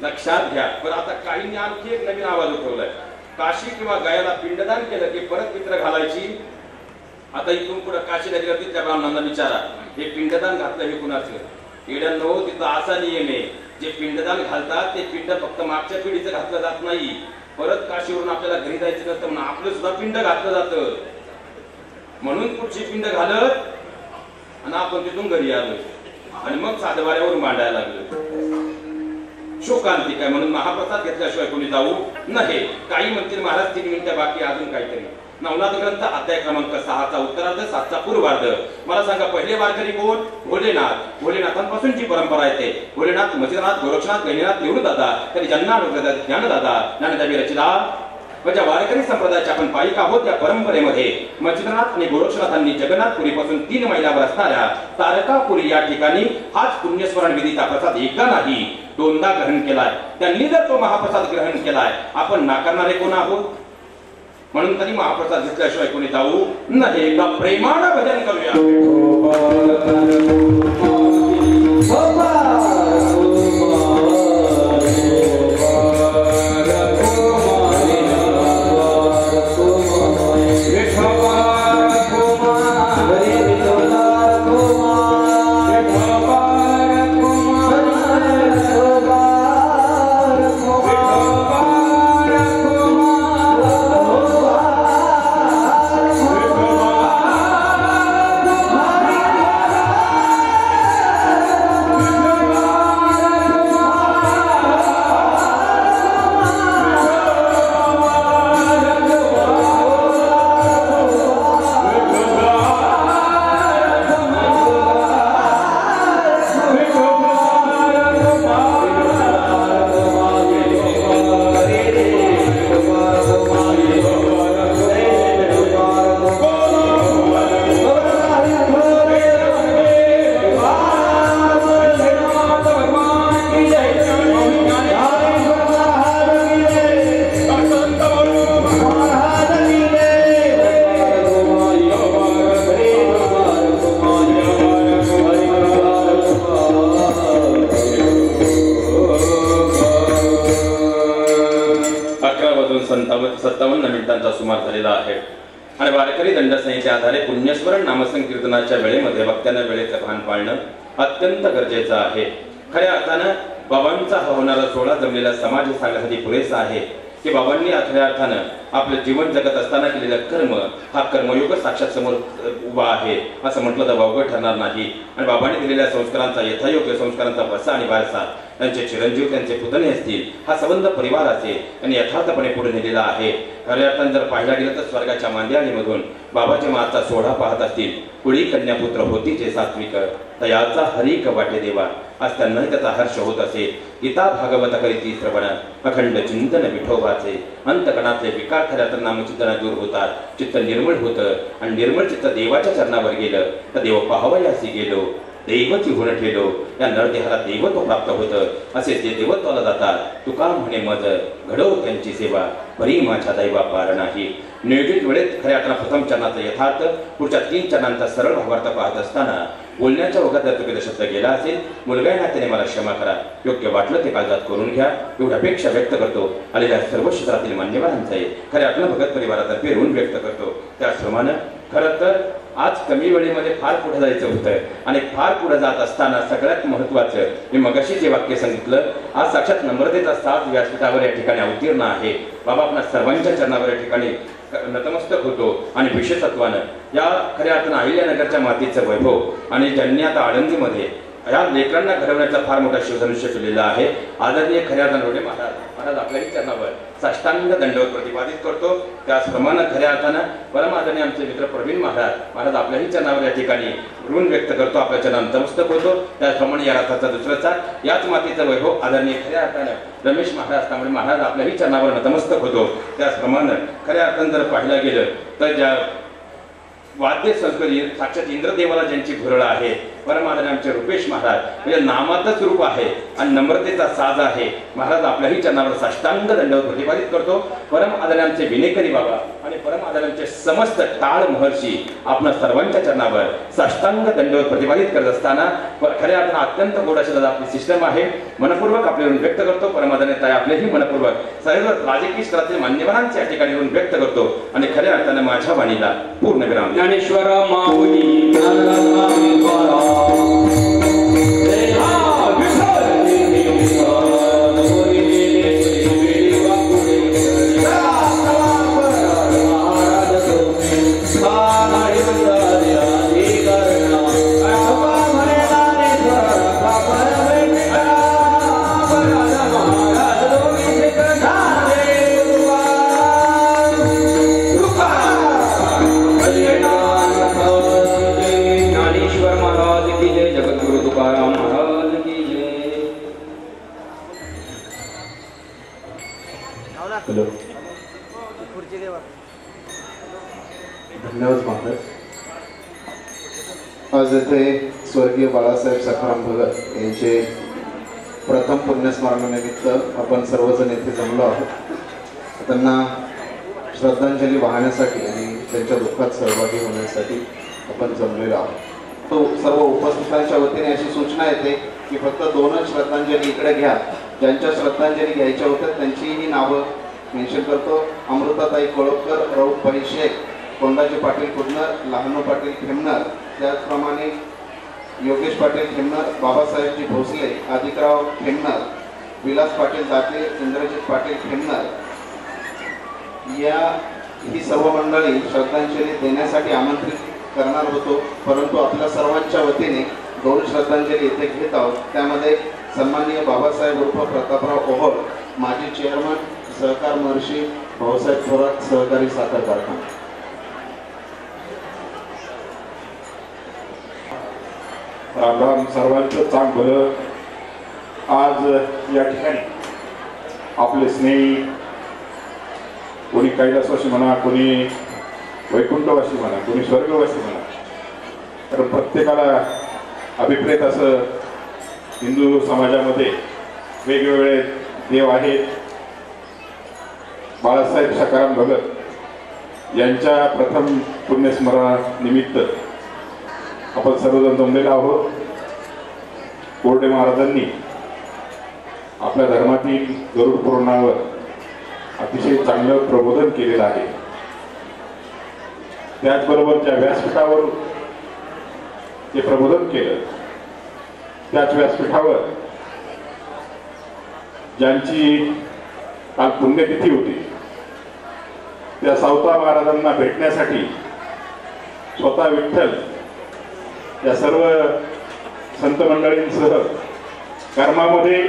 लक्षात घ्या. पण आता काहींनी आणखी एक नवीन आवाज उठवलाय, काशी किंवा गयाला पिंडदान केलं की परत पित्र घालायची. आता इथून पुढे काशीला गेलं तिथल्या ब्राह्मणांना विचारा, हे पिंडदान घातलं हे कुणाचं? येड्यांनो, तिथं असा नियम आहे, जे पिंडदान घालतात ते पिंड फक्त मागच्या पिढीचं घातलं जात नाही. परत काशीवरून आपल्याला घरी जायचं नसतं म्हणून आपलं सुद्धा पिंड घातलं जातं. म्हणून पुढची पिंड घालत आणि आपण तिथून घरी आलो आणि मग सातबाऱ्यावर मांडायला लागलो. शोकांतिक आहे म्हणून महाप्रसाद घेतल्याशिवाय कोणी जाऊ नये. काही म्हणतील महाराज 3 मिनिटं बाकी अजून काहीतरी. नवनाथ ग्रंथ अध्याय क्रमांक 6चा उत्तरार्ध 7चा पूर्वार्ध. मला सांगा पहिले वारकरी कोण? भोलेनाथ. भोलेनाथांपासूनची परंपरा येते. भोलेनाथ, मच्छिंद्रनाथ, गोरक्षनाथ, गहिनीनाथ, निवृत्तदादा, त्यांनी ज्ञानानुग्रह ज्ञानदादा, ज्ञानदेवी रचिता. म्हणजे वारकरी संप्रदायाच्या आपण पायिक आहोत. या परंपरेमध्ये मच्छिंद्रनाथ आणि गोरक्षनाथांनी जगन्नाथपुरीपासून 3 मैलावर असणाऱ्या तारकापुरी या ठिकाणी हाच पुण्यस्मरण विधीचा प्रसाद एकदा नाही 2दा ग्रहण केलाय. त्यांनी जर तो महाप्रसाद ग्रहण केलाय, आपण नाकारणारे कोण आहोत? म्हणून तरी महाप्रसाद घेतल्याशिवाय कोणी जाऊ नाही. एकदा प्रेमानं भजन करूया. पुण्यस्मरण नामसंकीर्तनाच्या वेळेमध्ये भक्तांना वेळेचं भान पाळणं अत्यंत गरजेचं आहे. खऱ्या अर्थानं बाबांचा हा होणारा सोहळा जमलेला समाज सांगण्यासाठी पुरेसा आहे की बाबांनी खऱ्या अर्थानं आपलं जीवन जगत असताना केलेलं कर्म हा कर्मयोग साक्षात समोर उभा आहे असं म्हटलं तर वावगं ठरणार नाही. आणि बाबांनी दिलेल्या संस्कारांचा यथायोग्य संस्कारांचा वसा आणि वारसा त्यांचे चिरंजीव त्यांचे पुतणे असतील हा संबंध परिवार असेल त्यांनी यथार्थपणे पुढे नेलेला आहे. खऱ्या अर्थानं जर पाहायला गेलं तर स्वर्गाच्या मांदियाळीमधून बाबाच्या माता सोहळा पाहत असतील. कुळी कन्यापुत्र होती जे सात्विक तयाचा हरिक वाटे देवा आज त्यांनाही त्याचा हर्ष होत असेल. गीता भागवत करीती श्रवण अखंड चिंतन विठोबाचे अंतकणातले विकार खऱ्या तर नामचिंतना दूर होतात. चित्त निर्मळ होतं आणि निर्मळ चित्त देवाच्या चरणावर गेलं तर देव पाहावयासी गेलो दैवची होण ठेलो या नरदेहाला देवत्व प्राप्त होतं. असे जे देवत्वाला जातात तुका म्हणे मज घडव त्यांची सेवा बरी माझ्या दैवा पार नाही. नियोजित वेळेत खऱ्या अर्थानं प्रथम चरणाचा यथार्थ पुढच्या 3 चरणांचा सरळ भावार्थ पाहत असताना बोलण्याच्या ओघात जर चुकीचा शब्द गेला असेल मुलगा नात्याने मला क्षमा करा. योग्य वाटलं ते काळजात करून घ्या एवढी अपेक्षा व्यक्त करतो. आलेल्या सर्व क्षेत्रातील मान्यवरांचे खऱ्या अर्थानं भगत परिवारातर्फे ऋण व्यक्त करतो. त्याचप्रमाणे खरं तर आज कमी वेळेमध्ये फार पुढे जायचं होतं आणि फार पुढे जात असताना सगळ्यात महत्त्वाचं मी मगाशी जे वाक्य सांगितलं आज साक्षात नम्रतेचा साथ व्यासपीठावर या ठिकाणी अवतीर्ण आहे. बाबा आपल्या सर्वांच्या चरणावर या ठिकाणी नतमस्तक होतो आणि विशेषत्वानं या खऱ्या अर्थानं अहिल्यानगरच्या मातीचं वैभव आणि ज्यांनी आता आळंदीमध्ये या लेकरांना घडवण्याचा फार मोठा शिवधनुष्य केलेला आहे. आदरणीय खऱ्या अर्थानं महाराज आपल्याही चरणावर साष्टांग दंडवत प्रतिपादित करतो. त्याचप्रमाणे खऱ्या अर्थानं परम आदरणीय आमचे मित्र प्रवीण महाराज आपल्याही चरणावर या ठिकाणी ऋण व्यक्त करतो आपल्या चरणात नतमस्तक होतो. त्याचप्रमाणे या रथाचा दुसरा चाक याच मातीचं वैभव आदरणीय खऱ्या अर्थानं रमेश महाराज त्यामुळे महाराज आपल्याही चरणावर नतमस्तक होतो. त्याचप्रमाणे खऱ्या अर्थानं जर पाहिलं गेलं तर ज्या वाद्य संस्कृती साक्षात इंद्रदेवाला ज्यांची भुरळ आहे परमादरणीय आमचे रुपेश महाराज म्हणजे नामातच रूप आहे आणि नम्रतेचा साज आहे. महाराज आपल्याही चरणावर साष्टांग दंडवत प्रतिपादित करतो. परम आदरणीय आमचे विनेकरी बाबा आणि परम आदरणीय आमचे समस्त टाळ महर्षी आपल्या सर्वांच्या चरणावर साष्टांग दंडवत प्रतिपादित करत असताना खऱ्या अर्थानं अत्यंत गोड अशी आपली सिस्टम आहे. मनपूर्वक आपले ऋण व्यक्त करतो. परम आदरणीय ताई आपलेही मनपूर्वक सर्व राजकीय क्षेत्रातील मान्यवरांच्या या ठिकाणी ऋण व्यक्त करतो आणि खऱ्या अर्थानं माझ्या वाणीला पूर्ण विराम. ज्ञानेश्वर माऊली धन्यवाद महाराज. आज येथे स्वर्गीय बाळासाहेब सखाराम भगत यांचे प्रथम पुण्यस्मरणानिमित्त आपण सर्वजण येथे जमलो आहोत. त्यांना श्रद्धांजली वाहण्यासाठी आणि त्यांच्या दुःखात सहभागी होण्यासाठी आपण जमलेलो आहोत. तो सर्व उपस्थितांच्या वतीने अशी सूचना येते की फक्त 2च श्रद्धांजली इकडे घ्या. ज्यांच्या श्रद्धांजली घ्यायच्या होत्या त्यांचीही नावं मेन्शन करतो. अमृताताई कोळपकर, रऊफभाई शेख, कोंडाजी पाटील कुडनर, लहानू पाटील खेमनर, त्याचप्रमाणे योगेश पाटील खेमनर, बाबासाहेबजी भोसले, आदिकराव खेमनर, विलास पाटील दाते, इंद्रजित पाटील खेमनर ही सर्व मंडळी श्रद्धांजली देण्यासाठी आमंत्रित करणार होतो. परंतु आपल्या सर्वांच्या वतीने 2 श्रद्धांजली इथे घेत आहोत. त्यामध्ये सन्माननीय बाबासाहेब उर्फ प्रतापराव ओहोळ, माजी चेअरमन, सहकार महर्षी भाऊसाहेब थोरात सहकारी साखर कारखाना. राम राम. सर्वांचं चांग भलं. आज या ठिकाणी आपले स्नेही, कोणी कैलासवासी म्हणा, कोणी वैकुंठवासी म्हणा, कोणी स्वर्गवासी म्हणा, तर प्रत्येकाला अभिप्रेत असं हिंदू समाजामध्ये वेगवेगळे देव आहेत. बाळासाहेब सखाराम भगत यांच्या प्रथम पुण्यस्मरणानिमित्त आपण सर्वजण जमलेलो आहोत. कोरडे महाराजांनी आपल्या धर्मातील गरुड पुराणावर अतिशय चांगलं प्रबोधन केलेलं आहे. त्याचबरोबर ज्या व्यासपीठावर ते प्रबोधन केलं, त्याच व्यासपीठावर ज्यांची काल पुण्यतिथी होती, त्या सावता महाराजांना भेटण्यासाठी स्वतः विठ्ठल या सर्व संत मंडळींसह कर्मामध्ये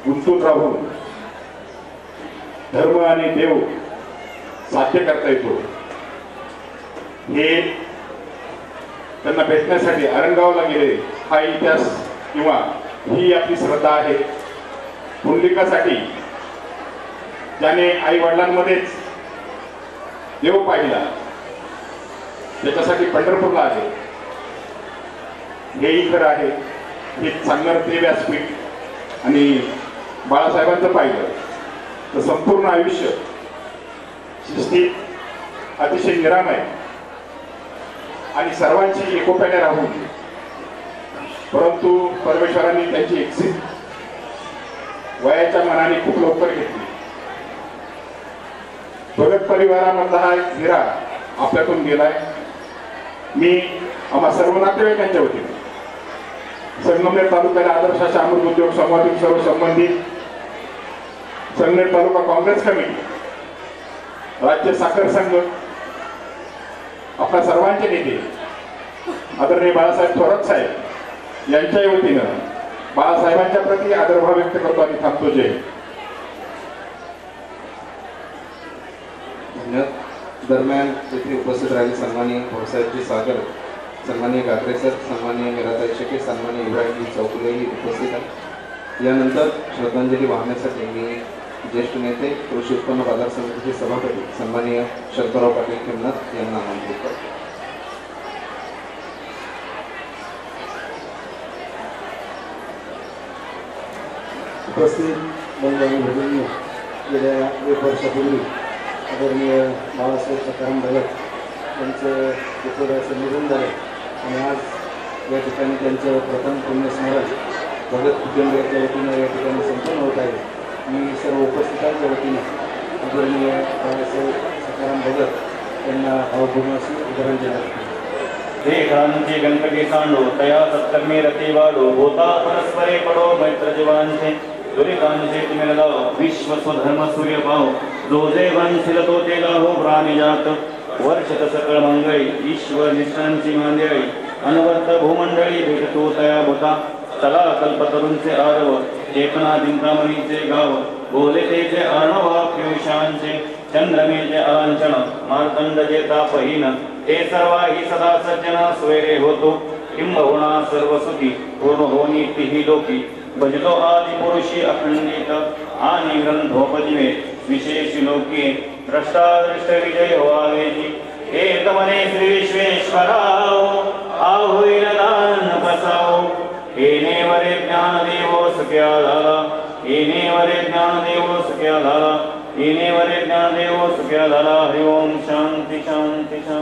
गुंतून राहून धर्म आणि देव साध्य करता येतो हे त्यांना भेटण्यासाठी अरंगावला गेले. हा इतिहास किंवा ही आपली श्रद्धा आहे. पुंडलिकासाठी ज्याने आई वडिलांमध्येच देव पाहिला, त्याच्यासाठी पंढरपूरला आहे. हेही खरं आहे. हे सांगणार ते व्यासपीठ. आणि बाळासाहेबांचं पाहिलं तर संपूर्ण आयुष्य शिस्तीत, अतिशय निरामय आणि सर्वांची एकोप्याने राहून, परंतु परमेश्वरांनी त्यांची एक्झिट वयाच्या मनाने खूप लवकर घेतली. भगत परिवारामधला हा एक हिरा आपल्यातून गेलाय. मी आम्हा सर्व नातेवाईकांच्या वतीने संगमनेर तालुक्याला आदर्श अशा अमृत उद्योग समूहातील सर्व संबंधित, संगमनेर तालुका काँग्रेस कमिटी, राज्य साखर संघ, आपल्या सर्वांचे नेते आदरणीय बाळासाहेब थोरात साहेब यांच्या वतीनं बाळासाहेबांच्या प्रती आदरभाव व्यक्त करतो आणि थांबतो. जय. दरम्यान येथे उपस्थित राहिले सन्माननीय भाऊसाहेबजी सागर, सन्माननीय गागरे सर, सन्माननीय मीराताई शेटे, सन्माननीय इब्राहिमजी चौगुलेही उपस्थित आहेत. यानंतर श्रद्धांजली वाहण्यासाठी मी ज्येष्ठ नेते, कृषी उत्पन्न बाजार समितीचे सभापती सन्माननीय शंकरराव पाटील खेमनर यांना आमंत्रित करतो. उपस्थित बंधू आणि भगिनी, गेल्या 1 वर्षापूर्वी आदरणीय बाळासाहेब सखाराम भगत यांचं पुतळ्याचं निधन झालं आणि आज या ठिकाणी त्यांचं प्रथम पुण्यस्मरण भगत कुटुंबियांच्या वतीनं या ठिकाणी संपन्न होत आहे. मी सर्व उपस्थितांच्या वतीनं आदरणीय बाळासाहेब सखाराम भगत यांना भावपूर्ण अशी आदरांजली देतो. देहांचे गणपती सांडो तया सत्कर्मी रती वाढो होता परस्परे पडो मैत्र जीवांचे दुरितांचे तुम्ही लाव विश्व स्वधर्म सूर्य पाव जो जे वंशील तो ते लाहो प्राणी जात वर्षत सकळ मंगळी ईश्वर निष्ठांची मांदेळी अनवर्त भूमंडळी भेटतो तया बोता तला कल्पतरूंचे आरव चेतना चिंतामणीचे गाव बोले तेचे अर्णवा पियुषांचे चंद्रमेचे अलांछन मार्तंड जे तापहीन हे सर्वाही सदा सज्जन स्वैरे होतो किंबहुना सर्व सुखी पूर्ण होनी तिही लोकी भजतो आदि पुरुषी अखंडित आणि ग्रंथोपजिवे विशेष लोकी द्रष्टा दृष्ट विजय व्हावेची हे तमने श्री विश्वेश्वराव आहोईल दान बसाव येणे वरे ज्ञान देवो सख्या झाला येणे वरे ज्ञान देवो सख्या झाला येणेवर ज्ञानदेव सुख्या झाला. हरि ओम शांती शांती शांती.